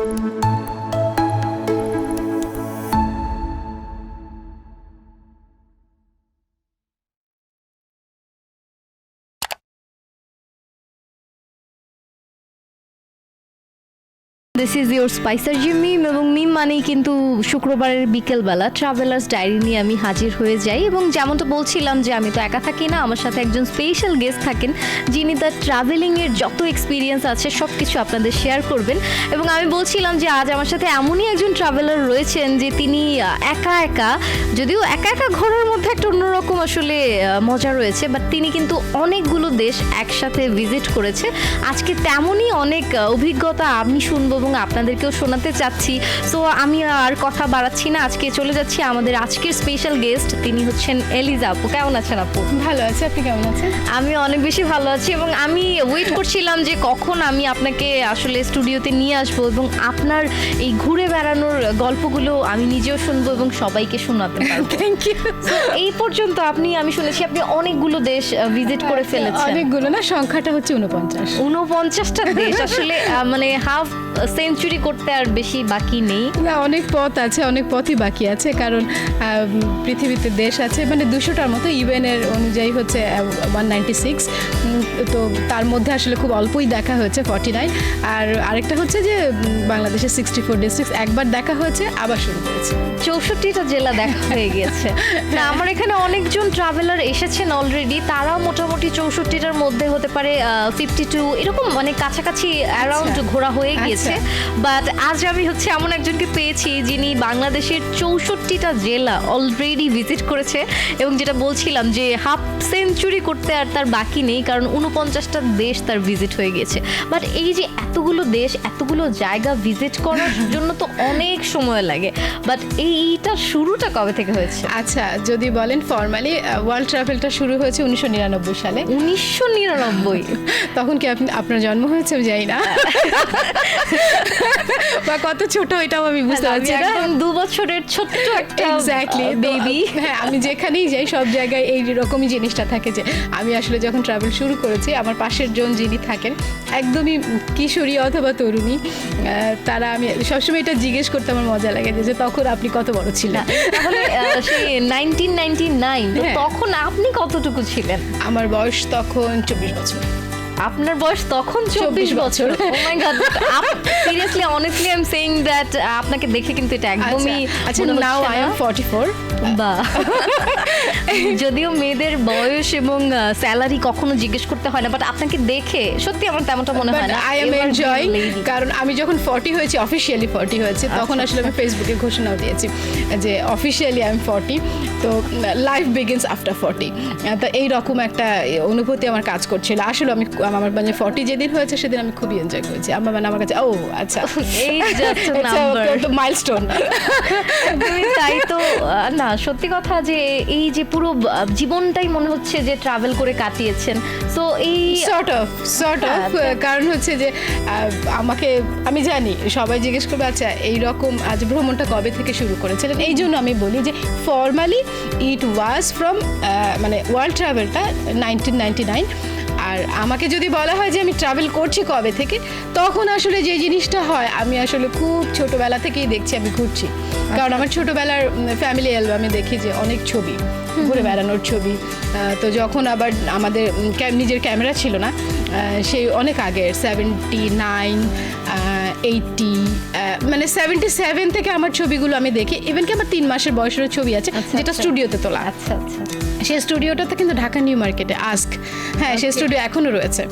This is your স্পাইসার জি মিম, এবং মিম মানেই কিন্তু শুক্রবারের বিকেলবেলা ট্রাভেলার্স ডায়েরি নিয়ে আমি হাজির হয়ে যাই। এবং যেমনটা বলছিলাম যে আমি তো একা থাকি না, আমার সাথে একজন স্পেশাল গেস্ট থাকেন যিনি তার ট্রাভেলিংয়ের যত এক্সপিরিয়েন্স আছে সব কিছু আপনাদের শেয়ার করবেন। এবং আমি বলছিলাম যে আজ আমার সাথে এমনই একজন ট্রাভেলার রয়েছেন যে তিনি একা একা, যদিও একা একা ঘোরার মধ্যে একটা অন্যরকম আসলে মজা রয়েছে, বাট তিনি কিন্তু অনেকগুলো দেশ একসাথে ভিজিট করেছে। আজকে তেমনই অনেক অভিজ্ঞতা আমি শুনবো এবং আপনাদেরকেও শোনাতে চাচ্ছি। সো আমি আর কথা বাড়াচ্ছি না, আজকে চলে যাচ্ছি আমাদের আজকের স্পেশাল গেস্ট, তিনি হচ্ছেন এলিজা আপু। কেমন আছেন আপু? ভালো আছি, আপনি কেমন আছেন? আমি অনেক বেশি ভালো আছি, এবং আমি ওয়েট করছিলাম যে কখন আমি আপনাকে আসলে স্টুডিওতে নিয়ে আসবো এবং আপনার এই ঘুরে বেড়ানোর গল্পগুলো আমি নিজেও শুনবো এবং সবাইকে শোনাতে পারবো। Thank you. এই পর্যন্ত আমি শুনেছি আপনি অনেকগুলো দেশ ভিজিট করে ফেলেছেন। অনেকগুলো না, সংখ্যাটা হচ্ছে 49টা দেশ। আসলে মানে হাফ সেঞ্চুরি করতে আর বেশি বাকি নেই না, অনেক পথ আছে, অনেক পথই বাকি আছে, কারণ পৃথিবীতে দেশ আছে মানে 200টার মতো, ইউএনের অনুযায়ী হচ্ছে 196, তো তার মধ্যে আসলে খুব অল্পই দেখা হয়েছে 49। আর আরেকটা হচ্ছে যে বাংলাদেশের 64 ডিস্ট্রিক্ট একবার দেখা হয়েছে, আবার শুরু করেছে। 64টা জেলা দেখা হয়ে গেছে। না, আমার এখানে অনেকজন ট্রাভেলার এসেছেন অলরেডি, তারা মোটামুটি 64টার মধ্যে হতে পারে 52 এরকম মানে কাছাকাছি অ্যারাউন্ড ঘোরা হয়ে গিয়েছে। বাট আজ আমি এমন একজনকে পেয়েছি যিনি বাংলাদেশের 64টা জেলা অলরেডি ভিজিট করেছে, এবং যেটা বলছিলাম যে হাফ সেঞ্চুরি করতে আর তার বাকি নেই, কারণ 49টা দেশ তার ভিজিট হয়ে গেছে। বাট এই যে এতগুলো দেশ, এতগুলো জায়গা ভিজিট করার জন্য তো অনেক সময় লাগে, বাট এইটা শুরুটা কবে থেকে হয়েছে? আচ্ছা, যদি বলেন ফর্মালি, ওয়ার্ল্ড ট্রাভেলটা শুরু হয়েছে 1999 সালে। 1999? তখন কি আপনার জন্ম হয়েছে আমি জানি না, বা কত ছোট এটাও আমি বুঝতে পারছি না। 2 বছরের ছোট্ট একটা এক্স্যাক্টলি বেবি। হ্যাঁ, আমি যেখানেই যাই সব জায়গায় এই রকমই জিনিসটা থাকে যে আমি আসলে যখন ট্রাভেল শুরু করেছি, আমার পাশের জন যিনি থাকেন একদমই কিশোরী অথবা তরুণী, তারা, আমি সবসময় এটা জিজ্ঞেস করতে আমার মজা লাগে যে তখন আপনি কত বড় ছিলেন। তাহলে সেই 1999, তখন আপনি কতটুকু ছিলেন? আমার বয়স তখন 24 বছর। আপনার বয়স তখন 24 বছর? Oh my god, seriously honestly I am saying that আপনাকে দেখে কিন্তু এটা একদমই, আচ্ছা নাও আই এম 44। বাহ। যদিও মেয়েদের বয়স এবং স্যালারি কখনো জিজ্ঞেস করতে হয় না, বাট আপনাকে দেখে সত্যি আমার তেমনটা মনে হয় না। আই এম এনজয়িং, কারণ আমি যখন 40 হয়েছি, অফিশিয়ালি 40 হয়েছে, তখন আসলে আমি ফেসবুকে ঘোষণাও দিয়েছি যে অফিশিয়ালি আই এম 40, তো লাইফ বিগিনস আফটার 40। তো এইরকম একটা অনুভূতি আমার কাজ করছিল। আসলে আমার মানে 40 যেদিন হয়েছে সেদিন আমি খুবই এনজয় করেছি। আমার কাছে ও আচ্ছা, এই জাস্ট নাম্বার, মাইলস্টোন। তাই তো না, সত্যি কথা যে এই যে পুরো জীবনটাই মনে হচ্ছে যে ট্রাভেল করে কাটিয়েছেন। সো এই সর্ট অফ কারণ হচ্ছে যে আমাকে, আমি জানি সবাই জিজ্ঞেস করবে আচ্ছা এইরকম আজ ভ্রমণটা কবে থেকে শুরু করেছিলেন, এই জন্য আমি বলি যে ফর্মালি ইট ওয়াজ ফ্রম মানে ওয়ার্ল্ড ট্রাভেলটা 1999। আর আমাকে যদি বলা হয় যে আমি ট্রাভেল করছি কবে থেকে, তখন আসলে যে জিনিসটা হয়, আমি আসলে খুব ছোটোবেলা থেকেই দেখছি আমি ঘুরছি, কারণ আমার ছোটোবেলার ফ্যামিলি অ্যালবামে দেখি যে অনেক ছবি, ঘুরে বেড়ানোর ছবি। তো যখন আবার আমাদের নিজের ক্যামেরা ছিল না, সেই অনেক আগের 79, 80, মানে 77 থেকে আমার ছবিগুলো আমি দেখি। ইভেন কি আমার 3 মাসের বয়সের ছবি আছে, যেটা স্টুডিওতে তোলা। আচ্ছা আচ্ছা, সেই স্টুডিওটাতে কিন্তু ঢাকা নিউ মার্কেটে আস্ক, হ্যাঁ সেই স্টুডিও এখনও রয়েছে।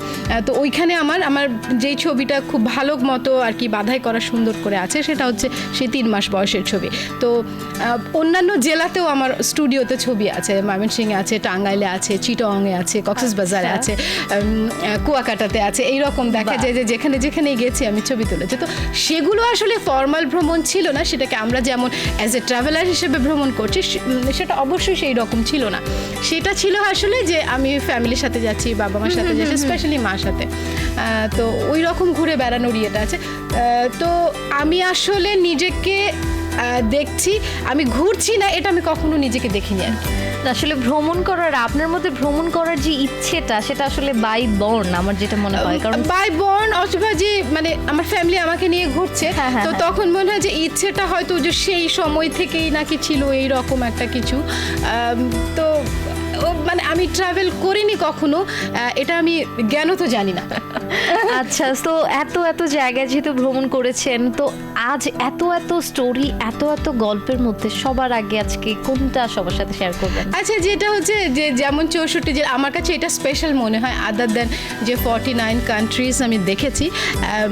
তো ওইখানে আমার যেই ছবিটা খুব ভালো মতো আর কি বাঁধাই করা সুন্দর করে আছে, সেটা হচ্ছে সেই 3 মাস বয়সের ছবি। তো অন্যান্য জেলাতেও আমার স্টুডিওতে ছবি আছে, ময়মনসিংহে আছে, টাঙ্গাইলে আছে, চিটাগংয়ে আছে, কক্সবাজারে আছে, কুয়াকাটাতে আছে। এইরকম দেখা যায় যে যেখানে যেখানেই গেছি আমি ছবি তুলেছি। তো সেগুলো আসলে ফর্মাল ভ্রমণ ছিল না, সেটাকে আমরা যেমন অ্যাজ এ ট্রাভেলার হিসেবে ভ্রমণ করছি, সেটা অবশ্যই সেই রকম ছিল না। সেটা ছিল আসলে যে আমি ফ্যামিলির সাথে যাচ্ছি, বাবা মার সাথে যাচ্ছি, স্পেশালি মার সাথে। তো ওই রকম ঘুরে বেড়ানোর ইয়েটা আছে। তো আমি আসলে নিজেকে দেখছি, আমি ঘুরছি না, এটা আমি কখনো নিজেকে দেখিনি আর কি। আসলে ভ্রমণ করার, আপনার মধ্যে ভ্রমণ করার যে ইচ্ছেটা সেটা আসলে বাই বর্ন আমার যেটা মনে হয়, কারণ বাই বর্ন অথবা যে মানে আমার ফ্যামিলি আমাকে নিয়ে ঘুরছে, হ্যাঁ, তো হ্যাঁ। তখন মনে হয় যে ইচ্ছেটা হয়তো যে সেই সময় থেকেই নাকি ছিল এইরকম একটা কিছু। তো মানে আমি ট্রাভেল করিনি কখনো, এটা আমি জ্ঞানও তো জানি না। আচ্ছা, তো এত এত জায়গায় যেহেতু ভ্রমণ করেছেন, তো আজ এত এত স্টোরি, এত এত গল্পের মধ্যে সবার আগে আজকে কোনটা সবার সাথে শেয়ার করবেন? আচ্ছা, যেটা হচ্ছে যে যেমন 64, যে আমার কাছে এটা স্পেশাল মনে হয় আদার দেন যে 49 কান্ট্রিজ আমি দেখেছি,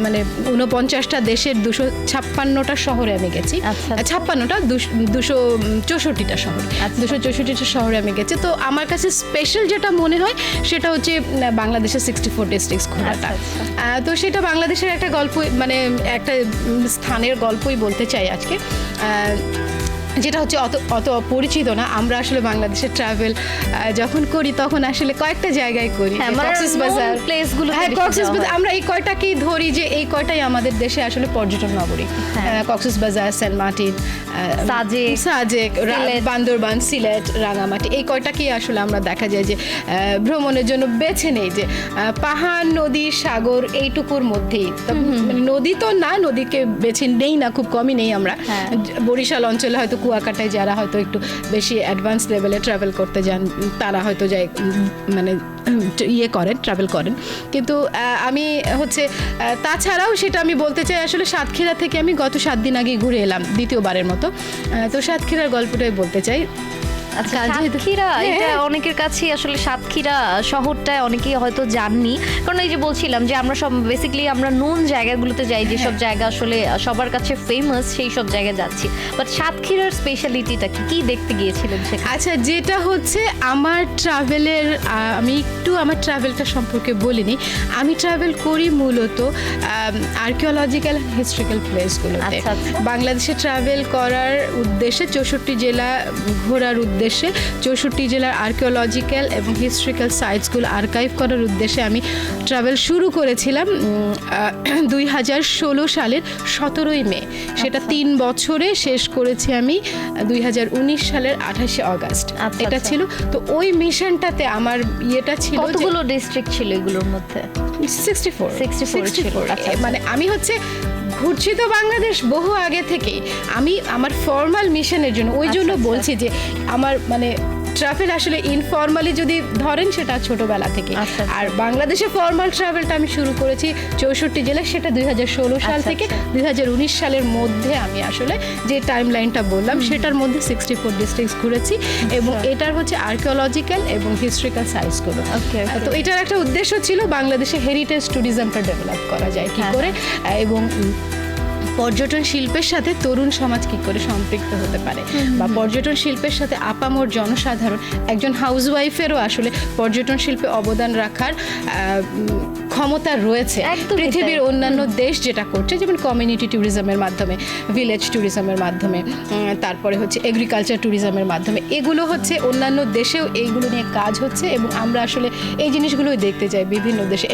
মানে 49টা দেশের 256টা শহরে আমি গেছি। আচ্ছা। 56টা 264টা শহর, আচ্ছা। 264টা শহরে আমি গেছি। তো আমার কাছে স্পেশাল যেটা মনে হয় সেটা হচ্ছে বাংলাদেশের 64 ডিস্ট্রিক্টস ঘোরাটা। আচ্ছা, তো সেটা বাংলাদেশের একটা গল্প, মানে একটা স্থানের গল্পই বলতে চাই আজকে, যেটা হচ্ছে অত পরিচিত না। আমরা আসলে বাংলাদেশে ট্রাভেল যখন করি তখন আসলে কয়েকটা জায়গায় করি, হ্যাঁ, মানে কক্সবাজার, known place গুলোতে হ্যাঁ বেশি কক্সবাজার, যাওয়া হয়। আমরা এই কয়টাকেই ধরি যে এই কয়টাই আমাদের দেশে আসলে পর্যটন নগরী। হ্যাঁ। Cox's Bazar, Saint Martin, Sajek, Sylhet. বান্দরবান, সিলেট, রাঙামাটি, এই কয়টাকেই আসলে আমরা দেখা যায় যে ভ্রমণের জন্য বেছে নেই, যে পাহাড়, নদী, সাগর এইটুকুর মধ্যেই। মানে নদী তো না, নদীকে বেছে নেই না, খুব কমই নেই আমরা। হ্যাঁ। বরিশাল অঞ্চলে হয়তো কুয়াকাটায় যারা হয়তো একটু বেশি অ্যাডভান্স লেভেলে ট্রাভেল করতে যান তারা হয়তো যায়, মানে ট্রাভেল করেন। কিন্তু আমি হচ্ছে তাছাড়াও সেটা আমি বলতে চাই, আসলে সাতক্ষীরা থেকে আমি গত 7 দিন আগে ঘুরে এলাম দ্বিতীয়বারের মতো। তো সাতক্ষীরার গল্পটাই বলতে চাই। আচ্ছা, কাজে- সাতক্ষীরা, এটা হ্যাঁ। অনেকের কাছেই আসলে সাতক্ষীরা শহরটায় অনেকেই হয়তো জাননি, কারণ এই যে বলছিলাম যে আমরা সব বেসিক্যালি আমরা নোন জায়গাগুলোতে যাই, যে সব জায়গা আসলে সবার কাছে ফেমাস, সেই সব জায়গায় যাচ্ছি। বাট সাতক্ষীরার স্পেশালিটিটা কি, কি দেখতে গিয়েছিলেন সেখানে? আচ্ছা, যেটা হচ্ছে আমার ট্রাভেলের, আমি একটু আমার ট্রাভেলটা সম্পর্কে বলিনি। আমি ট্রাভেল করি মূলত আর্কিওলজিক্যাল হিস্ট্রিক্যাল প্লেসগুলোতে। আচ্ছা, আচ্ছা। বাংলাদেশে ট্রাভেল করার উদ্দেশ্যে 64 জেলা ঘোরার উদ্দেশ্যে, 64 জেলার আর্কিওলজিক্যাল এবং হিস্ট্রিক্যাল সাইটসগুলো আর্কাইভ করার উদ্দেশ্যে আমি ট্রাভেল শুরু করেছিলাম 2016 সালের 17ই মে। সেটা 3 বছরে শেষ করেছি আমি 2019 সালের 28শে অগাস্ট। আচ্ছা, এটা আচ্ছা। ছিল তো ওই মিশনটাতে আমার ইয়েটা ছিল যে কতগুলো ডিস্ট্রিক্ট ছিল এগুলোর মধ্যে? 64 ছিল। আচ্ছা, মানে আমি হচ্ছে ঘুরছি তো বাংলাদেশ বহু আগে থেকেই। আমি আমার ফর্মাল মিশনের জন্য, ওই জন্য আচ্ছা, আচ্ছা। বলছি যে আমার মানে ট্রাভেল আসলে ইনফর্মালি যদি ধরেন সেটা ছোটবেলা থেকে। আচ্ছা, আচ্ছা। আর বাংলাদেশে ফর্মাল ট্রাভেলটা আমি শুরু করেছি 64 জেলায়, সেটা 2016 সাল আচ্ছা, থেকে আচ্ছা। 2019 সালের মধ্যে আমি আসলে যে টাইম লাইনটা বললাম সেটার মধ্যে 64 ডিস্ট্রিক্টস ঘুরেছি, এবং এটার হচ্ছে আর্কিওলজিক্যাল এবং হিস্ট্রিক্যাল সাইটসগুলো। Okay, okay. তো এটার একটা উদ্দেশ্য ছিল বাংলাদেশে হেরিটেজ ট্যুরিজমটা ডেভেলপ করা যায় কি হ্যাঁ, করে, এবং পর্যটন শিল্পের সাথে তরুণ সমাজ কি করে সম্পৃক্ত হতে পারে, বা পর্যটন শিল্পের সাথে আপামর জনসাধারণ, একজন হাউসওয়াইফেরও আসলে পর্যটন শিল্পে অবদান রাখার ক্ষমতা রয়েছে। একদমই পৃথিবীর তাই। অন্যান্য দেশ যেটা করছে, যেমন কমিউনিটি ট্যুরিজমের মাধ্যমে, ভিলেজ ট্যুরিজমের মাধ্যমে, তারপরে হচ্ছে এগ্রিকালচার ট্যুরিজমের মাধ্যমে, এগুলো হচ্ছে অন্যান্য দেশেও এইগুলো নিয়ে কাজ হচ্ছে, এবং আমরা আসলে এই জিনিসগুলোই দেখতে চাই। বিভিন্ন দেশে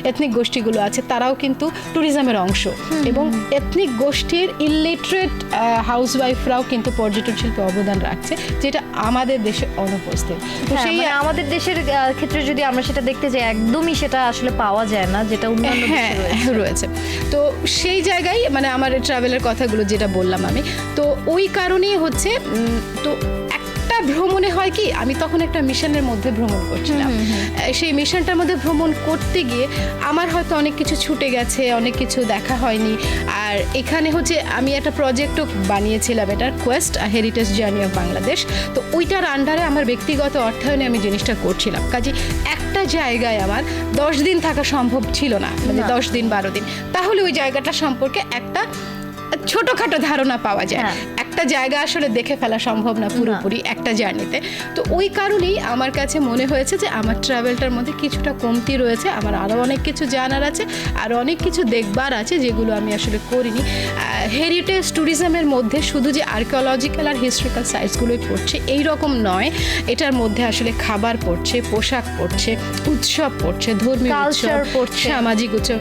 এথনিক গোষ্ঠীগুলো আছে, তারাও কিন্তু ট্যুরিজমের অংশ, এবং এথনিক গোষ্ঠীর ইলিটারেট হাউসওয়াইফরাও কিন্তু পর্যটন শিল্পে অবদান রাখছে, যেটা আমাদের দেশে অনুপস্থিত। তো হ্যাঁ, সেই মানে আমাদের দেশের ক্ষেত্রে যদি আমরা সেটা দেখতে যাই, একদমই সেটা আসলে পাওয়া যায় না, যেটা অন্যান্য হ্যাঁ দেশে রয়েছে। রয়েছে। তো সেই জায়গায় মানে আমার ট্রাভেলের কথাগুলো যেটা বললাম আমি, তো ওই কারণেই হচ্ছে তো একটা ভ্রমণে হয় কি, আমি তখন একটা মিশনের মধ্যে ভ্রমণ করছিলাম। সেই মিশনটার মধ্যে ভ্রমণ করতে গিয়ে আমার হয়তো অনেক কিছু ছুটে গেছে, অনেক কিছু দেখা হয়নি। আর এখানে হচ্ছে আমি একটা প্রজেক্টও বানিয়েছিলাম, এটার Quest heritage journey of Bangladesh. তো ওইটার আন্ডারে আমার ব্যক্তিগত অর্থায়নে আমি জিনিসটা করছিলাম। কাজে একটা জায়গায় আমার 10 দিন থাকা সম্ভব ছিল না, মানে 10 দিন 12 দিন, তাহলে ওই জায়গাটা সম্পর্কে একটা ছোটখাটো ধারণা পাওয়া যায়। হ্যাঁ। একটা জায়গা আসলে দেখে ফেলা সম্ভব না পুরোপুরি একটা জার্নিতে। তো ওই কারণেই আমার কাছে মনে হয়েছে যে আমার ট্রাভেলটার মধ্যে কিছুটা কমতি রয়েছে, আমার আরও অনেক কিছু জানার আছে, আর অনেক কিছু দেখবার আছে যেগুলো আমি আসলে করিনি। হেরিটেজ ট্যুরিজমের মধ্যে শুধু যে আর্কিওলজিক্যাল আর হিস্ট্রিক্যাল সাইটসগুলোই পড়ছে এই রকম নয়, এটার মধ্যে আসলে খাবার পড়ছে, পোশাক পড়ছে, উৎসব পড়ছে, ধর্মীয় উৎসব Culture পড়ছে। সামাজিক উৎসব,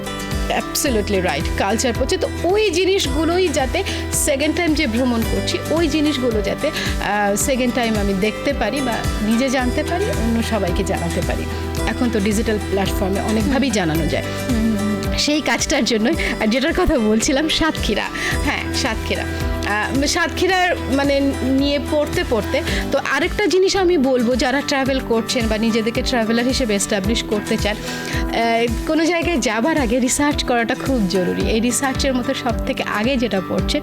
অ্যাবসলিউটলি রাইট, কালচার পড়ছে। তো ওই জিনিসগুলোই যাতে সেকেন্ড টাইম যে ভ্রমণ করছি ওই জিনিসগুলো যাতে সেকেন্ড টাইম আমি দেখতে পারি বা নিজে জানতে পারি, অন্য সবাইকে জানাতে পারি। এখন তো ডিজিটাল প্ল্যাটফর্মে অনেকভাবেই জানানো যায়। সেই কাজটার জন্যই, আর যেটার কথা বলছিলাম সাতক্ষীরা, হ্যাঁ সাতক্ষীরা, সাতক্ষীরার মানে নিয়ে পড়তে পড়তে তো আরেকটা জিনিস আমি বলবো, যারা ট্রাভেল করছেন বা নিজেদেরকে ট্রাভেলার হিসেবে এস্টাবলিশ করতে চান, কোনো জায়গায় যাবার আগে রিসার্চ করাটা খুব জরুরি। এই রিসার্চের মতো সব থেকে আগে যেটা পড়ছে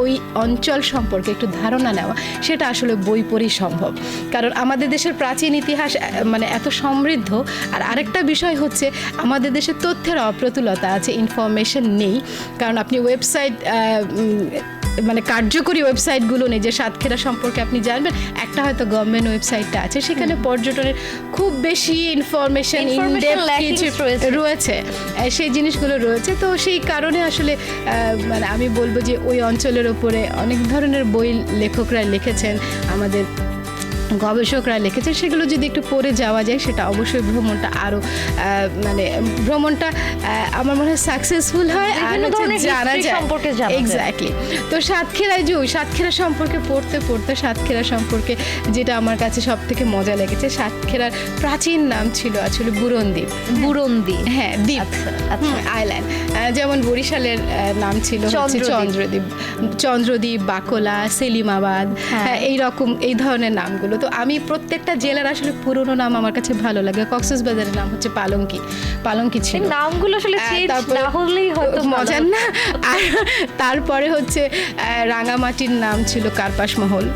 ওই অঞ্চল সম্পর্কে একটু ধারণা নেওয়া, সেটা আসলে বই পড়েই সম্ভব। কারণ আমাদের দেশের প্রাচীন ইতিহাস মানে এত সমৃদ্ধ। আর আরেকটা বিষয় হচ্ছে আমাদের দেশে তথ্যের অপ্রতুলতা আছে, ইনফরমেশন নেই। কারণ আপনি ওয়েবসাইট মানে কার্যকরী ওয়েবসাইটগুলো নেই যে সাতক্ষীরা সম্পর্কে আপনি জানবেন। একটা হয়তো গভর্নমেন্ট ওয়েবসাইটটা আছে, সেখানে পর্যটনের খুব বেশি ইনফরমেশন রয়েছে, সেই জিনিসগুলো রয়েছে। তো সেই কারণে আসলে মানে আমি বলবো যে ওই অঞ্চলের ওপরে অনেক ধরনের বই লেখকরা লিখেছেন, আমাদের গবেষকরা লিখেছেন, সেগুলো যদি একটু পড়ে যাওয়া যায় সেটা অবশ্যই ভ্রমণটা আরও মানে ভ্রমণটা আমার মনে হয় সাকসেসফুল হয় আর জানা যায় সম্পর্কে। এক্স্যাক্টলি। তো সাতক্ষীরায় যে ওই সাতক্ষীরা সম্পর্কে পড়তে পড়তে সাতক্ষীরা সম্পর্কে যেটা আমার কাছে সব থেকে মজা লেগেছে, সাতক্ষীরার প্রাচীন নাম ছিল আসলে বুরনদ্বীপ। বুরনদ্বীপ, হ্যাঁ দ্বীপ, আইল্যান্ড। যেমন বরিশালের নাম ছিল চন্দ্রদ্বীপ, চন্দ্রদ্বীপ, বাকলা, সেলিমাবাদ, এইরকম এই ধরনের নামগুলো। তো আমি প্রত্যেকটা জেলার আসলে পুরনো নাম আমার কাছে ভালো লাগে। কক্সবাজারের নাম হচ্ছে পালঙ্কি ছিল। নামগুলো আসলে না হলেই হয়তো মজার না। আর তারপরে হচ্ছে রাঙামাটির নাম ছিল কার্পাস মহল।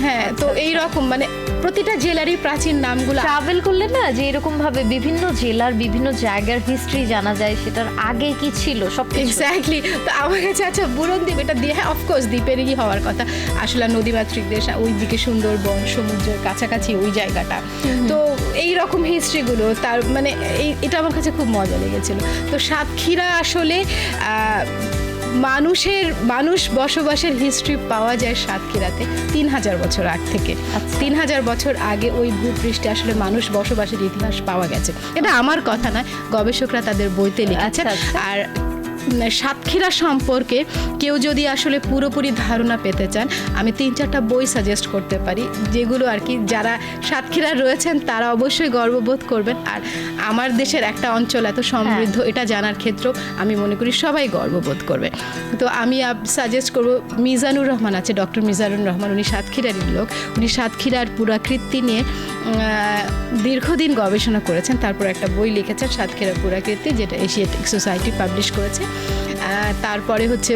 হ্যাঁ, তো এইরকম মানে প্রতিটা জেলারই প্রাচীন নামগুলো ট্রাভেল করলে না যে এরকম ভাবে বিভিন্ন জেলার বিভিন্ন জায়গার হিস্ট্রি জানা যায়, সেটার আগে কি ছিল সব। এক্স্যাক্টলি। তো আমার কাছে আচ্ছা বুরনদ্বীপ এটা দিয়ে, হ্যাঁ অফকোর্স দ্বীপেরই হওয়ার কথা, আসলে নদীমাতৃক দেশ, ওই দিকে সুন্দরবন, সমুদ্রের কাছাকাছি ওই জায়গাটা। তো এই রকম হিস্ট্রিগুলো তার মানে এটা আমার কাছে খুব মজা লেগেছিল। তো সাতক্ষীরা আসলে মানুষ বসবাসের হিস্ট্রি পাওয়া যায় সাতক্ষীরাতে 3000 বছর আগ থেকে। 3000 বছর আগে ওই ভূপৃষ্ঠে আসলে মানুষ বসবাসের ইতিহাস পাওয়া গেছে। এটা আমার কথা নয়, গবেষকরা তাদের বইতে লিখেছে। আর সাতক্ষীরা সম্পর্কে কেউ যদি আসলে পুরোপুরি ধারণা পেতে চান, আমি 3-4টা বই সাজেস্ট করতে পারি, যেগুলো আর কি যারা সাতক্ষীরা রয়েছেন তারা অবশ্যই গর্ববোধ করবেন। আর আমার দেশের একটা অঞ্চল এত সমৃদ্ধ এটা জানার ক্ষেত্রেও আমি মনে করি সবাই গর্ববোধ করবে। তো আমি সাজেস্ট করব, মিজানুর রহমান আছে, ডক্টর মিজানুর রহমান, উনি সাতক্ষীরারই লোক। উনি সাতক্ষীরার পুরাকীর্তি নিয়ে দীর্ঘদিন গবেষণা করেছেন, তারপর একটা বই লিখেছেন সাতক্ষীরার পুরাকীর্তি, যেটা এশিয়াটিক সোসাইটি পাবলিশ করেছে। তারপরে হচ্ছে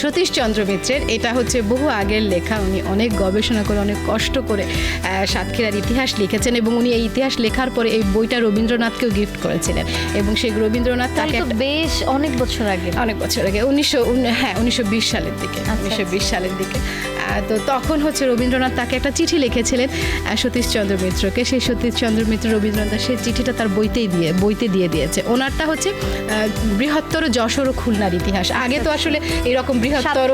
সতীশচন্দ্র মিত্রের, এটা হচ্ছে বহু আগের লেখা, উনি অনেক গবেষণা করে অনেক কষ্ট করে সাতক্ষীরার ইতিহাস লিখেছেন, এবং উনি এই ইতিহাস লেখার পরে এই বইটা রবীন্দ্রনাথকেও গিফট করেছিলেন। এবং সেই রবীন্দ্রনাথ তাকে বেশ অনেক বছর আগে 1920 সালের দিকে, 1920 সালের দিকে। তো তখন হচ্ছে রবীন্দ্রনাথ তাকে একটা চিঠি লিখেছিলেন সতীশচন্দ্র মিত্রকে। সেই সতীশচন্দ্র মিত্র রবীন্দ্রনাথ সেই চিঠিটা তার বইতে দিয়ে দিয়েছে। ওনারটা হচ্ছে বৃহত্তর যশোর ও খুলনার ইতিহাস। আগে তো আসলে এরকম বৃহত্তর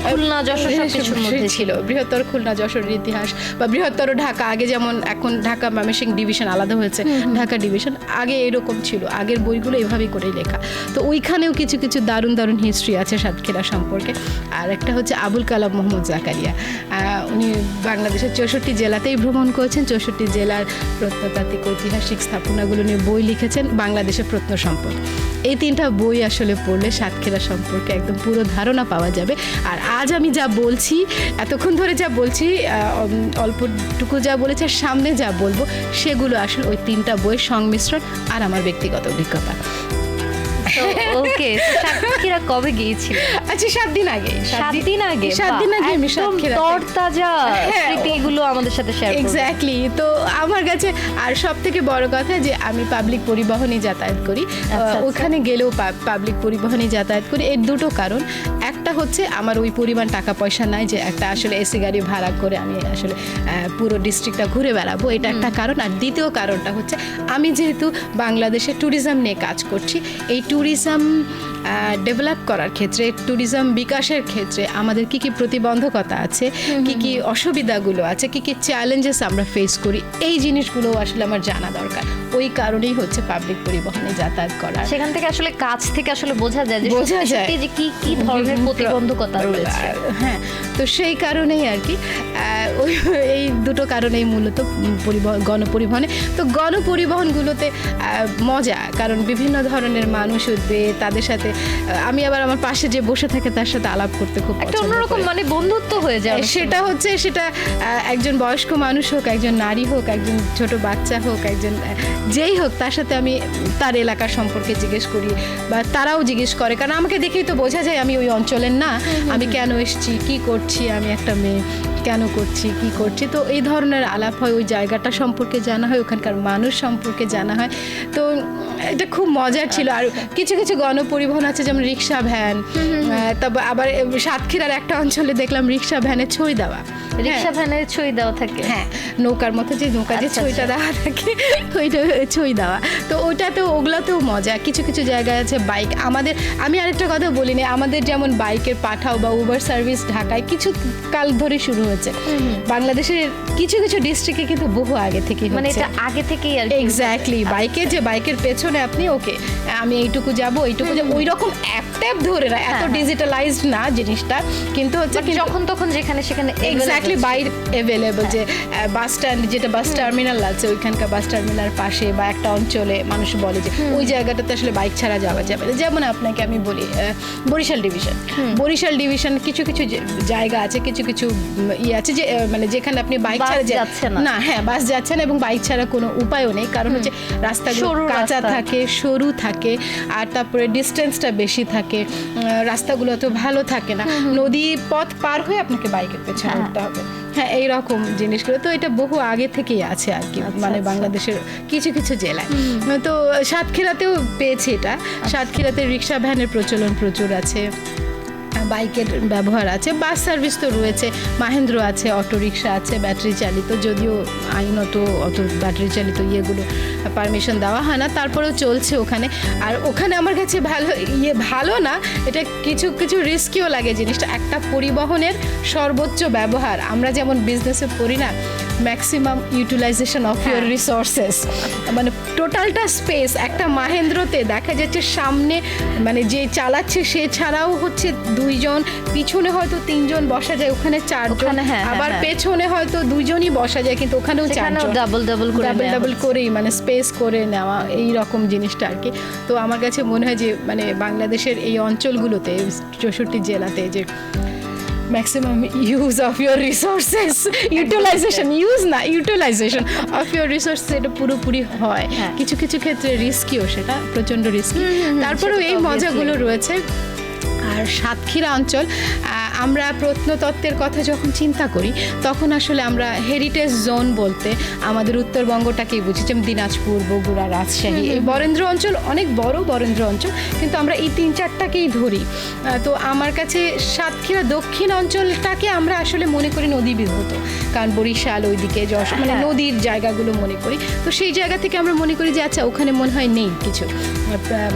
খুলনা যশোর সবকিছুর মধ্যে ছিল, বৃহত্তর খুলনা যশোরের ইতিহাস বা বৃহত্তর ঢাকা, আগে যেমন এখন ঢাকা ময়মনসিংহ ডিভিশন আলাদা হয়েছে, ঢাকা ডিভিশন, আগে এরকম ছিল। আগের বইগুলো এভাবেই করেই লেখা। তো ওইখানেও কিছু কিছু দারুণ দারুণ হিস্ট্রি আছে সাতক্ষীরা সম্পর্কে। আর একটা হচ্ছে আবুল কালাম মোহাম্মদ জাকারিয়া, উনি বাংলাদেশের 64 জেলাতেই ভ্রমণ করেছেন, 64 জেলার প্রত্নতাত্ত্বিক ঐতিহাসিক স্থাপনাগুলো নিয়ে বই লিখেছেন, বাংলাদেশের প্রত্নসম্পদ। এই 3টা বই আসলে পড়লে সাতক্ষীরা সম্পর্কে একদম পুরো ধারণা পাওয়া যাবে। আর আজ আমি যা বলছি, এতক্ষণ ধরে যা বলছি, অল্পটুকু যা বলেছি, আর সামনে যা বলবো, সেগুলো আসলে ওই 3টা বইয়ের সংমিশ্রণ আর আমার ব্যক্তিগত অভিজ্ঞতা। ওকে, সাতক্ষীরা কবে গিয়েছিল? আচ্ছা 7 দিন আগে আমি সাতক্ষীরা তরতাজা স্মৃতিগুলো আমাদের সাথে শেয়ার করব। এক্স্যাক্টলি। তো আমার কাছে আর সব থেকে বড় কথা যে আমি পাবলিক পরিবহনে যাতায়াত করি, ওখানে গেলেও পাবলিক পরিবহনে যাতায়াত করি। এর দুটো কারণ, একটা হচ্ছে আমার ওই পরিমাণ টাকা পয়সা নাই যে একটা আসলে এসি গাড়ি ভাড়া করে আমি আসলে পুরো ডিস্ট্রিক্টটা ঘুরে বেড়াবো, এটা একটা কারণ। আর দ্বিতীয় কারণটা হচ্ছে আমি যেহেতু বাংলাদেশে ট্যুরিজম নিয়ে কাজ করছি, এই ট্যুরিজম ডেভেলপ করার ক্ষেত্রে, ট্যুরিজম বিকাশের ক্ষেত্রে আমাদের কি কি প্রতিবন্ধকতা আছে, কি কি অসুবিধাগুলো আছে, কি কি চ্যালেঞ্জেস আমরা ফেস করি, এই জিনিসগুলো আসলে আমার জানা দরকার। ওই কারণেই হচ্ছে পাবলিক পরিবহনে যাতায়াত করা। সেখান থেকে আসলে কাজ থেকে আসলে বোঝা যায় যে বোঝা সত্যি যায় সত্যি যে কি কি ধরনের প্রতিবন্ধকতা রয়েছে। হ্যাঁ, তো সেই কারণেই আর কি ওই এই দুটো কারণেই মূলত গণপরিবহনে। তো গণপরিবহনগুলোতে মজা, কারণ বিভিন্ন ধরনের মানুষ উঠবে, তাদের সাথে আমি আবার আমার পাশে যে বসে থাকে তার সাথে আলাপ করতে খুব একটা পছন্দ অন্যরকম করি। মানে বন্ধুত্ব হয়ে যায়। সেটা একজন বয়স্ক মানুষ হোক, একজন নারী হোক, একজন ছোট বাচ্চা হোক, একজন যেই হোক, তার সাথে আমি তার এলাকার সম্পর্কে জিজ্ঞেস করি বা তারাও জিজ্ঞেস করে, কারণ আমাকে দেখেই তো বোঝা যায় আমি ওই অঞ্চলের না, আমি কেন এসেছি, কি করছি, আমি একটা মেয়ে কেন করছি, কি করছি। তো এই ধরনের আলাপ হয়, ওই জায়গাটা সম্পর্কে জানা হয়, ওখানকার মানুষ সম্পর্কে জানা হয়। তো এটা খুব মজার ছিল। আর কিছু কিছু গণপরিবহন আছে যেমন রিক্সা ভ্যান, তবে আবার সাতক্ষীরার একটা অঞ্চলে দেখলাম রিক্সা ভ্যানে ছই দেওয়া, রিক্সা ভ্যানের ছই দেওয়া থাকে। হ্যাঁ, নৌকার মতো যে নৌকা যে ছইটা দেওয়া থাকে, ওইটা ছই দেওয়া। তো ওইটাতেও, ওগুলোতেও মজা। কিছু কিছু জায়গায় আছে বাইক। আমি আরেকটা কথা বলিনি, আমাদের যেমন বাইকের পাঠাও বা উবার সার্ভিস ঢাকায় কিছু কাল ধরে শুরু হয়েছে। বাংলাদেশের কিছু কিছু ডিস্ট্রিক্টে কিন্তু বহু আগে থেকে, মানে এটা আগে থেকেই আর এক্স্যাক্টলি বাইকের পেছনে আপনি ওকে আমি এইটুকু যাব, ওই রকম অ্যাপ ধরে না, এত ডিজিটালাইজড না জিনিসটা, কিন্তু হচ্ছে যখন তখন যেখানে সেখানে এক্স্যাক্টলি বাইক অ্যাভেলেবল। যে বাস স্ট্যান্ড, যেটা বাস টার্মিনাল আছে, ওইখানকার বাস টার্মিনাল পাশে বা একটা অঞ্চলে মানুষ বলে যে ওই জায়গাটাতে আসলে বাইক ছাড়া যাওয়া যাবে না। যেমন আপনাকে আমি বলি বরিশাল ডিভিশন কিছু কিছু জায়গা আছে, কিছু কিছু আছে যে মানে যেখানে আপনি বাইক ছাড়া যাচ্ছেন না, হ্যাঁ, বাস যাচ্ছে না এবং বাইক ছাড়া কোনো উপায়ও নেই, কারণ হচ্ছে রাস্তাগুলো কাঁচা থাকে, সরু থাকে, আর তারপরে ডিস্টেন্সটা বেশি থাকে, রাস্তাগুলো তো ভালো থাকে না, নদী পথ পার হয়ে আপনাকে বাইকের পেছনে উঠতে হবে। হ্যাঁ, এইরকম জিনিসগুলো তো এটা বহু আগে থেকেই আছে আর কি, মানে বাংলাদেশের কিছু কিছু জেলায়। তো সাতক্ষীরাতেও পেয়েছি এটা। সাতক্ষীরাতে রিক্সা ভ্যানের প্রচলন প্রচুর আছে, বাইকের ব্যবহার আছে, বাস সার্ভিস তো রয়েছে, মাহেন্দ্র আছে, অটো রিক্সা আছে ব্যাটারি চালিত, যদিও আইনত অত ব্যাটারি চালিত ইয়েগুলো পারমিশন দেওয়া হয় না, তারপরেও চলছে ওখানে। আর ওখানে আমার কাছে ভালো না, এটা কিছু কিছু রিস্কিও লাগে জিনিসটা। একটা পরিবহনের সর্বোচ্চ ব্যবহার, আমরা যেমন বিজনেসে করি না, maximum utilization of your resources, মানে টোটালটা স্পেস। একটা মাহেন্দ্রতে দেখা যাচ্ছে সামনে মানে যে চালাচ্ছে সে ছাড়াও হচ্ছে দুইজন, পিছনে হয়তো তিনজন বসা যায়, ওখানে চারজন, আবার পেছনে হয়তো দুইজনই বসা যায়, কিন্তু ওখানেও চারজন, ডাবল করেই মানে স্পেস করে নেওয়া, এই রকম জিনিসটা আর কি। তো আমার কাছে মনে হয় যে মানে বাংলাদেশের এই অঞ্চলগুলোতে 64 জেলাতে যে maximum use of your resources, utilization of your resources, এটা পুরোপুরি হয়। কিছু কিছু ক্ষেত্রে রিস্কিও, সেটা প্রচণ্ড রিস্কি, তারপরেও এই মজাগুলো রয়েছে। আর সাতক্ষীরা অঞ্চল, আমরা প্রত্নতত্ত্বের কথা যখন চিন্তা করি তখন আসলে আমরা হেরিটেজ জোন বলতে আমাদের উত্তরবঙ্গটাকেই বুঝি, যেমন দিনাজপুর, বগুড়া, রাজশাহী, এই বরেন্দ্র অঞ্চল অনেক বড় বরেন্দ্র অঞ্চল, কিন্তু আমরা এই 3-4টাকেই ধরি। তো আমার কাছে সাতক্ষীরা দক্ষিণ অঞ্চলটাকে আমরা আসলে মনে করি নদী বিধৌত, কারণ বরিশাল ওইদিকে মানে নদীর জায়গাগুলো মনে করি। তো সেই জায়গা থেকে আমরা মনে করি যে আচ্ছা ওখানে মনে হয় নেই কিছু,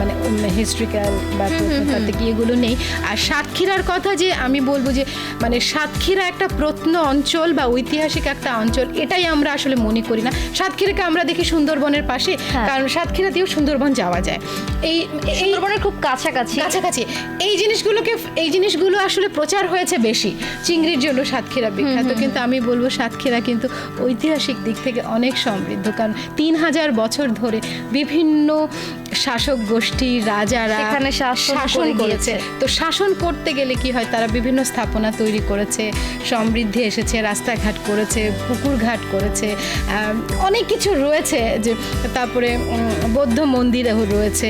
মানে হিস্ট্রিক্যাল বা প্রত্নতাত্ত্বিক এগুলো নেই। আর সাতক্ষীরার কথা যে আমি বলবো যে মানে সাতক্ষীরা একটা প্রত্ন অঞ্চল বা ঐতিহাসিক একটা অঞ্চল, এটাই আমরা আসলে মনে করি না। সাতক্ষীরাকে আমরা দেখি সুন্দরবনের পাশে, কারণ সাতক্ষীরা দিয়েও সুন্দরবন যাওয়া যায়, এই সুন্দরবনের খুব কাছাকাছি। এই জিনিসগুলো আসলে প্রচার হয়েছে বেশি, চিংড়ির জন্য সাতক্ষীরা বিখ্যাত, কিন্তু আমি বলবো সাতক্ষীরা কিন্তু ঐতিহাসিক দিক থেকে অনেক সমৃদ্ধ, কারণ 3000 বছর ধরে বিভিন্ন শাসক গোষ্ঠী, রাজারা শাসন করেছে। তো শাসন করতে গেলে কি হয়, তারা বিভিন্ন স্থাপনা তৈরি করেছে, সমৃদ্ধি এসেছে, রাস্তাঘাট করেছে, পুকুর ঘাট করেছে, অনেক কিছু রয়েছে। যে তারপরে বৌদ্ধ মন্দিরও রয়েছে,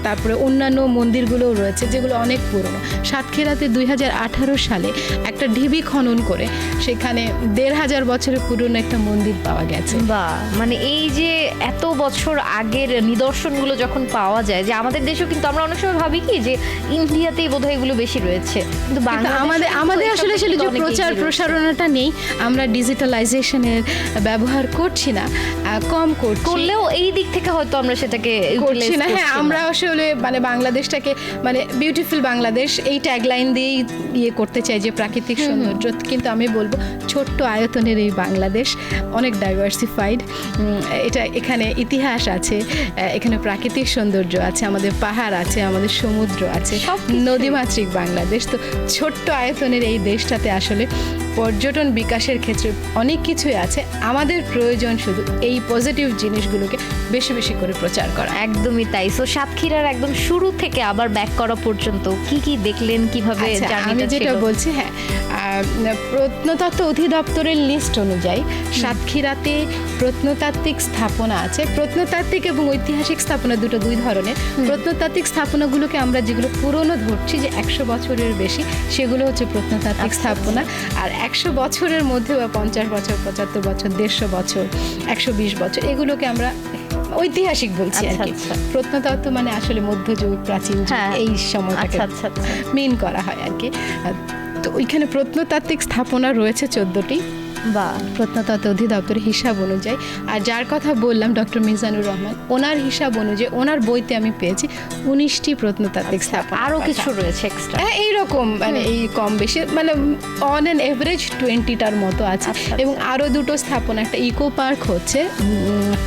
তারপরে অন্যান্য মন্দিরগুলোও রয়েছে যেগুলো অনেক পুরনো। সাতক্ষীরাতে 2018 সালে একটা ঢিবি খনন করে সেখানে 1500 বছরের পুরনো একটা মন্দির পাওয়া গেছে। মানে এই যে এত বছর আগের নিদর্শনগুলো যখন পাওয়া যায়, যে আমাদের দেশেও কিন্তু আমরা অনেক সময় ভাবি কি যে ইন্ডিয়াতেই বোধহয় এগুলো বেশি রয়েছে, কিন্তু কিন্তু বাংলাদেশে আমাদের কিন্তু আসলে এসব আসলে যে অনেক প্রচার এগিয়ে রয়েছে। প্রসারণাটা নেই, আমরা ডিজিটালাইজেশনের ব্যবহার করছি না, কম করছি, করলেও এই দিক থেকে হয়তো আমরা সেটাকে করছি utilize না। হ্যাঁ, করছি আমরা না। আসলে মানে বাংলাদেশটাকে মানে বিউটিফুল বাংলাদেশ এই ট্যাগলাইন দিয়েই করতে চাই যে প্রাকৃতিক সৌন্দর্য, কিন্তু আমি বলবো ছোট্ট আয়তনের এই বাংলাদেশ অনেক ডাইভার্সিফাইড। এটা এখানে ইতিহাস আছে, এখানে প্রাকৃতিক সৌন্দর্য আছে, আমাদের পাহাড় আছে, আমাদের সমুদ্র আছে, সবকিছুই। নদীমাতৃক বাংলাদেশ। তো ছোট্ট আয়তনের এই দেশটাতে আসলে পর্যটন বিকাশের ক্ষেত্রে অনেক কিছুই আছে। আমাদের প্রয়োজন শুধু এই পজিটিভ জিনিসগুলোকে বেশি বেশি করে প্রচার করা। একদমই তাই। সো সাতক্ষীরার একদম শুরু থেকে আবার ব্যাক করা পর্যন্ত কি কি দেখলেন, কিভাবে আচ্ছা, আমি জার্নিটা যেটা ছিল? বলছি, হ্যাঁ, প্রত্নতত্ত্ব অধিদপ্তরের লিস্ট অনুযায়ী সাতক্ষীরাতে প্রত্নতাত্ত্বিক স্থাপনা আছে। প্রত্নতাত্ত্বিক এবং ঐতিহাসিক স্থাপনা দুই ধরনের। প্রত্নতাত্ত্বিক স্থাপনাগুলোকে আমরা যেগুলো পুরনো ধরছি যে 100 বছরের বেশি, সেগুলো হচ্ছে প্রত্নতাত্ত্বিক স্থাপনা। আর 100 বছরের মধ্যে বা 50 বছর, 75 বছর, 150 বছর, 120 বছর, এগুলোকে আমরা ঐতিহাসিক বলছি আর আচ্ছা, কি। আচ্ছা। প্রত্নতত্ত্ব মানে আসলে মধ্যযুগ, প্রাচীন যুগ, হ্যাঁ। এই সময়টাকে আচ্ছা আচ্ছা আচ্ছা। মেন করা হয় আর কি। তো ওইখানে প্রত্নতাত্ত্বিক স্থাপনা রয়েছে 14টি বা প্রত্নতত্ত্ব অধিদপ্তরের হিসাব অনুযায়ী। আর যার কথা বললাম ডক্টর মিজানুর রহমান, ওনার হিসাব অনুযায়ী ওনার বইতে আমি পেয়েছি 19টি প্রত্নতাত্ত্বিক স্থাপনা। আরো কিছু রয়েছে এক্সট্রা? হ্যাঁ, এইরকম মানে এই কম বেশি মানে অন অ্যান এভারেজ 20টার মতো আছে। আচ্ছা, এবং আরও দুটো স্থাপনা, একটা ইকো পার্ক হচ্ছে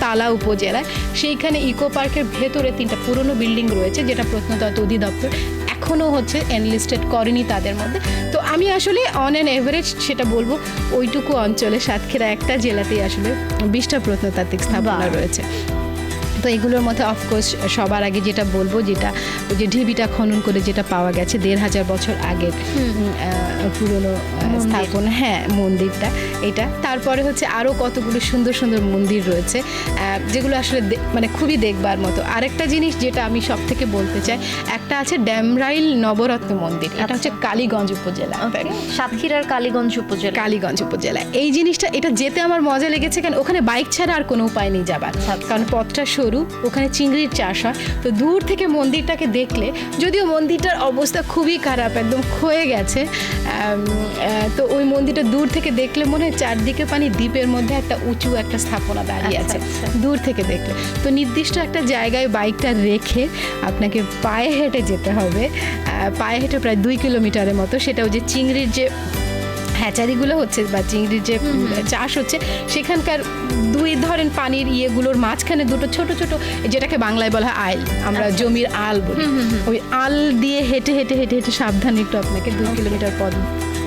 তালা উপজেলায়, সেইখানে ইকো পার্কের ভেতরে 3টা পুরনো বিল্ডিং রয়েছে, যেটা প্রত্নতত্ত্ব অধিদপ্তর এখনও হচ্ছে এনলিস্টেড করেনি তাদের মধ্যে। তো আমি আসলে অন অ্যান এভারেজ সেটা বলবো, ওইটুকু অঞ্চলে সাতক্ষীরা একটা জেলাতেই আসলে 20টা প্রত্নতাত্ত্বিক স্থাপনা বাহ। রয়েছে। তো এগুলোর মধ্যে অফকোর্স সবার আগে যেটা বলবো, যেটা ওই যে ঢিবিটা খনন করে যেটা পাওয়া গেছে 1500 বছর আগের পুরনো স্থাপনা, হ্যাঁ, মন্দিরটা এটা। তারপরে হচ্ছে আরও কতগুলো সুন্দর সুন্দর মন্দির রয়েছে যেগুলো আসলে মানে খুবই দেখবার মতো। আরেকটা জিনিস যেটা আমি সব থেকে বলতে চাই, একটা আছে ড্যামরাইল নবরত্ন মন্দির, এটা হচ্ছে কালীগঞ্জ উপজেলা। সাতক্ষীরার কালীগঞ্জ উপজেলা। কালীগঞ্জ উপজেলা এই জিনিসটা, এটা যেতে আমার মজা লেগেছে, কারণ ওখানে বাইক ছাড়া আর কোনো উপায় নেই যাবার, কারণ পথটা সরু, ওখানে চিংড়ির চাষ হয়। তো দূর থেকে মন্দিরটাকে দেখলে, যদিও মন্দিরটার অবস্থা খুবই খারাপ, একদম ক্ষয়ে গেছে, তো ওই মন্দিরটা দূর থেকে দেখলে মনে হয় চারদিকে পানি, দ্বীপের মধ্যে একটা উঁচু একটা স্থাপনা দাঁড়িয়ে আছে দূর থেকে দেখলে। তো নির্দিষ্ট একটা জায়গায় বাইকটা রেখে আপনাকে পায়ে হেঁটে যেতে হবে, পায়ে হেঁটে প্রায় 2 কিলোমিটারের মতো। সেটাও যে চিংড়ির যে হ্যাচারিগুলো হচ্ছে বা চিংড়ির যে চাষ হচ্ছে, সেখানকার ধরেন পানির ইয়েগুলোর মাঝখানে দুটো ছোট ছোট, যেটাকে বাংলায় বলা হয় আইল, আমরা জমির আল বলি, ওই আল দিয়ে হেঁটে হেঁটে হেঁটে হেঁটে সাবধানে একটু আপনাকে 2 কিলোমিটার পথ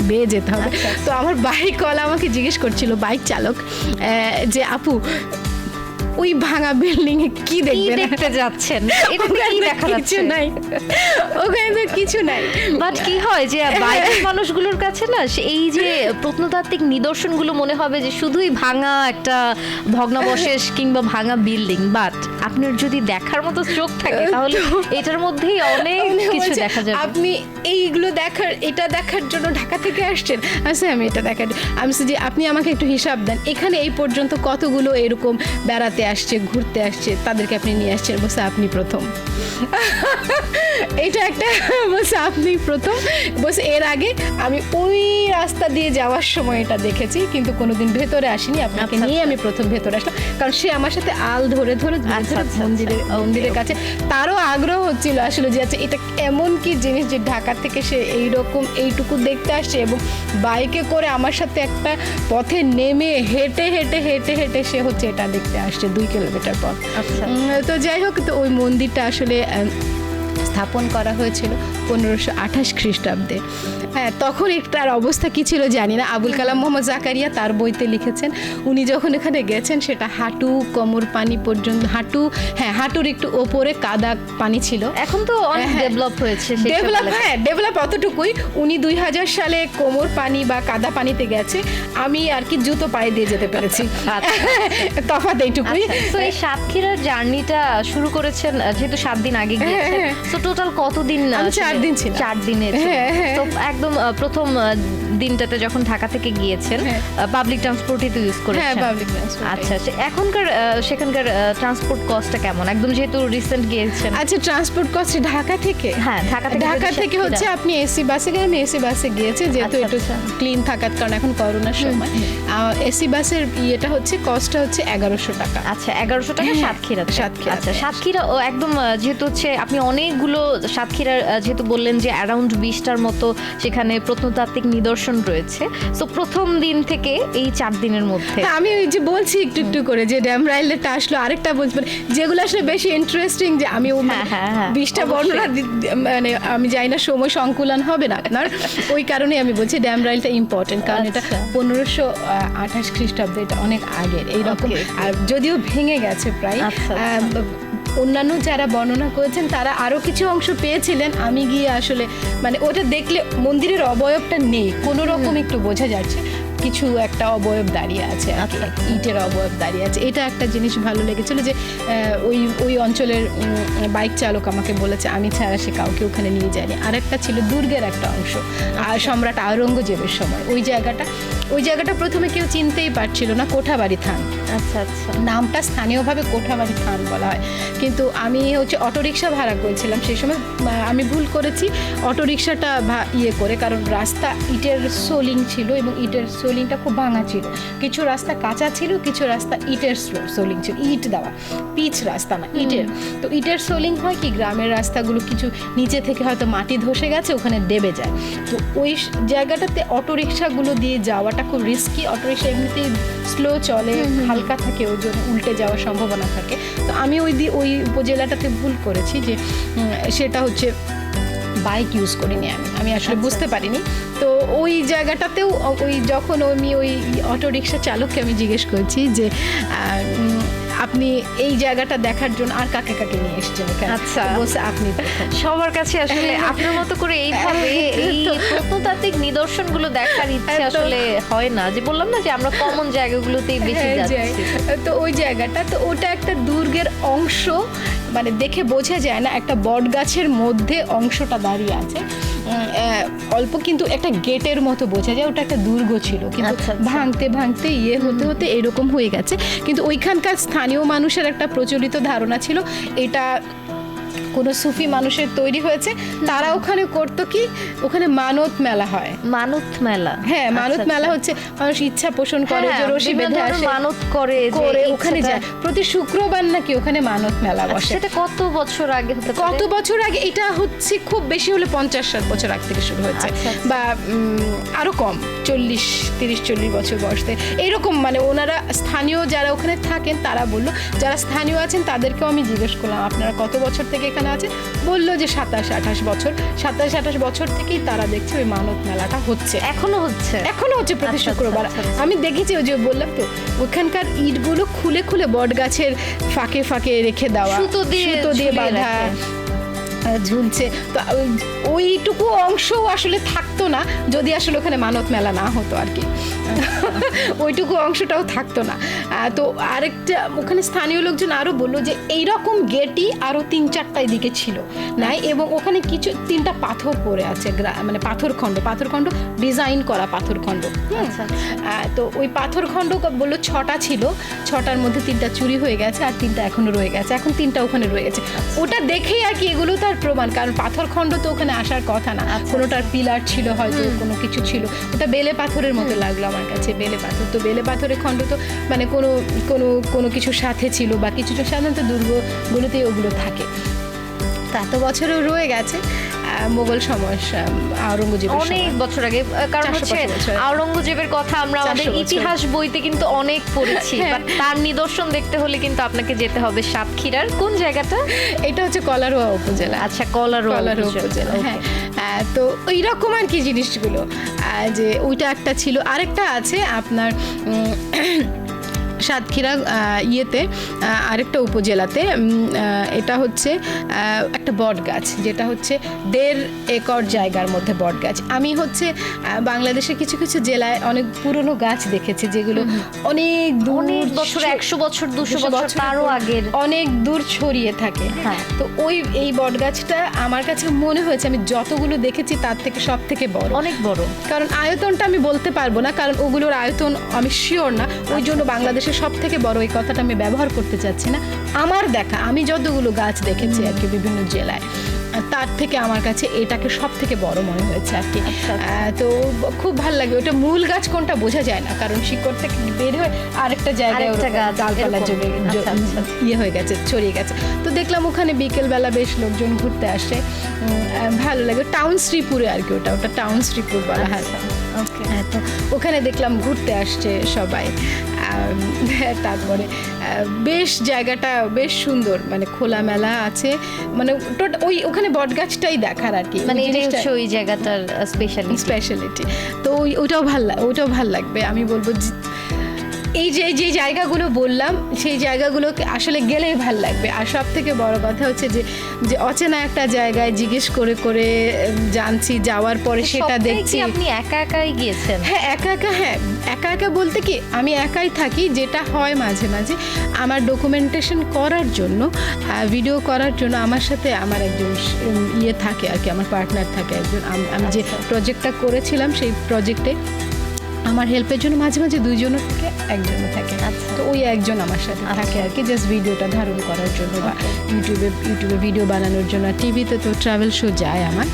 বেয়ে যেতে হবে। তো আমার বাইকওয়ালা আমাকে জিজ্ঞেস করছিল, বাইক চালক, যে আপু ওই ভাঙা বিল্ডিং এ কি দেখতে যাচ্ছেন? এটা কি দেখা যাচ্ছে? কিছু নাই, ওখানে তো কিছু নাই। বাট কি হয় যে বাইরের মানুষগুলোর কাছে না এই যে প্রত্নতাত্ত্বিক নিদর্শনগুলো মনে হবে যে শুধুই ভাঙা একটা ভগ্নাবশেষ কিংবা ভাঙা বিল্ডিং, বাট আপনার যদি দেখার মতো চোখ থাকে তাহলে এটার মধ্যেই অনেক কিছু দেখা যাবে। আপনি এইগুলো এটা দেখার জন্য ঢাকা থেকে আসছেন? আচ্ছা, আমি এটা দেখার, আমি যে আপনি আমাকে একটু হিসাব দেন, এখানে এই পর্যন্ত কতগুলো এরকম বেড়াতে আসছে, ঘুরতে আসছে, তাদেরকে আপনি নিয়ে আসছেন? বলছে আপনি প্রথম। এটা একটা বলছে আপনি প্রথম, বলছে এর আগে আমি ওই রাস্তা দিয়ে যাওয়ার সময় এটা দেখেছি, কিন্তু কোনোদিন ভেতরে আসিনি, আপনাকে নিয়ে আমি প্রথম ভেতরে আসলাম। কারণ সে আমার সাথে আল ধরে ধরে মন্দিরের কাছে, তারও আগ্রহ হচ্ছিল আসলে যে আচ্ছা এটা এমন কি জিনিস যে ঢাকা থেকে সে এইরকম এইটুকু দেখতে আসছে, এবং বাইকে করে আমার সাথে একটা পথে নেমে হেঁটে হেঁটে হেঁটে হেঁটে সে হচ্ছে এটা দেখতে আসছে 2 কিলোমিটার পথ। তো যাই হোক, তো ওই মন্দিরটা আসলে স্থাপন করা হয়েছিল 1528 খ্রিস্টাব্দে। হ্যাঁ, তখন তার অবস্থা কি ছিল জানি না। আবুল কালাম মোহাম্মদ জাকারিয়া তার বইতে লিখেছেন, উনি যখন এখানে গেছেন সেটা হাঁটু কোমর পানি পর্যন্ত, হাঁটুর একটু ওপরে কাদা পানি ছিল। এখন তো অনেক ডেভেলপ হয়েছে, ডেভেলপ অতটুকুই। উনি 2000 সালে কোমর পানি বা কাদা পানিতে গেছে, আমি আর কি জুতো পায়ে দিয়ে যেতে পেরেছি, তফাৎ এইটুকুই। তো এই সাতক্ষীরার জার্নিটা শুরু করেছেন যেহেতু 7 দিন আগে গিয়েছেন, তো টোটাল কতদিন? আমি 4 দিন ছিলাম। 4 দিনের। হ্যাঁ। তো একদম প্রথম দিনটাতে যখন ঢাকা থেকে গিয়েছেন পাবলিক ট্রান্সপোর্টই তো ইউজ করেছেন? হ্যাঁ, পাবলিক ট্রান্সপোর্ট। আচ্ছা, এখনকার সেখানকার ট্রান্সপোর্ট কস্টটা কেমন? একদম যেহেতু রিসেন্ট গিয়েছেন। আচ্ছা, ট্রান্সপোর্ট কস্ট ঢাকা থেকে? হ্যাঁ, ঢাকা থেকে হচ্ছে আপনি এসি বাসে গেলে, আমি এসি বাসে গিয়েছি যেহেতু আচ্ছা, একটু ক্লিন থাকার কারণ এখন করোনার সময়। এসি বাসের ইয়েটা হচ্ছে কস্টটা হচ্ছে 1100 টাকা। আচ্ছা, 1100 টাকা সাতক্ষীরা। আচ্ছা, সাতক্ষীরা ও একদম যেহেতু হচ্ছে আপনি অনেকগুলো সাতক্ষীরা যেহেতু বললেন যে অ্যারাউন্ড 20টার মতো সেখানে প্রত্নতাত্ত্বিক নিদর্শন রয়েছে, তো প্রথম দিন থেকে এই 4 দিনের মধ্যে আমি ওই যে বলছি একটু একটু করে যে ড্যাম রাইলটা আসলো, আরেকটা বলতে পারি যেগুলো আসলে বেশি ইন্টারেস্টিং, যে আমি 20টা বর্ণনা মানে আমি জানি না সময় সংকুলন হবে না আপনার, ওই কারণে আমি বলছি ড্যাম রাইলটা ইম্পর্টেন্ট, কারণ এটা 1528 খ্রিস্টাব্দে, এটা অনেক আগের এইরকম। আর যদিও ভেঙে গেছে প্রায়, অন্যান্য যারা বর্ণনা করেছেন তারা আরো কিছু অংশ পেয়েছিলেন, আমি গিয়ে আসলে মানে ওটা দেখলে মন্দিরের অবয়বটা নেই, কোনো রকম একটু বোঝা যাচ্ছে কিছু একটা অবয়ব দাঁড়িয়ে আছে, ইটের অবয়ব দাঁড়িয়ে আছে। এটা একটা জিনিস ভালো লেগেছিল যে ওই অঞ্চলের বাইক চালক আমাকে বলেছে আমি ছাড়া সে কাউকে ওখানে নিয়ে যায়নি। আর একটা ছিল দুর্গের একটা অংশ, আর সম্রাট আওরঙ্গজেবের সময় ওই জায়গাটা প্রথমে কেউ চিনতেই পারছিল না, কোঠাবাড়ি থান। আচ্ছা, নামটা স্থানীয়ভাবে কোঠাবাড়ি থান বলা হয়, কিন্তু আমি হচ্ছে অটোরিকশা ভাড়া করেছিলাম সেই সময়, আমি ভুল করেছি অটোরিকশাটা ইয়ে করে, কারণ রাস্তা ইটের সোলিং ছিল এবং ইটের সোলিংটা খুব ভাঙা ছিল, কিছু রাস্তা কাঁচা ছিল, কিছু রাস্তা ইটের সোলিং ছিল, ইট দেওয়া, পিচ রাস্তা না ইটের। তো ইটের সোলিং হয় কি, গ্রামের রাস্তাগুলো কিছু নিচে থেকে হয়তো মাটি ধসে গেছে, ওখানে দেবে যায়, তো ওই জায়গাটাতে অটোরিকশাগুলো দিয়ে যাওয়াটা খুব রিস্কি। অটোরিকশা এমনিতেই স্লো চলে, হালকা থাকে, ওই জন্য উল্টে যাওয়ার সম্ভাবনা থাকে। তো আমি ওই উপজেলাটাতে ভুল করেছি যে সেটা হচ্ছে বাইক ইউজ করিনি, আমি আসলে বুঝতে পারিনি। তো ওই জায়গাটাতেও যখন আমি ওই অটোরিকশা চালককে আমি জিজ্ঞেস করছি যে আপনি এই জায়গাটা দেখার জন্য আর কাকে কাকে নিয়ে এসেছেন? আচ্ছা, বলছে আপনি সবার কাছে আসলে আপনার মতো করে এইভাবে এই প্রত্নতাত্ত্বিক নিদর্শনগুলো দেখার ইচ্ছে আসলে হয় না, যে বললাম না যে আমরা কমন জায়গাগুলোতেই বেশি যাচ্ছি। তো ওই জায়গাটা, তো ওটা একটা দুর্গের অংশ, মানে দেখে বোঝা যায় না, একটা বট গাছের মধ্যে অংশটা দাঁড়িয়ে আছে অল্প, কিন্তু একটা গেটের মতো বোঝা যায় ওটা একটা দুর্গ ছিল, কিন্তু ভাঙতে ভাঙতে হতে হতে এরকম হয়ে গেছে। কিন্তু ওইখানকার স্থানীয় মানুষের একটা প্রচলিত ধারণা ছিল এটা কোনো সুফি মানুষের তৈরি হয়েছে, তারা ওখানে করতো কি, ওখানে মানত মেলা হয়। মানত মেলা? হ্যাঁ, মানত মেলা হচ্ছে মানুষ ইচ্ছা পোষণ করে, যে রশি বেঁধে আসে, মানত করে ওখানে যায়, প্রতি শুক্রবার নাকি ওখানে মানত মেলা বসে। সেটা কত বছর আগে হতে পারে? কত বছর আগে? এটা হচ্ছে খুব বেশি হলে 50-60 বছর আগে থেকে শুরু হয়েছে, বা আরো কম, 30-40 বছর বয়সে এরকম। মানে ওনারা স্থানীয় যারা ওখানে থাকেন তারা বললো, যারা স্থানীয় আছেন তাদেরকেও আমি জিজ্ঞেস করলাম আপনারা কত বছর থেকে এখানে আছে, বললো যে 27-28 বছর। 27-28 বছর থেকেই তারা দেখছে ওই মানত মেলাটা হচ্ছে, এখনো হচ্ছে প্রতি শুক্রবার। আমি দেখেছি, ওই যে বললাম তো, ওখানকার ইটগুলো খুলে খুলে বট গাছের ফাঁকে ফাঁকে রেখে দেওয়া, সুতো দিয়ে বাঁধা ঝুলছে। তো ওইটুকু অংশও আসলে থাকতো না যদি আসলে ওখানে মানত মেলা না হতো আর কি, ওইটুকু অংশটাও থাকতো না। তো আরেকটা ওখানে স্থানীয় লোকজন আরো বললো যে এইরকম গেটই আরো 3-4টা দিকে ছিল নাই, এবং ওখানে কিছু 3টা পাথর পড়ে আছে, মানে পাথরখণ্ড ডিজাইন করা পাথরখণ্ড। তো ওই পাথরখণ্ড বললো 6টা ছিল, 6টার মধ্যে 3টা চুরি হয়ে গেছে আর 3টা এখনো রয়ে গেছে, এখন 3টা ওখানে রয়ে গেছে। ওটা দেখেই আর কি, এগুলো তার প্রমাণ, কারণ পাথরখণ্ড তো ওখানে আসার কথা না, কোনোটার পিলার ছিল হয়তো, কোনো কিছু ছিল, ওটা বেলে পাথরের মতো লাগলো আমার কাছে, বেলে পাথর। তো বেলে পাথরের খণ্ড তো মানে কোনো কিছুর সাথে ছিল, বা কিছু সাধারণত দুর্গগুলোতেই ওগুলো থাকে। এত বছরেও রয়ে গেছে, মোগল সময় আওরঙ্গজেব অনেক বছর আগে, কারণ হচ্ছে আওরঙ্গজেবের কথা আমরা আমাদের ইতিহাস বইতে কিন্তু অনেক পড়েছি, বাট তার নিদর্শন দেখতে হলে কিন্তু আপনাকে যেতে হবে সাতক্ষীরার কোন জায়গাটা? এটা হচ্ছে কলারোয়া উপজেলা। আচ্ছা, কলারোয়া উপজেলা। হ্যাঁ, তো ওই রকম আর কি জিনিসগুলো, যে ওইটা একটা ছিল। আরেকটা আছে আপনার সাতক্ষীরা ইয়েতে আরেকটা উপজেলাতে এটা হচ্ছে একটা বট গাছ, যেটা হচ্ছে 1.5 একর জায়গার মধ্যে বট গাছ। আমি হচ্ছে বাংলাদেশের কিছু কিছু জেলায় অনেক পুরনো গাছ দেখেছি যেগুলো অনেক দূর, অনেক বছর, 100 বছর 200 বছর তারও আগের, অনেক দূর ছড়িয়ে থাকে। হ্যাঁ। তো এই বট গাছটা আমার কাছে মনে হয়েছে আমি যতগুলো দেখেছি তার থেকে সব থেকে বড়, অনেক বড়। কারণ আয়তনটা আমি বলতে পারবো না, কারণ ওগুলোর আয়তন আমি শিওর না, ওই জন্য বাংলাদেশের সব থেকে বড় এই কথাটা আমি ব্যবহার করতে চাচ্ছি না। আমার দেখা, আমি যতগুলো গাছ দেখেছি আর কি বিভিন্ন জেলায়, তার থেকে আমার কাছে এটাকে সব থেকে বড় মনে হয়েছে আর কি। তো খুব ভালো লাগে। ওটা মূল গাছ কোনটা বোঝা যায় না, কারণ শিকড় থেকে বের হয়ে আরেকটা জায়গায় ডালপালা ইয়ে হয়ে গেছে, ছড়িয়ে গেছে। তো দেখলাম ওখানে বিকেলবেলা বেশ লোকজন ঘুরতে আসে, ভালো লাগে। টাউন শ্রীপুরে আর কি, ওটা টাউন শ্রীপুর বলা হয়। হ্যাঁ, তো ওখানে দেখলাম ঘুরতে আসছে সবাই। তারপরে বেশ জায়গাটা বেশ সুন্দর, মানে খোলামেলা আছে, মানে ওখানে বট গাছটাই দেখার আর কি, মানে এটাই হচ্ছে ওই জায়গাটার স্পেশালিটি। তো ওটাও ভাল লাগবে। আমি বলবো এই যে জায়গাগুলো বললাম সেই জায়গাগুলোকে আসলে গেলেই ভাল লাগবে। আর সব থেকে বড় কথা হচ্ছে যে অচেনা একটা জায়গায় জিজ্ঞেস করে করে জানছি, যাওয়ার পরে সেটা দেখছি। আপনি একা একাই গিয়েছেন? হ্যাঁ, একা একা বলতে কি আমি একাই থাকি, যেটা হয় মাঝে মাঝে আমার ডকুমেন্টেশন করার জন্য, ভিডিও করার জন্য আমার সাথে আমার একজন ইয়ে থাকে আর কি, আমার পার্টনার থাকে একজন। আমি যে প্রজেক্টটা করেছিলাম সেই প্রজেক্টে আমার হেল্পের জন্য মাঝে মাঝে 2জনও থাকে, 1জনও থাকে। তো ওই একজন আমার সাথে থাকে আর কি, জাস্ট ভিডিওটা ধারণ করার জন্য বা ইউটিউবে ভিডিও বানানোর জন্য। টিভিতে তো ট্রাভেল শো যায় আমার,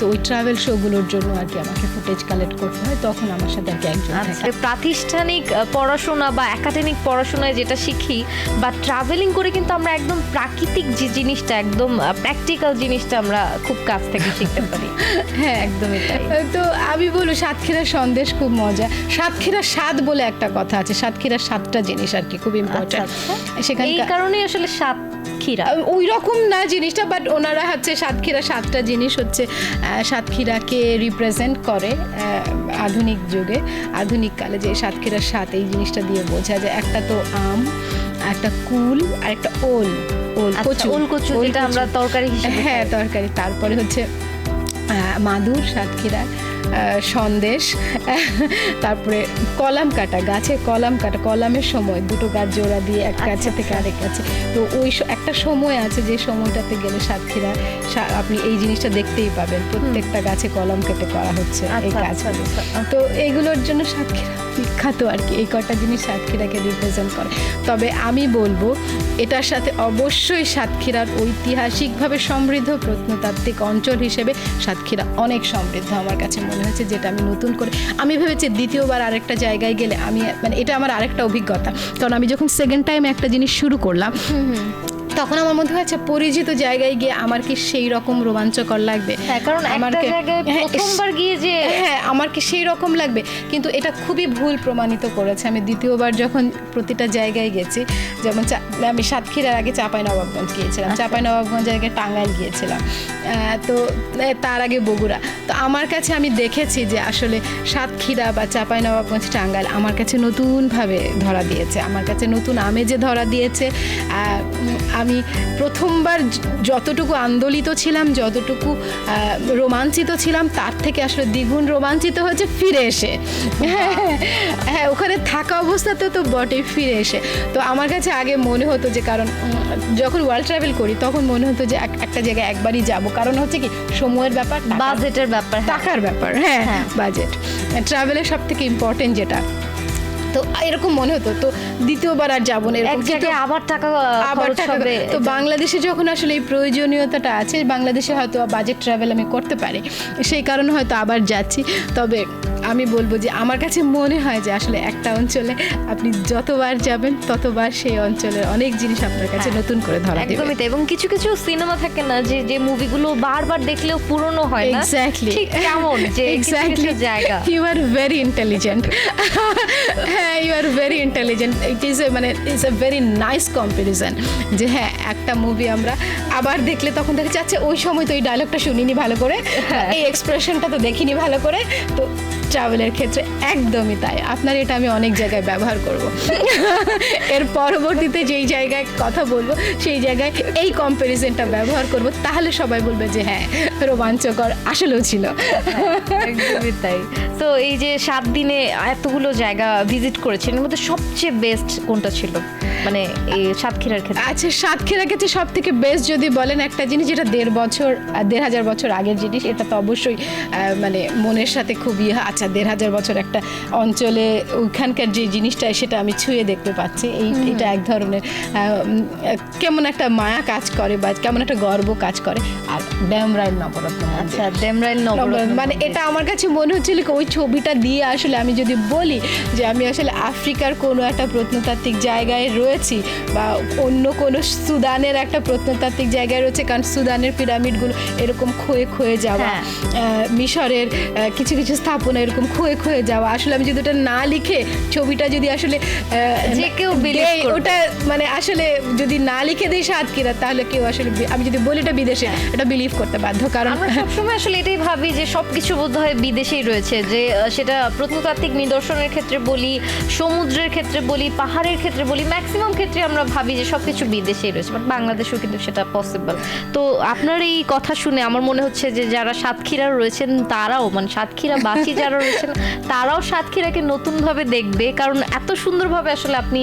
তো ওই ট্রাভেল শোগুলোর জন্য আর কি আমাকে ফুটেজ কালেক্ট করতে হয়, তখন আমার সাথে আর কি একজন থাকে। প্রাতিষ্ঠানিক পড়াশোনা বা একাডেমিক পড়াশোনায় যেটা শিখি বা ট্রাভেলিং করে কিন্তু আমরা একদম প্রাকৃতিক যে জিনিসটা, একদম প্র্যাকটিক্যাল জিনিসটা আমরা খুব কাছ থেকে শিখতে পারি। হ্যাঁ, একদমই তাই। তো আমি বলবো সাতক্ষীরার সন্দেশ খুব মজা। সাতক্ষীরার স্বাদ বলে একটা কথা আছে, সাতক্ষীরার 7টা জিনিস আর কি খুব ইম্পর্টেন্ট। সেখানে এই কারণেই আসলে সাতক্ষীরা ওই রকম না জিনিসটা, বাট ওনারা হচ্ছে সাতক্ষীরা 7টা জিনিস হচ্ছে সাতক্ষীরাকে রিপ্রেজেন্ট করে আধুনিক যুগে, আধুনিক কালে, যে সাতক্ষীরার 7 এই জিনিসটা দিয়ে বোঝা যায়। একটা তো আম, একটা কুল, আর একটা ওল কচু, যেটা আমরা তরকারি হিসেবে, হ্যাঁ তরকারি। তারপরে হচ্ছে মাদুর সাতক্ষীরা, সন্দেশ, তারপরে কলাম কাটা, গাছে কলাম কাটা, কলামের সময় 2টো গাছ জোড়া দিয়ে এক গাছে থেকে আরেক গাছে। তো ওই একটা সময় আছে যে সময়টাতে গেলে সাতক্ষীরা আপনি এই জিনিসটা দেখতেই পাবেন, প্রত্যেকটা গাছে কলম কেটে করা হচ্ছে এই কাজগুলো। তো এইগুলোর জন্য সাতক্ষীরা বিখ্যাত আর কি, এই কটা জিনিস সাতক্ষীরাকে রিপ্রেজেন্ট করে। তবে আমি বলবো এটার সাথে অবশ্যই সাতক্ষীরার ঐতিহাসিকভাবে সমৃদ্ধ প্রত্নতাত্ত্বিক অঞ্চল হিসেবে সাতক্ষীরা অনেক সমৃদ্ধ আমার কাছে মনে হয়েছে, যেটা আমি নতুন করে আমি ভেবেছি দ্বিতীয়বার আরেকটা জায়গায় গেলে আমি, মানে এটা আমার আরেকটা অভিজ্ঞতা, কারণ আমি যখন সেকেন্ড টাইম একটা জিনিস শুরু করলাম তখন আমার মধ্যে হচ্ছে পরিচিত জায়গায় গিয়ে আমার কি সেই রকম রোমাঞ্চকর লাগবে, কারণ একটা জায়গায় প্রথমবার গিয়ে যে হ্যাঁ আমার কি সেই রকম লাগবে, কিন্তু এটা খুবই ভুল প্রমাণিত করেছে। আমি দ্বিতীয়বার যখন প্রতিটা জায়গায় গেছি, যেমন আমি সাতক্ষীরার আগে চাঁপাইনবাবগঞ্জ গিয়েছিলাম, চাঁপাইনবাবগঞ্জ আগে টাঙ্গাইল গিয়েছিলাম, তো তার আগে বগুড়া। তো আমার কাছে আমি দেখেছি যে আসলে সাতক্ষীরা বা চাঁপাইনবাবগঞ্জ টাঙ্গাইল আমার কাছে নতুনভাবে ধরা দিয়েছে, আমার কাছে নতুন আমেজে ধরা দিয়েছে। আমি প্রথমবার যতটুকু আন্দোলিত ছিলাম, যতটুকু রোমাঞ্চিত ছিলাম, তার থেকে আসলে দ্বিগুণ রোমাঞ্চিত হয়েছে ফিরে এসে। হ্যাঁ, ওখানে থাকা অবস্থাতেও তো বটে, ফিরে এসে তো আমার কাছে আগে মনে হতো যে, কারণ যখন ওয়ার্ল্ড ট্রাভেল করি তখন মনে হতো যে একটা জায়গায় একবারই যাব, কারণ হচ্ছে কি সময়ের ব্যাপার, বাজেটের ব্যাপার, টাকার ব্যাপার। হ্যাঁ, বাজেট ট্রাভেলের সব থেকে ইম্পর্টেন্ট যেটা, তো এরকম মনে হতো। তো দ্বিতীয়বার আর যাবো না, এরকম আবার টাকা। তো বাংলাদেশে যখন আসলে এই প্রয়োজনীয়তাটা আছে, বাংলাদেশে হয়তো বাজেট ট্রাভেল আমি করতে পারি, সেই কারণে হয়তো আবার যাচ্ছি। তবে আমি বলবো যে আমার কাছে মনে হয় যে আসলে একটা অঞ্চলে আপনি যতবার যাবেন ততবার সেই অঞ্চলের অনেক জিনিস আপনার কাছে নতুন করে ধরা দেবে। একদমই তাই। এবং কিছু কিছু সিনেমা থাকে না যে মুভিগুলো বারবার দেখলেও পুরনো হয় না, এক্স্যাক্টলি ঠিক কেমন যে কিছু জায়গা। You are very intelligent. হ্যাঁ, হ্যাঁ, you are very intelligent. It is মানে it's a very nice comparison যে হ্যাঁ একটা মুভি আমরা আবার দেখলে তখন দেখা যাচ্ছে ওই সময় তো এই ডায়লগটা শুনিনি ভালো করে, এই এক্সপ্রেশনটা তো দেখিনি ভালো করে। তো ট্রাভেলের ক্ষেত্রে একদমই তাই, আপনার এটা আমি অনেক জায়গায় ব্যবহার করব। এর পরবর্তীতে যেই জায়গায় কথা বলবো সেই জায়গায় এই কম্পারিজনটা ব্যবহার করব, তাহলে সবাই বলবে যে হ্যাঁ রোমাঞ্চকর আসলেও ছিল। একদমই তাই। তো এই যে 7 দিনে এতগুলো জায়গা ভিজিট করেছেন, এর মধ্যে সবচেয়ে বেস্ট কোনটা ছিল মানে এই সাতক্ষীরার ক্ষেত্রে? আচ্ছা, সাতক্ষীরা ক্ষেত্রে সব থেকে বেস্ট যদি বলেন একটা জিনিস যেটা 1,500 বছর আগের জিনিস, এটা তো অবশ্যই মানে মনের সাথে খুবই আচ্ছা 1,500 বছর একটা অঞ্চলে ওখানকার যে জিনিসটা সেটা আমি ছুঁয়ে দেখতে পাচ্ছি, এটা এক ধরনের কেমন একটা মায়া কাজ করে বা কেমন একটা গর্ব কাজ করে। আর ড্যামরাইল নবরত্ন, আচ্ছা ড্যামরাইল নবরত্ন মানে এটা আমার কাছে মনে হচ্ছিল ওই ছবিটা দিয়ে আসলে আমি যদি বলি যে আমি আসলে আফ্রিকার কোনো একটা প্রত্নতাত্ত্বিক জায়গায় রয়েছি বা অন্য কোনো সুদানের একটা প্রত্নতাত্ত্বিক জায়গায় রয়েছে, কারণ সুদানের পিরামিডগুলো এরকম ক্ষয়ে ক্ষয়ে যাওয়া, মিশরের কিছু কিছু স্থাপনা এরকম ক্ষয়ে ক্ষয়ে যাওয়া, আসলে আমি যদি ওটা না লিখে ছবিটা যদি আসলে যে কেউ believe করবে। ওটা মানে আসলে যদি না লিখে দিই সাতক্ষীরা, তাহলে কেউ আসলে আমি যদি বলি এটা বিদেশে এটা বিলিভ করতে বাধ্য। কারণ আমরা সবসময় আসলে এটাই ভাবি যে সবকিছু বোধহয় বিদেশেই রয়েছে, যে সেটা প্রত্নতাত্ত্বিক নিদর্শনের ক্ষেত্রে বলি, সমুদ্রের ক্ষেত্রে বলি, পাহাড়ের ক্ষেত্রে বলি, ম্যাক্সিমাম ক্ষেত্রে আমরা ভাবি যে সবকিছু বিদেশেই রয়েছে, বাট বাংলাদেশেও কিন্তু সেটা পসিবল। তো আপনার এই কথা শুনে আমার মনে হচ্ছে যে যারা সাতক্ষীরা রয়েছেন তারাও মানে সাতক্ষীরাবাসী যারা রয়েছেন তারাও সাতক্ষীরাকে নতুনভাবে দেখবে, কারণ এত সুন্দরভাবে আসলে আপনি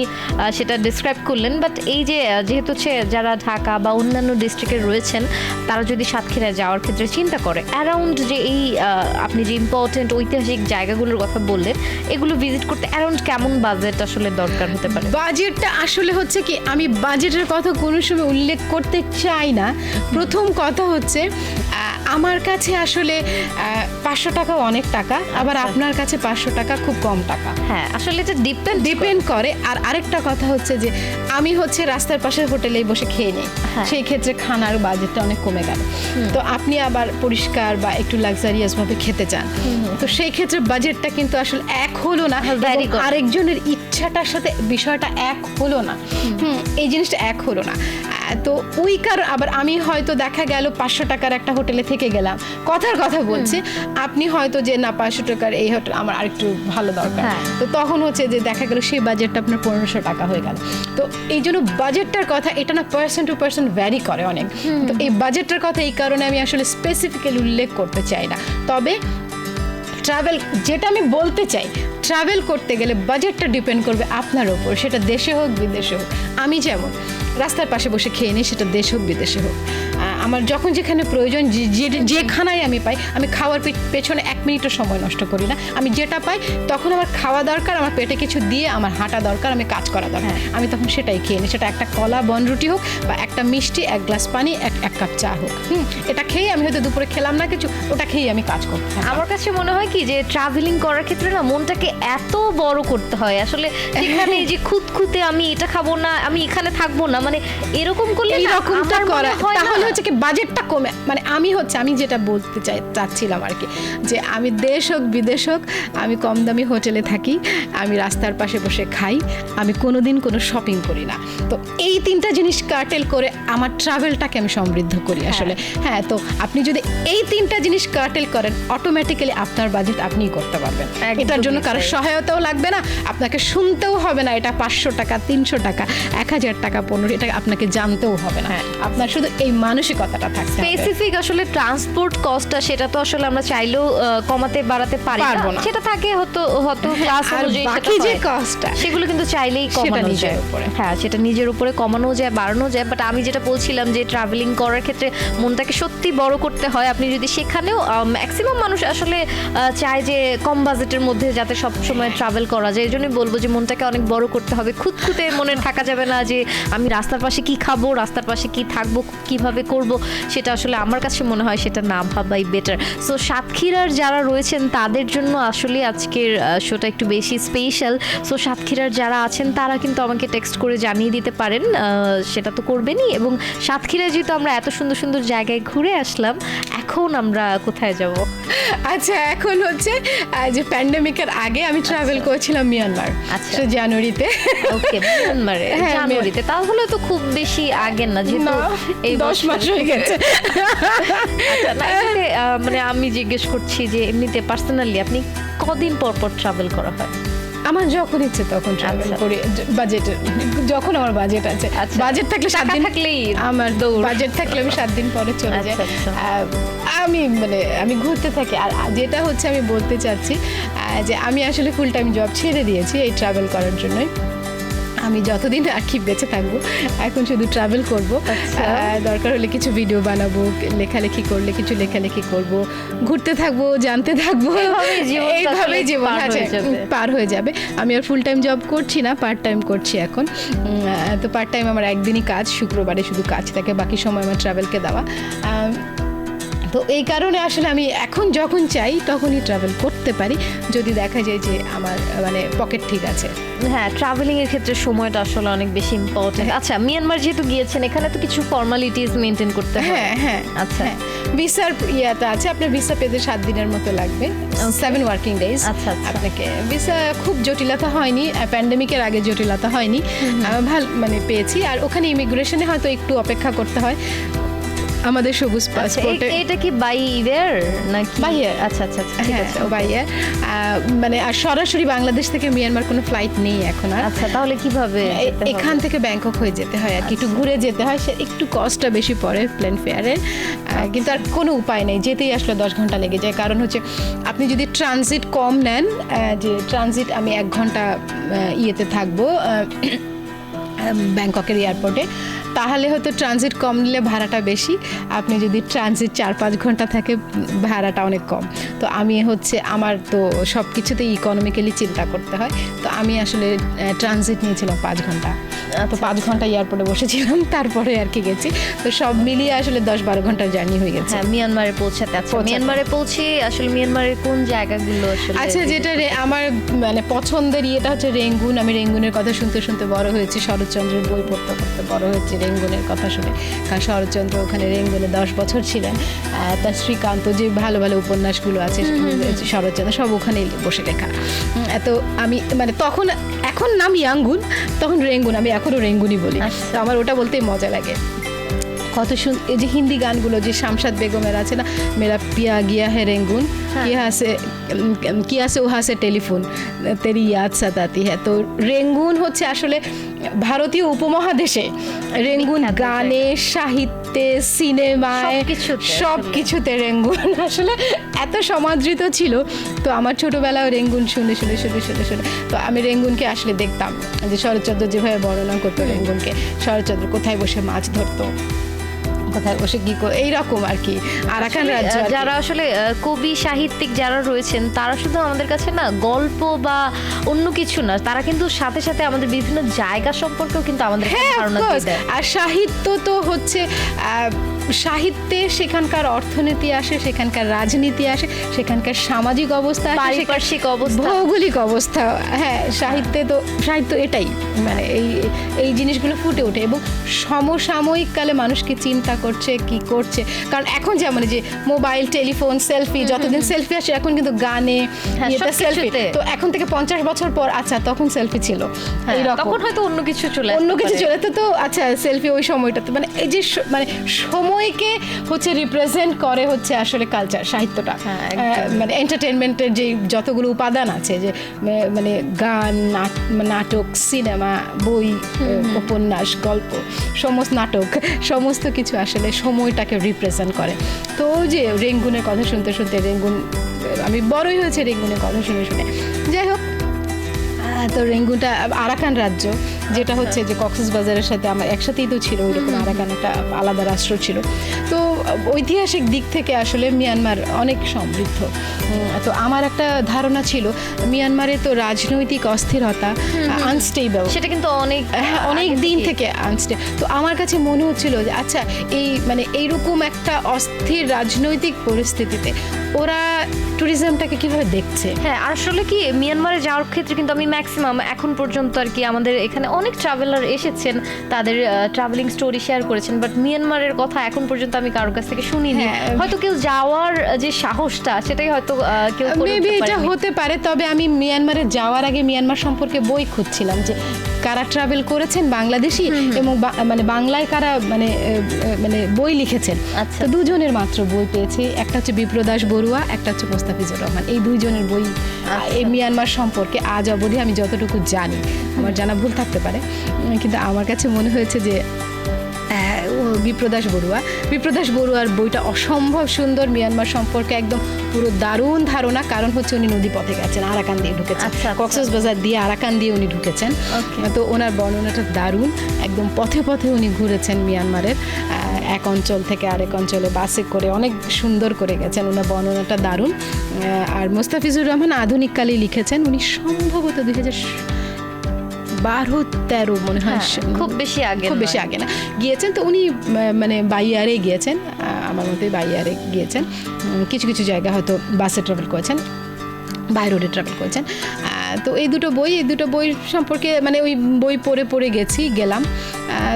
সেটা ডিসক্রাইব করলেন। বাট এই যে যেহেতু হচ্ছে যারা ঢাকা বা অন্যান্য ডিস্ট্রিক্টে রয়েছেন তারা যদি সাতক্ষীরা যাওয়ার ক্ষেত্রে চিন্তা করে অ্যারাউন্ড যে এই আপনি যে ইম্পর্টেন্ট ঐতিহাসিক জায়গাগুলোর কথা বললেন এগুলো ভিজিট করতে অ্যারাউন্ড কেমন বাজেট আসলে দরকার হতে পারে? বাজেটটা আসলে হচ্ছে কি, আমি বাজেটের কথা কোনো সময় উল্লেখ করতে চাই না। প্রথম কথা হচ্ছে আমার কাছে আসলে 500 টাকা অনেক টাকা, আবার আপনার কাছে 500 টাকা খুব কম টাকা। হ্যাঁ আসলে এটা ডিপেন্ড করে। আর আরেকটা কথা হচ্ছে যে আমি হচ্ছে রাস্তার পাশের হোটেলেই বসে খেয়ে নিই, সেই ক্ষেত্রে খানার বাজেটটা অনেক কমে গেল। তো আপনি আবার পরিষ্কার বা একটু লাক্সারিয়াস ভাবে খেতে চান, তো সেই ক্ষেত্রে বাজেটটা কিন্তু আসলে এক হলো না, এবং আরেকজনের ইচ্ছাটার সাথে বিষয়টা এক হলো না, এই জিনিসটা এক হলো না। তো ওই কারণ আবার আমি হয়তো দেখা গেল 500 টাকার একটা হোটেলে থেকে গেলাম, কথার কথা বলছি, আপনি হয়তো যে না 500 টাকার এই হোটেল আমার আরেকটু ভালো দরকার, তো তখন হচ্ছে যে দেখা গেল সেই বাজেটটা আপনার 1500 টাকা হয়ে গেল। তো এই জন্য বাজেটটার কথা এটা না পার্সন টু পার্সন ভ্যারি করে অনেক। তো এই বাজেটটার কথা এই কারণে আমি আসলে স্পেসিফিক্যালি উল্লেখ করতে চাই না। তবে ট্রাভেল যেটা আমি বলতে চাই, ট্রাভেল করতে গেলে বাজেটটা ডিপেন্ড করবে আপনার ওপর, সেটা দেশে হোক বিদেশে হোক। আমি যেমন রাস্তার পাশে বসে খেয়ে নিই, সেটা দেশ হোক বিদেশে হোক, আমার যখন যেখানে প্রয়োজন যে খানায় আমি পাই, আমি খাওয়ার পেছনে 1 মিনিটও সময় নষ্ট করি না। আমি যেটা পাই তখন আমার খাওয়া দরকার, আমার পেটে কিছু দিয়ে আমার হাঁটা দরকার, আমি কাজ করা দরকার, আমি তখন সেটাই খেয়ে নিই। সেটা একটা কলা বনরুটি হোক বা একটা মিষ্টি, 1 গ্লাস পানি, 1 কাপ চা হোক, এটা খেয়ে আমি হয়তো দুপুরে খেলাম না কিছু, ওটা খেয়ে আমি কাজ করব। আমার কাছে মনে হয় কি যে ট্রাভেলিং করার ক্ষেত্রে না মনটাকে এত বড় করতে হয় আসলে, এখানে যে খুঁতখুঁতে আমি এটা খাবো না, আমি এখানে থাকবো না, মানে এরকম করলে এরকমটা করা তাহলে হচ্ছে কি বাজেটটা কমে। মানে আমি যেটা বলতে চাচ্ছিলাম আর কি, যে আমি দেশ হোক বিদেশ হোক আমি কম দামি হোটেলে থাকি, আমি রাস্তার পাশে বসে খাই, আমি কোনোদিন কোনো শপিং করি না। তো এই 3টা জিনিস কার্টেল করে আমার ট্রাভেলটাকে আমি সমৃদ্ধ করি আসলে। হ্যাঁ, তো আপনি যদি এই 3টা জিনিস কার্টেল করেন অটোমেটিক্যালি আপনার বাজেট আপনিই করতে পারবেন। এটার জন্য কারো সহায়তাও লাগবে না, আপনাকে শুনতেও হবে না এটা 500 টাকা 300 টাকা 1000 টাকা 15, এটা আপনাকে জানতেও হবে না, আপনার শুধু এই মানসিকতাটা থাকবে। স্পেসিফিক আসলে ট্রান্সপোর্ট কস্টটা সেটা তো আসলে আমরা চাইলেও কমাতে বাড়াতে পারবো না, সেটা থাকে হয়তো ক্লাস অনুযায়ী, বাকি যে কস্টটা সেগুলো কিন্তু চাইলেই কমানো যায়। হ্যাঁ, সেটা নিজের উপরে কমানো যায়, বাড়ানো যায়। বাট আমি যেটা বলছিলাম যে ট্রাভেলিং করার ক্ষেত্রে মনটাকে সত্যি বড় করতে হয়। আপনি যদি সেখানেও ম্যাক্সিমাম মানুষ আসলে চায় যে কম বাজেটের মধ্যে যাতে সব সময় ট্রাভেল করা যায়, এই জন্যই বলবো যে মনটাকে অনেক বড় করতে হবে। খুঁতখুঁতে মনে থাকা যাবে না যে আমি রাস্তার পাশে কি খাবো, রাস্তার পাশে কি থাকবো, কিভাবে করব, সেটা আসলে আমার কাছে মনে হয় সেটা না ভাবাই বেটার। সো সাতক্ষীরার যারা রয়েছেন তাদের জন্য আসলে আজকের শোটা একটু বেশি স্পেশাল। সো সাতক্ষীরার যারা আছেন তারা কিন্তু আমাকে টেক্সট করে জানিয়ে দিতে পারেন, সেটা তো করবেনই। এবং সাতক্ষীরায় যেহেতু আমরা এত সুন্দর সুন্দর জায়গায় ঘুরে আসলাম, এখন আমরা কোথায় যাব? আচ্ছা, এখন হচ্ছে যে প্যান্ডেমিকের আগে আমি ট্রাভেল করেছিলাম মিয়ানমার। মাত্র জানুয়ারিতে। ওকে, মিয়ানমারে হ্যাঁ, জানুয়ারিতে, তাহলে তো খুব বেশি আগে না, যেহেতু এই 10 মাস হয়ে গেছে। আচ্ছা, না, এমনিতে, মানে আমি জিজ্ঞেস করছি যে এমনিতে পার্সোনালি আপনি কদিন পর পর ট্রাভেল করা হয়? আমার যখন ইচ্ছে তখন ট্রাভেল আচ্ছা। করি, বাজেট যখন আমার বাজেট আছে। আচ্ছা। বাজেট থাকলে 7 টাকা দিন থাকলেই আমার দৌড়। বাজেট থাকলে আমি 7 দিন পরে চলে যাই। আচ্ছা, আচ্ছা। আমি ঘুরতে থাকি। আর যেটা হচ্ছে আমি বলতে চাচ্ছি যে আমি আসলে ফুল টাইম জব ছেড়ে দিয়েছি এই ট্রাভেল করার জন্যই। আমি যতদিন আর কি বেঁচে থাকবো এখন শুধু ট্রাভেল করব। আচ্ছা। দরকার হলে কিছু ভিডিও বানাবো, লেখালেখি করলে কিছু লেখালেখি করব, ঘুরতে থাকবো, জানতে থাকবো, এইভাবেই জীবন পার হয়ে যাবে। আমি আর ফুল টাইম জব করছি না, পার্ট টাইম করছি এখন। তো পার্ট টাইম আমার একদিনই কাজ, শুক্রবারে শুধু কাজ থাকে, বাকি সময় আমার ট্রাভেলকে দেওয়া। তো এই কারণে আসলে আমি এখন যখন চাই তখনই ট্রাভেল করতে পারি, যদি দেখা যায় যে আমার মানে পকেট ঠিক আছে। হ্যাঁ, ট্রাভেলিং এর ক্ষেত্রে সময়টা আসলে অনেক বেশি ইম্পর্টেন্ট। আচ্ছা, মিয়ানমার যেহেতু গিয়েছেন, এখানে তো কিছু ফর্মালিটিস মেনটেন করতে হয়। হ্যাঁ হ্যাঁ, আচ্ছা। ভিসার ইয়েটা আছে, আপনার ভিসা পেতে 7 দিনের মতো লাগবে, 7 ওয়ার্কিং ডেজ। আচ্ছা, আচ্ছা। আপনাকে ভিসা খুব জটিলতা হয়নি, প্যান্ডেমিকের আগে জটিলতা হয়নি, ভালো মানে পেয়েছি। আর ওখানে ইমিগ্রেশনে হয়তো একটু অপেক্ষা করতে হয়। আমাদের সবুজ পাসপোর্টে এটা কি বাই ইয়ার নাকি বাই ইয়ার? আচ্ছা আচ্ছা আচ্ছা, ঠিক আছে। বাই ইয়ার, মানে আর সরাসরি বাংলাদেশ থেকে মিয়ানমার কোনো ফ্লাইট নেই এখন আর। আচ্ছা, তাহলে কিভাবে যেতে হবে? এখান থেকে ব্যাংকক হয়ে যেতে হয় আর কি, একটু ঘুরে যেতে হয়, সে একটু কস্টটা বেশি পড়ে প্লেন ফেয়ারের, কিন্তু আর কোনো উপায় নেই, যেতেই আসলে 10 ঘন্টা লেগে যায়। কারণ হচ্ছে আপনি যদি ট্রানজিট কম নেন, যে ট্রানজিট আমি 1 ঘন্টা ইয়েতে থাকবো ব্যাংককের এয়ারপোর্টে, তাহলে হয়তো ট্রানজিট কম নিলে ভাড়াটা বেশি। আপনি যদি ট্রানজিট 4-5 ঘন্টা থাকে ভাড়াটা অনেক কম। তো আমি হচ্ছে আমার তো সব কিছুতেই ইকোনমিক্যালি চিন্তা করতে হয়, তো আমি আসলে ট্রানজিট নিয়েছিলাম 5 ঘন্টা। তো 5 ঘন্টা এয়ারপোর্টে বসেছিলাম, তারপরে আর কি গেছি। তো সব মিলিয়ে আসলে 10-12 ঘন্টার জার্নি হয়ে গেছে। হ্যাঁ, মিয়ানমারে পৌঁছাতে। আচ্ছা, মিয়ানমারে পৌঁছে আসলে মিয়ানমারের কোন জায়গাগুলো আসলে? আচ্ছা, যেটা আমার মানে পছন্দের ইয়েটা হচ্ছে রেঙ্গুন। আমি রেঙ্গুনের কথা শুনতে শুনতে বড় হয়েছি, শরৎচন্দ্রের বই পড়তে পড়তে বড় হয়েছি রেঙ্গুনের কথা শুনে। কারণ শরৎচন্দ্র ওখানে রেঙ্গুনে 10 বছর ছিলেন। তার শ্রীকান্ত, যে ভালো ভালো উপন্যাসগুলো আছে শরৎচন্দ্র, সব ওখানেই বসে লেখা। তো আমি মানে তখন, এখন নাম ইয়াঙ্গুন, তখন রেঙ্গুন, আমি এখনও রেঙ্গুনই বলি। তো আমার ওটা বলতেই মজা লাগে। কত এই যে হিন্দি গানগুলো যে শামশাদ বেগমের আছে না, মেরা পিয়া গিয়া হে রেঙ্গুন, কিয়া সে ওহা সে টেলিফোন তেরি ইয়াদ সাতাতি হ্যাঁ। তো রেঙ্গুন হচ্ছে আসলে ভারতীয় উপমহাদেশে রেঙ্গুন গানে, সাহিত্যে, সিনেমায়, সব কিছুতে রেঙ্গুন আসলে এত সমাদৃত ছিল। তো আমার ছোটবেলায় রেঙ্গুন শুনে শুনে শুনে শুনে শুনে তো আমি রেঙ্গুনকে আসলে দেখতাম, যে শরৎচন্দ্র যেভাবে বর্ণনা করতো রেঙ্গুনকে, শরৎচন্দ্র কোথায় বসে মাছ ধরতো, কোথায় বসে কি এইরকম আর কি। আরাকান রাজ্য, যারা আসলে কবি সাহিত্যিক যারা রয়েছেন, তারা শুধু আমাদের কাছে না গল্প বা অন্য কিছু না, তারা কিন্তু সাথে সাথে আমাদের বিভিন্ন জায়গা সম্পর্কেও কিন্তু আমাদের ধারণা দিয়ে দেয়। আর সাহিত্য তো হচ্ছে সাহিত্যে সেখানকার অর্থনীতি আসে, সেখানকার রাজনীতি আসে, সেখানকার সামাজিক অবস্থা, পারিপার্শ্বিক অবস্থা, ভৌগোলিক অবস্থা। হ্যাঁ, সাহিত্যে তো সাহিত্য এটাই মানে এই জিনিসগুলো ফুটে ওঠে, এবং সমসাময়িক কালে মানুষ কি চিন্তা করছে, কি করছে। কারণ এখন যেমন যে মোবাইল, টেলিফোন, সেলফি, যতদিন সেলফি আসে, এখন কিন্তু গানে সেলফি। তো এখন থেকে 50 বছর পর, আচ্ছা তখন সেলফি ছিল, তখন হয়তো অন্য কিছু চলে তো আচ্ছা সেলফি ওই সময়টাতে, মানে এই যে মানে সময়কে হচ্ছে রিপ্রেজেন্ট করে হচ্ছে আসলে কালচার, সাহিত্যটা। মানে এন্টারটেনমেন্টের যে যতগুলো উপাদান আছে, যে মানে গান, নাটক, সিনেমা, বই, উপন্যাস, গল্প, সমস্ত নাটক, সমস্ত কিছু আসলে সময়টাকে রিপ্রেজেন্ট করে। তো যে রেঙ্গুনের কথা শুনতে শুনতে, রেঙ্গুন আমি বড়ই হয়েছে রেঙ্গুনের কথা শুনে শুনে। যাই হোক, তো রেঙ্গুনটা আরাকান রাজ্য, যেটা হচ্ছে যে কক্সবাজারের সাথে আমার একসাথেই তো ছিল, ওইরকম আরাকান একটা আলাদা রাষ্ট্র ছিল। তো ঐতিহাসিক দিক থেকে আসলে মিয়ানমার অনেক সমৃদ্ধ। তো আমার একটা ধারণা ছিল মিয়ানমারে তো রাজনৈতিক অস্থিরতা, আনস্টেবল, সেটা কিন্তু অনেক দিন থেকে আনস্টেবল। তো আমার কাছে মনে হচ্ছিল যে আচ্ছা, এই মানে এইরকম একটা অস্থির রাজনৈতিক পরিস্থিতিতে ওরা ট্যুরিজমটাকে কিভাবে দেখছে। হ্যাঁ, আসলে কি মিয়ানমারে যাওয়ার ক্ষেত্রে কিন্তু আমি ম্যাক্সিমাম এখন পর্যন্ত আর কি, আমাদের এখানে অনেক ট্রাভেলার এসেছেন, তাদের ট্রাভেলিং স্টোরি শেয়ার করেছেন, বাট মিয়ানমারের কথা এখন পর্যন্ত আমি কারোর কাছে কাছ থেকে শুনিনি, হ্যাঁ। হয়তো কেউ যাওয়ার যে সাহসটা সেটাই হয়তো কেউ করে মেবি উঠতে এটা পারেনি। হতে পারে। তবে আমি মিয়ানমারে যাওয়ার আগে মিয়ানমার সম্পর্কে বই খুঁজছিলাম যে কারা ট্রাভেল করেছেন বাংলাদেশি এবং মানে বাংলায় কারা মানে মানে বই লিখেছেন। আচ্ছা। তো দুজনের মাত্র বই পেয়েছি, একটা হচ্ছে বিপ্রদাস বড়ুয়া, একটা হচ্ছে মোস্তাফিজুর রহমান। এই দুইজনের বই এই মিয়ানমার সম্পর্কে আজ অবধি আমি যতটুকু জানি, আমার জানা ভুল থাকতে পারে, কিন্তু আমার কাছে মনে হয়েছে যে বিপ্রদাস বড়ুয়ার বইটা অসম্ভব সুন্দর, মিয়ানমার সম্পর্কে একদম পুরো দারুণ ধারণা। কারণ হচ্ছে উনি নদী পথে গেছেন, আরাকান দিয়ে ঢুকেছেন, আচ্ছা, আচ্ছা। কক্সবাজার দিয়ে আরাকান দিয়ে উনি ঢুকেছেন। Okay. তো ওনার বর্ণনাটা দারুণ, একদম পথে পথে উনি ঘুরেছেন মিয়ানমারের, এক অঞ্চল থেকে আরেক অঞ্চলে বাসে করে অনেক সুন্দর করে গেছেন, ওনার বর্ণনাটা দারুণ। আর মোস্তাফিজুর রহমান আধুনিককালে লিখেছেন, উনি সম্ভবত 2012-13 মনে হয়, খুব বেশি আগে খুব বেশি নয়। আগে না গিয়েছেন। তো উনি মানে বাইয়ারে গিয়েছেন, আমার মতে বাইয়ারে গিয়েছেন, কিছু কিছু জায়গা হয়তো বাসে ট্রাভেল করেছেন, বাই রোডে ট্রাভেল করেছেন। তো এই দুটো বই সম্পর্কে মানে ওই বই পড়ে গেলাম।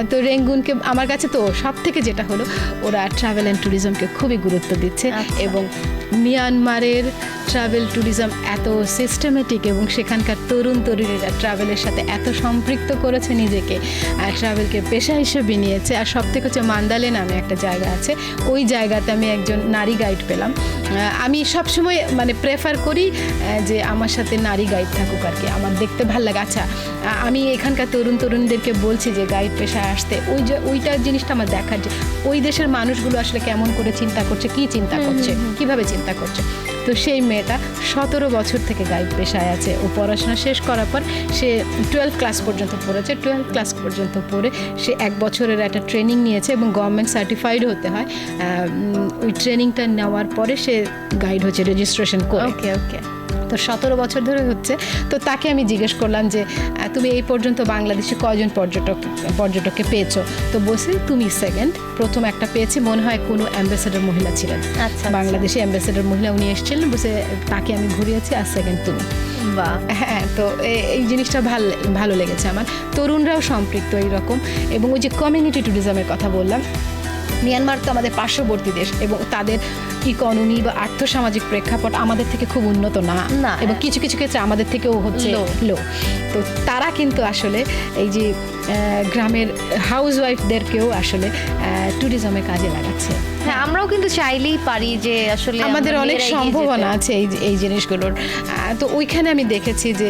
তো রেঙ্গুনকে আমার কাছে তো সব থেকে যেটা হলো, ওরা ট্রাভেল অ্যান্ড ট্যুরিজমকে খুবই গুরুত্ব দিচ্ছে। আচ্ছা। এবং মিয়ানমারের ট্রাভেল ট্যুরিজম এত সিস্টেমেটিক এবং সেখানকার তরুণীরা ট্রাভেলের সাথে এত সম্পৃক্ত করেছে নিজেকে, ট্রাভেলকে পেশা হিসেবে নিয়েছে। আর সব থেকে হচ্ছে মান্দালে নামে একটা জায়গা আছে, ওই জায়গাতে আমি একজন নারী গাইড পেলাম। আমি সবসময় মানে প্রেফার করি যে আমার সাথে নারী গাইড থাকুক আর কি, আমার দেখতে ভালো লাগে। আচ্ছা, আমি এখানকার তরুণীদেরকে বলছি যে গাইড পেশায় আসতে, ওইটা জিনিসটা আমার দেখার যে ওই দেশের মানুষগুলো আসলে কেমন করে চিন্তা করছে, কি চিন্তা করছে, কিভাবে চিন্তা করছে। তো সেই মেয়েটা 17 বছর থেকে গাইড পেশায় আছে। ও পড়াশোনা শেষ করার পর সে 12 ক্লাস পর্যন্ত পড়েছে। 12 ক্লাস পর্যন্ত পড়ে সে 1 বছরের একটা ট্রেনিং নিয়েছে এবং গভর্নমেন্ট সার্টিফাইড হতে হয়। ওই ট্রেনিংটা নেওয়ার পরে সে গাইড হচ্ছে রেজিস্ট্রেশন করে। ওকে ওকে। তো 17 বছর ধরে হচ্ছে। তো তাকে আমি জিজ্ঞেস করলাম যে তুমি এই পর্যন্ত বাংলাদেশে কয়জন পর্যটককে পেয়েছো? তো বলছে তুমি সেকেন্ড, প্রথম একটা পেয়েছি, মনে হয় কোনো অ্যাম্বাসেডর মহিলা ছিলেন, আচ্ছা, বাংলাদেশি অ্যাম্বাসেডর মহিলা, উনি এসেছিলেন, বসে তাকে আমি ঘুরিয়েছি, আর সেকেন্ড তুমি। বাহ। হ্যাঁ, তো এই জিনিসটা ভালো লেগেছে আমার। তরুণরাও সম্পৃক্ত এইরকম। এবং ওই যে কমিউনিটি ট্যুরিজমের কথা বললাম, মিয়ানমার তো আমাদের পার্শ্ববর্তী দেশ এবং তাদের ইকোনমি বা আর্থসামাজিক প্রেক্ষাপট আমাদের থেকে খুব উন্নত না, এবং কিছু কিছু ক্ষেত্রে আমাদের থেকেও হচ্ছে লো। তো তারা কিন্তু আসলে এই যে গ্রামের হাউসওয়াইফদেরকেও আসলে ট্যুরিজমের কাজে লাগাচ্ছে। হ্যাঁ, আমরাও কিন্তু চাইলেই পারি যে আসলে আমাদের অনেক সম্ভাবনা আছে এই জিনিসগুলোর। তো ওইখানে আমি দেখেছি যে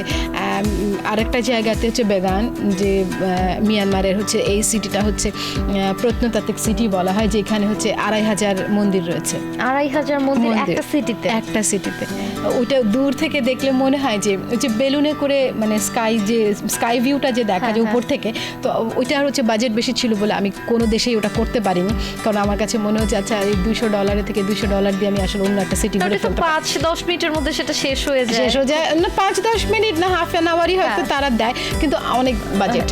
আরেকটা জায়গাতে হচ্ছে বেগান, যে মিয়ানমারের হচ্ছে এই সিটিটা হচ্ছে প্রত্নতাত্ত্বিক সিটি বলা হয়, যেখানে হচ্ছে 2500 মন্দির রয়েছে। 2500 মন্দির একটা সিটিতে। ওইটা দূর থেকে দেখলে মনে হয় যে বেলুনে করে মানে স্কাই ভিউটা যে দেখা যায় উপর থেকে। তো ওইটা হচ্ছে বাজেট বেশি ছিল বলে আমি কোনো দেশেই ওটা করতে পারিনি, কারণ আমার কাছে মনে হচ্ছে আচ্ছা এই $200 থেকে $200 দিয়ে আমি আসলে অন্য একটা সিটি ঘুরে ফেলতে পারি। 5-10 মিনিটের মধ্যে সেটা শেষ হয়ে যায় না, 5-10 মিনিট না, হাফ অ্যান আওয়ারই হয়তো তারা দেয়, কিন্তু অনেক বাজেট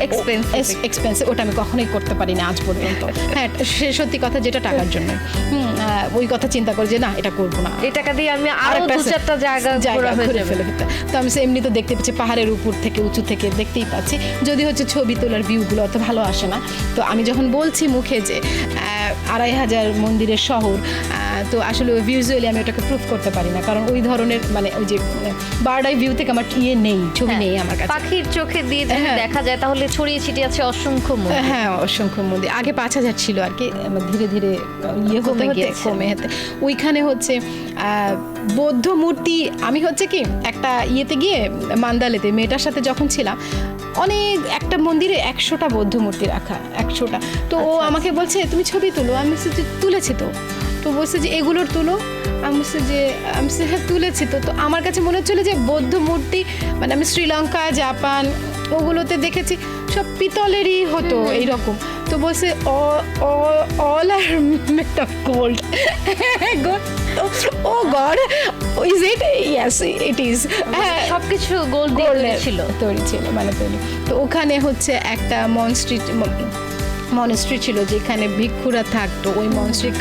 এক্সপেন্সিভ, ওটা আমি কখনোই করতে পারিনি আজ পর্যন্ত। হ্যাঁ, সত্যি কথা, যেটা টাকার জন্য ওই কথা চিন্তা করে যে না, এটা করবো না, এই টাকা দিয়ে আমি আরো 2-4টা জায়গা ঘুরে ফেলে দিতে। তো আমি এমনি তো দেখতে পাচ্ছি পাহাড়ের উপর থেকে, উঁচু থেকে দেখতেই পাচ্ছি, যদি হচ্ছে ছবি তোলার ভিউগুলো অত ভালো আসে না। তো আমি যখন বলছি মুখে যে 2500 মন্দিরের শহর, তো আসলে ওই ভিজুয়ালি আমি ওটাকে প্রুফ করতে পারি না, কারণ ওই ধরনের মানে ওই যে বার্ড আই ভিউ থেকে আমার নেই, ছবি নেই আমার কাছে। পাখির চোখে দিয়ে যদি দেখা যায় তাহলে ছড়িয়ে ছিটিয়ে আছে অসংখ্য মন্দির। হ্যাঁ, অসংখ্য মন্দির। আগে 5000 ছিল আর কি, ধীরে ধীরে কমে যেতে। ওইখানে হচ্ছে বৌদ্ধ মূর্তি, আমি হচ্ছে কি একটা ইয়েতে গিয়ে মান্দালেতে মেয়েটার সাথে যখন ছিলাম, অনেক একটা মন্দিরে 100টা বৌদ্ধ মূর্তি রাখা, 100টা। তো ও আমাকে বলছে তুমি ছবি তুলো, আমি তুলেছি। তো বলছে যে এগুলোর তুলো, আমি হ্যাঁ তুলেছি। তো আমার কাছে মনে হচ্ছিল যে বৌদ্ধ মূর্তি মানে আমি শ্রীলঙ্কা, জাপান ওগুলোতে দেখেছি সব পিতলেরই হতো এইরকম। তো বলছে all are made of gold. Oh god, is it? Yes, it is. সবকিছু গোল্ড দিয়ে তৈরি ছিল মানে তৈরি। তো ওখানে হচ্ছে একটা মনস্ট্রি ছিল যেখানে ভিক্ষুরা থাকতো। ওই মনস্ট্রি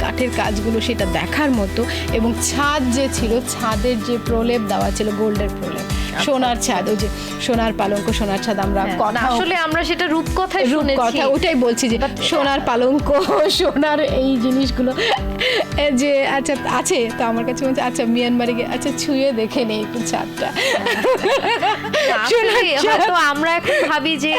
কাঠের কাজগুলো সেটা দেখার মতো, এবং ছাদ যে ছিল, ছাদের যে প্রলেপ দেওয়া ছিল গোল্ডের প্রলেপ, সোনার ছাদ, ওই যে সোনার পালঙ্ক সোনার ছাদ, আমরা না, আসলে আমরা সেটা রূপকথায় শুনেছি, কথা ওটাই বলছি যে সোনার পালঙ্ক সোনার এই জিনিসগুলো যে আচ্ছা আছে। তো আমার কাছে মনে হচ্ছে আচ্ছা মিয়ানমারে গিয়ে আচ্ছা ছুঁয়ে দেখে নেই একটু ছাদটা। আসলে হয়তো আমরা এখন ভাবি যে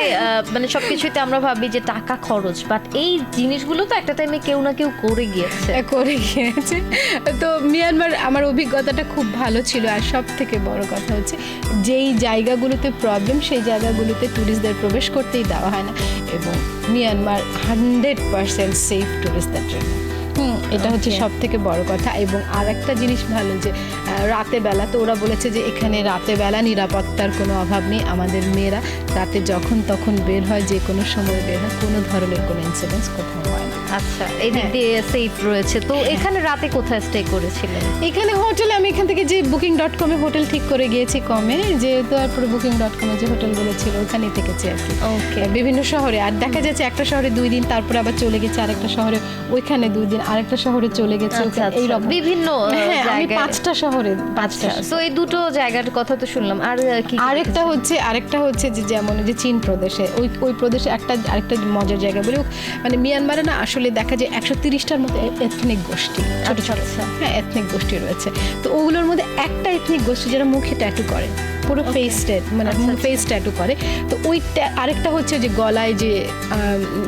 মানে সবকিছুতে আমরা ভাবি যে টাকা খরচ, বাট এই জিনিসগুলো তো একটা টাইমে কেউ না কেউ করে গিয়েছে। তো মিয়ানমার আমার অভিজ্ঞতাটা খুব ভালো ছিল। আর সব থেকে বড় কথা হচ্ছে যেই জায়গাগুলোতে প্রবলেম সেই জায়গাগুলোতে ট্যুরিস্টদের প্রবেশ করতেই দেওয়া হয় না, এবং মিয়ানমার 100% সেফ ট্যুরিস্টদের জন্য। এটা হচ্ছে সব থেকে বড় কথা। এবং আর একটা জিনিস ভালো যে রাতে বেলা, তো ওরা বলেছে যে এখানে রাতে বেলা নিরাপত্তার কোনো অভাব নেই, আমাদের মেয়েরা রাতে যখন তখন বের হয়, যে কোনো সময় বের হয়, কোনো ধরনের কোনো ইনসিডেন্টস কোথাও হয় না। আচ্ছা, এদিক দিয়ে সেফ রয়েছে। তো এখানে রাতে কোথায় স্টে করেছিলেন? এখানে হোটেলে, আমি এখান থেকে যে booking.com-এ হোটেল ঠিক করে গিয়েছি কমে, যেহেতু আর পুরো booking.com-এ যে হোটেলগুলো ছিল ওখানেই থেকেছি আর কি। ওকে, বিভিন্ন শহরে। আর দেখা যাচ্ছে একটা শহরে 2 দিন, তারপরে আবার চলে গেছে আরেকটা শহরে, ওইখানে 2 দিন, আরেকটা শহরে চলে গেছে, এইরকম বিভিন্ন আমি 5টা শহরে। তো এই দুটো জায়গার কথা তো শুনলাম, আর কি? আরেকটা হচ্ছে যে যেমন যে চীন প্রদেশে, ওই প্রদেশে আরেকটা মজার জায়গা বলি, মানে মিয়ানমারে না আসলে দেখা যায় 130টার মতো এথনিক গোষ্ঠী, ছোট ছোট এথনিক গোষ্ঠী রয়েছে। তো ওগুলোর মধ্যে একটা এথনিক গোষ্ঠী যারা মুখে ট্যাটু করে, পুরো ফেস মানে ফেস ট্যাটু করে। তো ওই আরেকটা হচ্ছে যে গলায় যে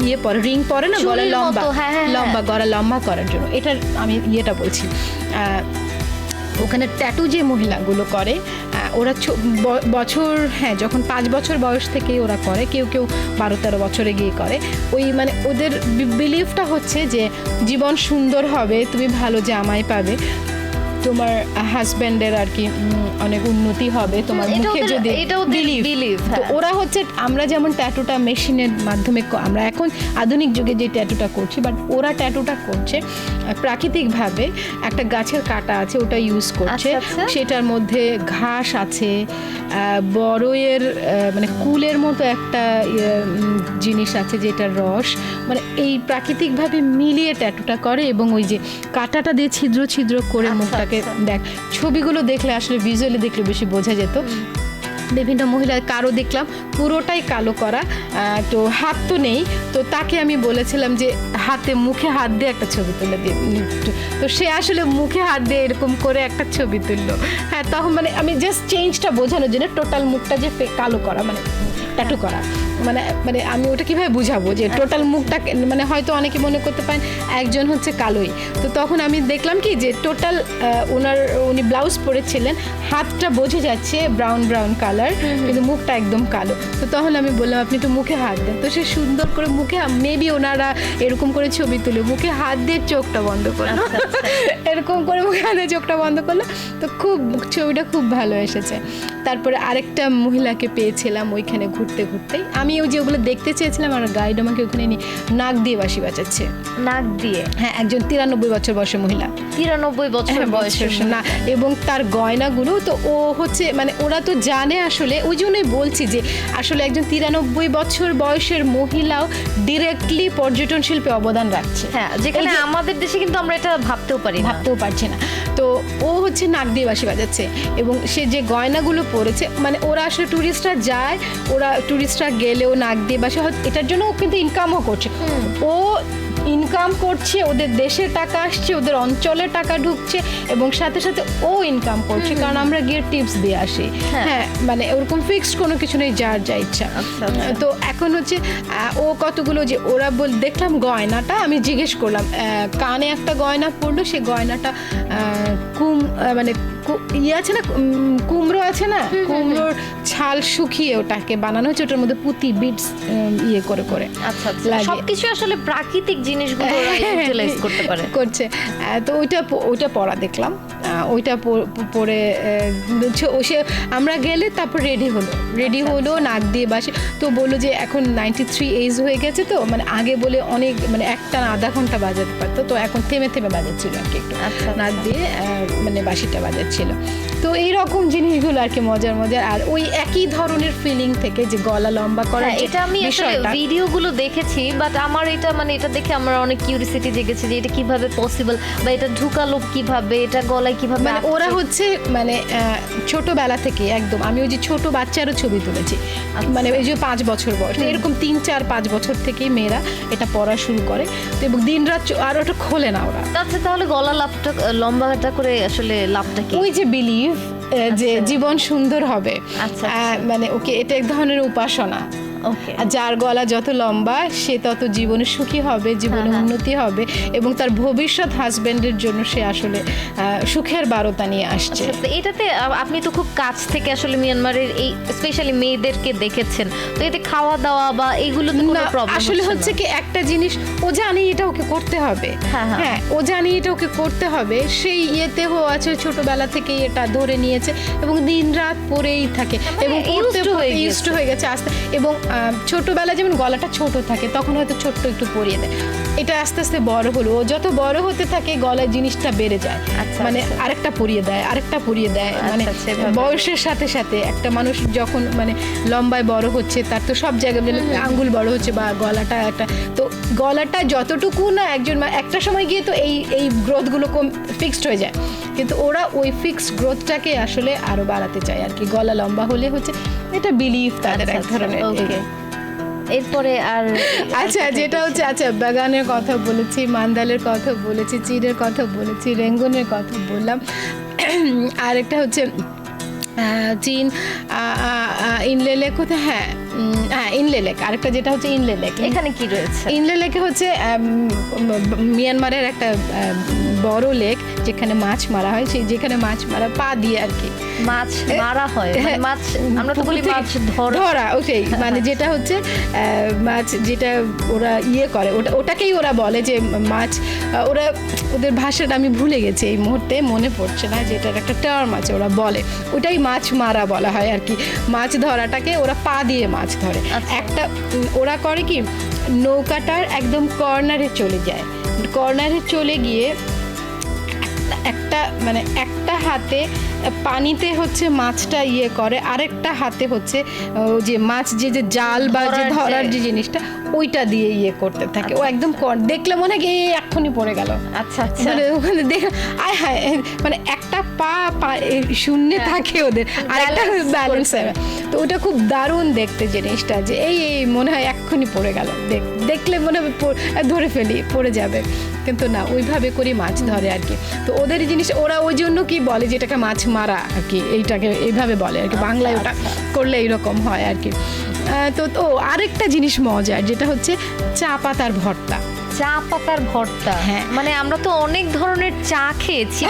ইয়ে পরে, রিং পরে না গলায়, লম্বা গলা লম্বা করার জন্য। এটার আমি ইয়েটা বলছি, ওখানে ট্যাটু যে মহিলাগুলো করে ওরা বছর যখন 5 বছর বয়স থেকে ওরা করে, কেউ 12-13 বছরে গিয়ে করে। ওই মানে ওদের বিলিফটা হচ্ছে যে জীবন সুন্দর হবে, তুমি ভালো জামাই পাবে, তোমার হাজব্যান্ডের আর কি অনেক উন্নতি হবে তোমার মুখে, যদি বিলিভ। তো ওরা হচ্ছে, আমরা যেমন ট্যাটুটা মেশিনের মাধ্যমে, আমরা এখন আধুনিক যুগে যে ট্যাটুটা করছি, বাট ওরা ট্যাটুটা করছে প্রাকৃতিকভাবে। একটা গাছের কাটা আছে, ওটা ইউজ করছে, সেটার মধ্যে ঘাস আছে, বড়ইয়ের মানে কুলের মতো একটা জিনিস আছে যেটার রস, মানে এই প্রাকৃতিকভাবে মিলিয়ে ট্যাটুটা করে। এবং ওই যে কাটাটা দিয়ে ছিদ্র ছিদ্র করে মুখটাকে দেখ, ছবিগুলো দেখলে আসলে ভিজুয়ালি দেখলে বেশি বোঝা যেত। বিভিন্ন মহিলা, কারো দেখলাম পুরোটাই কালো করা, তো হাত তো নেই, তো তাকে আমি বলেছিলাম যে মুখে হাত দিয়ে একটা ছবি তুলে দিই, তো সে আসলে মুখে হাত দিয়ে এরকম করে একটা ছবি তুললো। তখন মানে আমি জাস্ট চেঞ্জটা বোঝানোর জন্য, টোটাল মুখটা যে কালো করা মানে ট্যাটু করা, মানে আমি ওটা কিভাবে বুঝাবো যে টোটাল মুখটা, মানে হয়তো অনেকে মনে করতে পারেন একজন হচ্ছে কালোই। তো তখন আমি দেখলাম কি যে টোটাল উনি ব্লাউজ পরেছিলেন, হাতটা বোঝা যাচ্ছে ব্রাউন কালার, কিন্তু মুখটা একদম কালো। তো তখন আমি বললাম আপনি তো মুখে হাত দেন, তো সে সুন্দর করে মুখে, মেবি ওনারা এরকম করে ছবি তুলে মুখে হাত দিয়ে চোখটা বন্ধ করলো, এরকম করে মুখে হাত দিয়ে চোখটা বন্ধ করলো। তো ছবিটা খুব ভালো এসেছে। তারপরে আরেকটা মহিলাকে পেয়েছিলাম ওইখানে ঘুরতে ঘুরতেই, আমি ওই যে ওগুলো দেখতে চেয়েছিলাম, আর গাইড আমাকে ওখানে নিয়ে নাক দিয়ে বাঁশি বাজাচ্ছে। নাক দিয়ে? হ্যাঁ, একজন 93 বছর বয়সের মহিলা। 93 বছর বয়সের না, এবং তার গয়নাগুলো তো ও হচ্ছে, মানে ওরা তো জানে আসলে, ওই জন্যই বলছি যে আসলে একজন 93 বছর বয়সের মহিলাও ডিরেক্টলি পর্যটন শিল্পে অবদান রাখছে। হ্যাঁ, যেখানে আমাদের দেশে কিন্তু আমরা এটা ভাবতেও পারছি না। তো ও হচ্ছে নাক দিয়ে বাঁশি বাজাচ্ছে, এবং সে যে গয়নাগুলো পরেছে, মানে ওরা আসলে টুরিস্টরা গেলেও নাক দিয়ে বাঁশি, এটার জন্য ও কিন্তু ইনকামও করছে। ও ইনকাম করছে, ওদের দেশে টাকা আসছে, ওদের অঞ্চলে টাকা ঢুকছে, এবং সাথে সাথে ও ইনকাম করছে, কারণ আমরা গিয়ে টিপস দিয়ে আসি। হ্যাঁ, মানে ওরকম ফিক্সড কোনো কিছু নেই, যার যা ইচ্ছা। তো এখন হচ্ছে ও কতগুলো যে ওরা দেখলাম গয়নাটা, আমি জিজ্ঞেস করলাম, কানে একটা গয়না পরলো, সে গয়নাটা মানে ইয়ে আছে না, কুমড়ো আছে না, কুমড়োর ছাল শুকিয়ে ওটাকে বানানো হচ্ছে, ওটার মধ্যে পুঁতি বিটস ইয়ে করে করে। আচ্ছা, সবকিছু আসলে প্রাকৃতিক জিনিসগুলো ইউটিলাইজ করতে পারে, করছে। তো ওইটা পরা দেখলাম, ওইটা পরে সে আমরা গেলে তারপর রেডি হলো নাক দিয়ে বাসে। তো বললো যে এখন 93 এজ হয়ে গেছে, তো মানে আগে বলে অনেক, মানে একটা আধা ঘন্টা বাজাতে পারতো, তো এখন থেমে বাজাচ্ছিল আর কি, একটু নাক দিয়ে মানে বাঁশিটা বাজাচ্ছিল। তো এইরকম জিনিসগুলো আর কি মজার। আর ওই একই ধরনের ফিলিং থেকে যে গলা লম্বা করা, এটা আমি আসলে ভিডিওগুলো দেখেছি, বাট আমার এটা মানে এটা দেখে আমার অনেক কিউরিসিটি জেগেছে যে এটা কিভাবে পসিবল, বা এটা ঢুকালো কিভাবে, এটা গলায় কিভাবে মানে ওরা হচ্ছে মানে ছোটবেলা থেকে একদম আমি ওই যে ছোট বাচ্চারও ছবি তুলেছি, মানে ওই যে 5 বছর বয়স এরকম 3-4-5 বছর থেকেই মেয়েরা এটা পড়া শুরু করে। তো এবং দিনরাত আর ওটা খোলে না ওরা। আচ্ছা, তাহলে গলা লাভটা লম্বাটা করে আসলে লাভটা কি? ওই যে বিলিভ যে জীবন সুন্দর হবে, আচ্ছা, মানে ওকে এটা এক ধরনের উপাসনা। ওকে, আর যার গলা যত লম্বা সে তত জীবনে সুখী হবে, জীবনে উন্নতি হবে এবং তার ভবিষ্যৎ হাজবেন্ডের জন্য সে আসলে সুখের বার্তা নিয়ে আসছে। আচ্ছা, তো এটাতে আপনি তো খুব কাছ থেকে আসলে মিয়ানমারের এই স্পেশালি মেয়েদেরকে দেখেছেন, তো এতে খাওয়া দাওয়া বা এইগুলো তো কোনো না, প্রবলেম আসলে হচ্ছে কি একটা জিনিস ও জানে এটা ওকে করতে হবে, হ্যাঁ ও জানে এটা ওকে করতে হবে, সেই ইয়েতে ও আছে ছোটবেলা থেকে এটা ধরে নিয়েছে এবং দিনরাত পরেই থাকে এবং ইউজড হয়ে গেছে আস্তে। এবং ছোটবেলা যেমন গলাটা ছোট থাকে তখন হয়তো ছোট্ট একটু পরিয়ে দেয়, এটা আস্তে আস্তে বড় হলো, ও যত বড় হতে থাকে গলার জিনিসটা বেড়ে যায়, মানে আরেকটা পরিয়ে দেয় আরেকটা পরিয়ে দেয়, মানে বয়সের সাথে সাথে একটা মানুষ যখন মানে লম্বায় বড় হচ্ছে তার তো সব জায়গায় আঙ্গুল বড় হচ্ছে বা গলাটা একটা, তো গলাটা যতটুকু না একজন একটা সময় গিয়ে তো এই গ্রোথগুলো ফিক্সড হয়ে যায়, কিন্তু ওরা ওই ফিক্সড গ্রোথটাকে আসলে আরো বাড়াতে চায় আর কি। গলা লম্বা হলে হচ্ছে এটা বিলিভ তাদের এক ধরনের। এরপরে আর আচ্ছা যেটা হচ্ছে আচ্ছা বাগানের কথা বলেছি, মান্দালের কথা বলেছি, চিরের কথা বলেছি, রেঙ্গনের কথা বললাম, আর একটা হচ্ছে চীন ইনলেলেক কোথায়, হ্যাঁ ইনলেলেক, আরেকটা যেটা হচ্ছে ইনলেলেক। এখানে কি রয়েছে? ইনলেলেকে হচ্ছে মিয়ানমারের একটা বড় লেক যেখানে মাছ মারা হয়, সেই যেখানে মাছ মারা পা দিয়ে আর কি মাছ মারা হয়, মানে মাছ আমরা তো বলি মাছ ধরা, ওটাই মানে যেটা হচ্ছে মাছ যেটা ওরা ইয়ে করে ওটাকেই ওরা বলে যে মাছ, ওরা ওদের ভাষাটা আমি ভুলে গেছি এই মুহূর্তে মনে পড়ছে না, যেটার একটা টার্ম আছে ওরা বলে, ওটাই মাছ মারা বলা হয় আর কি। মাছ ধরাটাকে ওরা পা দিয়ে মাছ ধরে। একটা ওরা করে কি নৌকাটার একদম কর্নারে চলে যায়, কর্নারে চলে গিয়ে একটা মানে একটা হাতে পানিতে হচ্ছে মাছটা ইয়ে করে, আরেকটা হাতে হচ্ছে যে মাছ যে জাল বা যে ধরার যে জিনিসটা ওইটা দিয়ে ইয়ে করতে থাকে। ও একদম দেখলে মনে হয় এই এক্ষুনি পড়ে গেল। আচ্ছা মানে ওখানে দেখ আয় হায়, মানে একটা পা শূন্যে থাকে ওদের আর একটা ব্যালেন্স হবে, তো ওটা খুব দারুণ দেখতে জিনিসটা, যে এই মনে হয় এক্ষুনি পড়ে গেল, দেখলে মনে হবে ধরে ফেলি পড়ে যাবে, কিন্তু না ওইভাবে করে মাছ ধরে আর কি। তো ওদের জিনিস ওরা ওই জন্য কি বলে যেটাকে মাছ মারা আর কি, এইটাকে এইভাবে বলে আর কি, বাংলায় ওটা করলে এইরকম হয় আর কি। তো আরেকটা জিনিস মজার যেটা হচ্ছে চা পাতার ভর্তা। চা পাতার ভর্তা, হ্যাঁ মানে আমরা তো অনেক ধরনের চা খেয়েছি,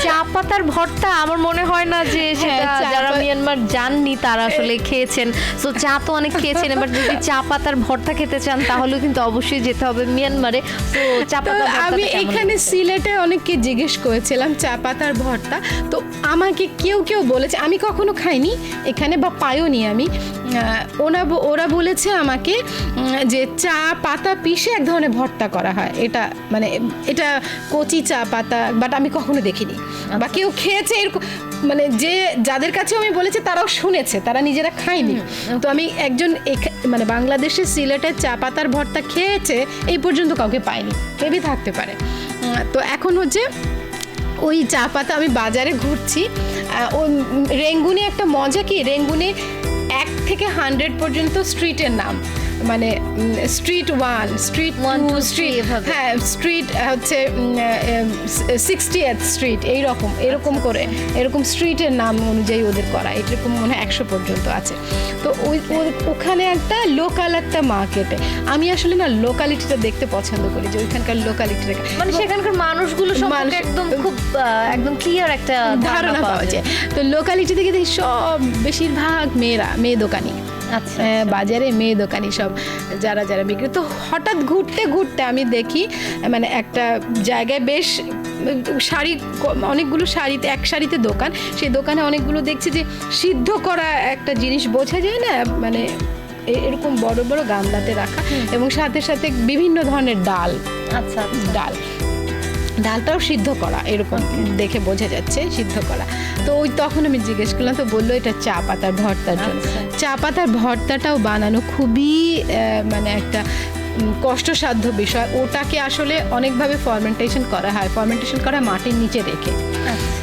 চা পাতার ভর্তা আমার মনে হয় না যে সেটা যারা মিয়ানমার যাননি তারা আসলে খেয়েছেন। সো চা তো অনেক খেয়েছেন, এবার যদি চা পাতার ভর্তা খেতে চান তাহলে কিন্তু অবশ্যই যেতে হবে মিয়ানমারে। তো চা পাতার ভর্তা আমি এখানে সিলেটে অনেককে জিজ্ঞেস করেছিলাম চা পাতার ভর্তা, তো আমাকে কেউ বলেছে, আমি কখনো খাইনি এখানে বা পাইওনি আমি, ওরা বলেছে আমাকে যে চা পাতা পিষে এক ধরনের ভর্তা করা হয়, এটা মানে এটা কচি চা পাতা, বাট আমি কখনো দেখিনি বা কেউ খেয়েছে এরকম, মানে যাদের কাছে আমি বলেছি তারাও শুনেছে, তারা নিজেরা খায়নি। তো আমি একজন মানে বাংলাদেশের সিলেটের চা পাতার ভর্তা খেয়েছে এই পর্যন্ত কাউকে পাইনি, মেবি থাকতে পারে। তো এখন হচ্ছে ওই চা পাতা আমি বাজারে ঘুরছি, ও রেঙ্গুনে একটা মজা কি, রেঙ্গুনে 1 থেকে 100 পর্যন্ত স্ট্রিটের নাম, মানে স্ট্রিট 1, স্ট্রিট 2, স্ট্রিট, হ্যাঁ স্ট্রিট হচ্ছে 60th স্ট্রিট, এরকম করে এরকম স্ট্রিটের নাম অনুযায়ী ওদের করা, এরকম মনে হয় 100 পর্যন্ত আছে। তো ওখানে একটা লোকাল একটা মার্কেটে আমি আসলে না লোকালিটিটা দেখতে পছন্দ করি, যে ওইখানকার লোকালিটিটা মানে সেখানকার মানুষগুলো সম্পর্কে একদম খুব একদম ক্লিয়ার একটা ধারণা পাওয়া যায়। তো লোকালিটি থেকে দেখি সব বেশিরভাগ মেয়ে দোকানি, বাজারে মেয়ে দোকানি সব যারা বিক্রি। তো হঠাৎ ঘুরতে আমি দেখি মানে একটা জায়গায় বেশ শাড়ি, অনেকগুলো শাড়িতে এক শাড়িতে দোকান, সেই দোকানে অনেকগুলো দেখছি যে সিদ্ধ করা একটা জিনিস বোঝা যায় না, মানে এরকম বড় বড় গামলাতে রাখা এবং সাথে সাথে বিভিন্ন ধরনের ডাল, ডালটাও সিদ্ধ করা, এরকম দেখে বোঝা যাচ্ছে সিদ্ধ করা। তো তখন আমি জিজ্ঞেস করলাম, তো বললো এটা চা পাতার ভর্তার জন্য। চা পাতার ভর্তাটাও বানানো খুবই মানে একটা কষ্টসাধ্য বিষয়, ওটাকে আসলে অনেকভাবে ফার্মেন্টেশন করা হয় মাটির নিচে রেখে।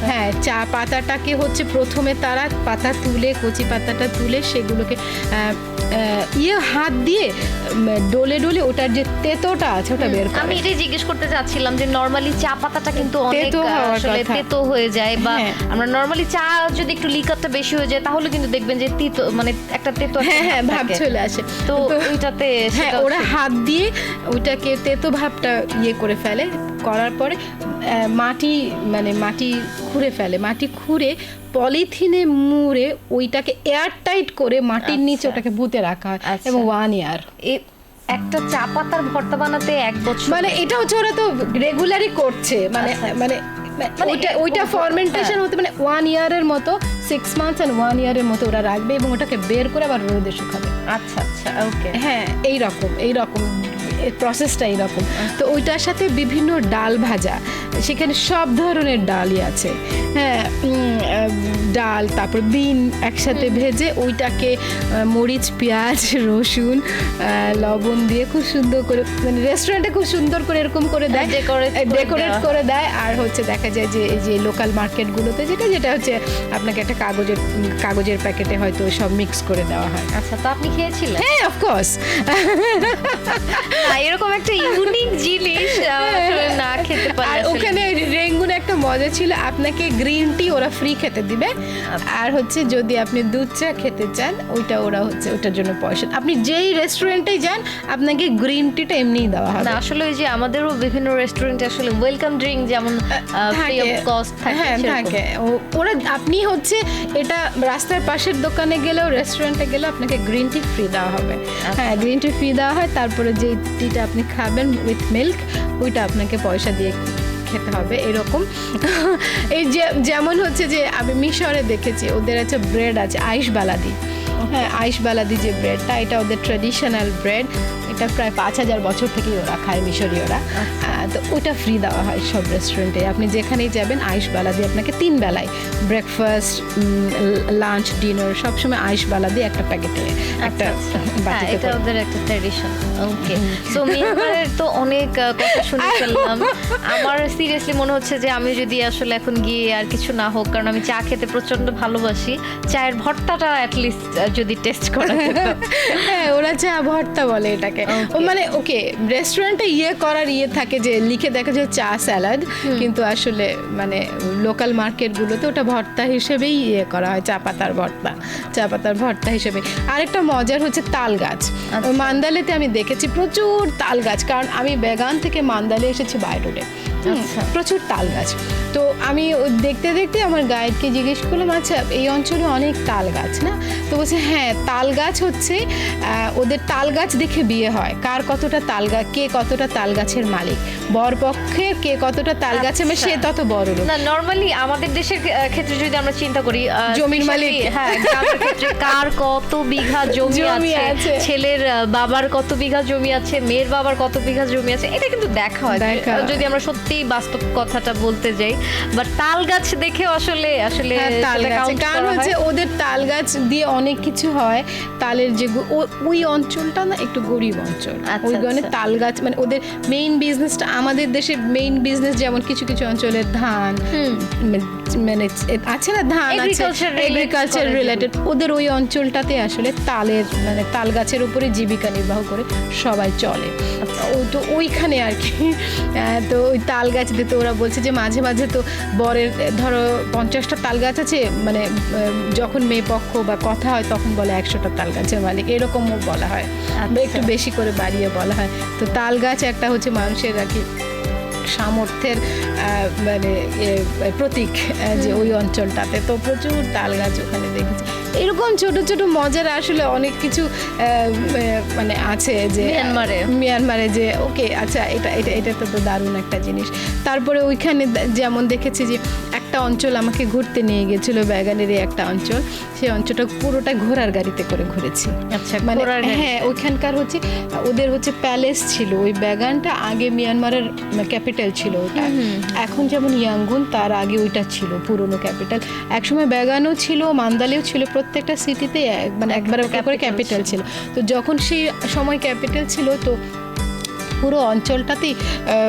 হ্যাঁ, চা পাতাটাকে হচ্ছে প্রথমে তারা পাতা তুলে, কচি পাতাটা তুলে সেগুলোকে হাত দিয়ে ডলে ডলে ওটার যে তেতোটা আছে ওটা বের করে। আমি এটাই জিজ্ঞেস করতে চাচ্ছিলাম যে নরমালি চা পাতাটা কিন্তু অনেক তেতো হওয়ার আসলে কথা। তেতো হয়ে যায়, বা হ্যাঁ। আমরা নরমালি চা যদি একটু লিকারটা বেশি হয়ে যায় তাহলে কিন্তু দেখবেন যে তিতো, মানে একটা তেতো একটা হ্যাঁ ভাব থাকে। চলে আসে। তো ওইটাতে হ্যাঁ, সেটা ওরা হচ্ছে- হাত দিয়ে ওইটাকে তেতো ভাবটা করে ফেলে, করার পরে মাটি খুঁড়ে ফেলে, মাটি খুঁড়ে পলিথিনে মুড়ে ওইটাকে এয়ার টাইট করে মাটির নিচে ওটাকে পুঁতে রাখা হয় আচ্ছা। এবং 1 ইয়ার। একটা চা পাতার ভর্তা বানাতে 1 বছর, মানে এটা হচ্ছে ওরা তো রেগুলারই করছে, ওইটা ফার্মেন্টেশন হতে 1 ইয়ারের মতো, 6 মান্থস এন্ড 1 ইয়ারের মতো ওরা রাখবে এবং ওটাকে বের করে আবার রোদে শুকাবে। আচ্ছা আচ্ছা, ওকে। হ্যাঁ, এইরকম প্রসেসটা এইরকম। তো ওইটার সাথে বিভিন্ন ডাল ভাজা, সেখানে সব ধরনের ডালই আছে। হ্যাঁ, ডাল, তারপর বিন একসাথে ভেজে ওইটাকে মরিচ, পেঁয়াজ, রসুন, লবণ দিয়ে খুব সুন্দর করে, মানে রেস্টুরেন্টে খুব সুন্দর করে এরকম করে দেয়, ডেকোরেট করে দেয়। আর হচ্ছে দেখা যায় যে এই যে লোকাল মার্কেটগুলোতে যেটা হচ্ছে আপনাকে একটা কাগজের প্যাকেটে হয়তো সব মিক্স করে দেওয়া হয়। আচ্ছা, তো আপনি খেয়েছিলেন? হ্যাঁ, অফকোর্স। এরকম একটা ইউনিক জিনিস আসলে না খেতে পারি। আর ওখানে রেঙ্গুনে একটা মজা ছিল, আপনাকে গ্রিন টি ওরা ফ্রি খেতে দিবে, আর হচ্ছে যদি আপনি দুধ চা খেতে চান ওইটা ওরা হচ্ছে ওটার জন্য পয়সা, আপনি যেই রেস্টুরেন্টে যান আপনাকে গ্রিন টিটা এমনিই দেওয়া হবে। না, আসলে ওই যে আমাদেরও বিভিন্ন রেস্টুরেন্টে আসলে ওয়েলকাম ড্রিঙ্ক যেমন ফ্রি অফ কস্ট থাকে, হ্যাঁ থাকে। ওরা আপনি হচ্ছে এটা রাস্তার পাশের দোকানে গেলেও রেস্টুরেন্টে গেলেও আপনাকে গ্রিন টি ফ্রি দেওয়া হবে। হ্যাঁ, গ্রিন টি ফ্রি দেওয়া হয়, তারপরে যে টিটা আপনি খাবেন উইথ মিল্ক ওইটা আপনাকে পয়সা দিয়ে খেতে হবে, এরকম। এই যে যেমন হচ্ছে যে আমি মিশরে দেখেছি ওদের একটা ব্রেড আছে আইশ বালাদি। হ্যাঁ, আইশ বালাদি যে ব্রেডটা, এটা ওদের ট্র্যাডিশনাল ব্রেড, এটা প্রায় 5000 বছর থেকেই ওরা খায়, মিশরীয়রা। তো ওটা ফ্রি দেওয়া হয় সব রেস্টুরেন্টে, আপনি যেখানেই যাবেন আইশ বালাদি আপনাকে 3 বেলায়, ব্রেকফাস্ট, লাঞ্চ, ডিনার সবসময় আইশ বালাদি একটা প্যাকেটে, একটা বাটিতে এটা ওদের একটা ট্র্যাডিশন। ওকে, সো মিয়ানমারের তো অনেক কথা শুনে ফেললাম। আমার সিরিয়াসলি মনে হচ্ছে যে আমি যদি আসলে এখন গিয়ে আর কিছু না হোক, কারণ আমি চা খেতে প্রচন্ড ভালোবাসি, চায়ের ভর্তাটা অ্যাটলিস্ট যদি টেস্ট করা যেত। হ্যাঁ, ওরা চা ভর্তা বলে এটাকে। মানে ওকে, রেস্টুরেন্টে করার থাকে যে লিখে দেখা যায় চা স্যালাড, কিন্তু আসলে মানে লোকাল মার্কেটগুলোতে ওটা ভর্তা হিসেবেই করা হয়, চা পাতার ভর্তা হিসেবে। আরেকটা মজার হচ্ছে তাল গাছ। ওই মান্দালেতে আমি দেখেছি প্রচুর তাল গাছ, কারণ আমি বেগান থেকে মান্দালে এসেছি বাই রোডে, প্রচুর তাল গাছ। তো আমি দেখতে দেখতে আমার গাইডকে জিজ্ঞেস করলাম, আচ্ছা এই অঞ্চলে অনেক তাল গাছ না? তো বলছে হ্যাঁ, তাল গাছ হচ্ছে ওদের তাল গাছ দেখে বিয়ে হয়, কার কতটা তাল গাছ, কে কতটা তাল গাছের মালিক, বরপক্ষের কে কতটা তাল গাছে, সে তত বড় লোক। না, নরমালি আমাদের দেশের ক্ষেত্রে যদি আমরা চিন্তা করি, জমির মালিক, হ্যাঁ, গ্রামের ক্ষেত্রে কার কত বিঘা জমি আছে, ছেলের বাবার কত বিঘা জমি আছে, মেয়ের বাবার কত বিঘা জমি আছে, এটা কিন্তু দেখা হয় যদি আমরা সত্যি বাস্তব কথাটা বলতে যাই। বাট তাল গাছ দেখেও আসলে তাল গাছ, কারণ হচ্ছে ওদের তাল গাছ দিয়ে অনেক কিছু হয়। তালের যে ওই অঞ্চলটা না একটু গরিব অঞ্চল, ওই কারণে তাল গাছ মানে ওদের মেইন বিজনেসটা। আমাদের দেশে মেইন বিজনেস যেমন কিছু কিছু অঞ্চলের ধান, মানে আছে না, ধান আছে, এগ্রিকালচার রিলেটেড, ওদের ওই অঞ্চলটাতে আসলে তাল গাছের উপরে জীবিকা নির্বাহ করে সবাই চলে। তো ওইখানে আর কি, তো ওই তাল গাছ দিতে ওরা বলছে যে মাঝে মাঝে তো বরের ধরো 50টা তাল গাছ আছে, মানে যখন মেয়ে পক্ষ বা কথা হয় তখন বলে 100টা তাল গাছের মালিক, এরকমও বলা হয়, একটু বেশি করে বাড়িয়ে বলা হয়। তো তাল গাছ একটা হচ্ছে মানুষের আর কি সামর্থ্যের মানে প্রতীক, যে ওই অঞ্চলটাতে তো প্রচুর তাল গাছ ওখানে দেখেছি। এরকম ছোট ছোট মজার আসলে অনেক কিছু মানে আছে যে মিয়ানমারে যে ওকে, আচ্ছা এটা তো দারুণ একটা জিনিস। তারপরে ওইখানে যেমন দেখেছি যে একটা অঞ্চল আমাকে ঘুরতে নিয়ে গেছিল, ব্যাগানেরই একটা অঞ্চল, সেই অঞ্চলটা পুরোটা ঘোড়ার গাড়িতে করে ঘুরেছি। আচ্ছা, মানে হ্যাঁ, ওইখানকার হচ্ছে ওদের হচ্ছে প্যালেস ছিল, ওই ব্যাগানটা আগে মিয়ানমারের ক্যাপিটাল ছিল ওটা, এখন যেমন ইয়াঙ্গুন, তার আগে ওইটা ছিল পুরনো ক্যাপিটাল। একসময় ব্যাগানও ছিল, মান্দালেও ছিল, প্রত্যেকটা সিটিতে মানে একবার করে ক্যাপিটাল ছিল। তো যখন সেই সময় ক্যাপিটাল ছিল, তো পুরো অঞ্চলটাতেই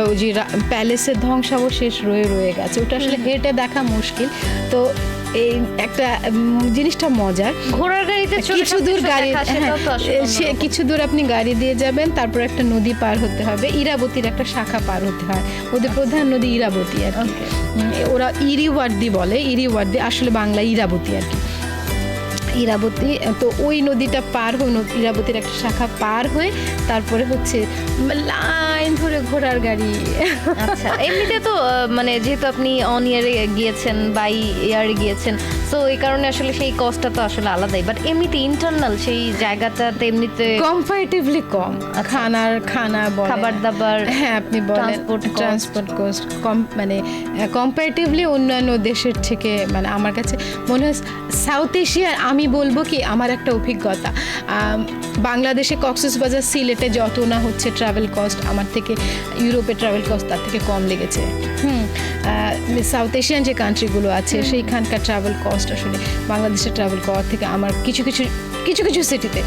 ওই যে প্যালেসের ধ্বংসাবশেষ রয়ে গেছে, ওটা আসলে হেঁটে দেখা মুশকিল। তো এই একটা জিনিসটা মজার, ঘোড়ার গাড়িতে চড়ে কিছু দূর গাড়ি, সেটাও তো আসলে সে কিছু দূর আপনি গাড়ি দিয়ে যাবেন, তারপর একটা নদী পার হতে হবে, ইরাবতীর একটা শাখা পার হতে হয়, ওদের প্রধান নদী ইরাবতী আর কি। ওরা ইরিওয়ার্দি বলে, ইরিওয়ার্দি আসলে বাংলা ইরাবতী আর কি, ইরাবতী। তো ওই নদীটা পার হয়ে ইরাবতীর একটা শাখা পার হয়ে তারপরে হচ্ছে লাইন ধরে ঘোড়ার গাড়ি। আচ্ছা, এমনিতে তো মানে যেহেতু আপনি অন ইয়ারে গিয়েছেন, বাই ইয়ারে গিয়েছেন, সো এই কারণে আসলে সেই কস্টটা তো আসলে আলাদাই, বাট এমনিতে ইন্টারনাল সেই জায়গাটাতে এমনিতে কম্পারেটিভলি কম, খানা বলেন, খাবার দাবার, হ্যাঁ আপনি বলেন ট্রান্সপোর্ট কস্ট কম, মানে কম্পারেটিভলি অন্যান্য দেশের থেকে মানে আমার কাছে মনে হয় সাউথ এশিয়ার, আমি বলবো কি আমার একটা অভিজ্ঞতা, বাংলাদেশে কক্সবাজার সিলেটে যত না হচ্ছে ট্রাভেল কস্ট, আমার থেকে ইউরোপে ট্রাভেল কস্ট তার থেকে কম লেগেছে। সাউথ এশিয়ান যে কান্ট্রিগুলো আছে সেইখানকার ট্রাভেল কস্ট আসলে বাংলাদেশের ট্রাভেল কস্ট থেকে আমার কিছু সিটিতে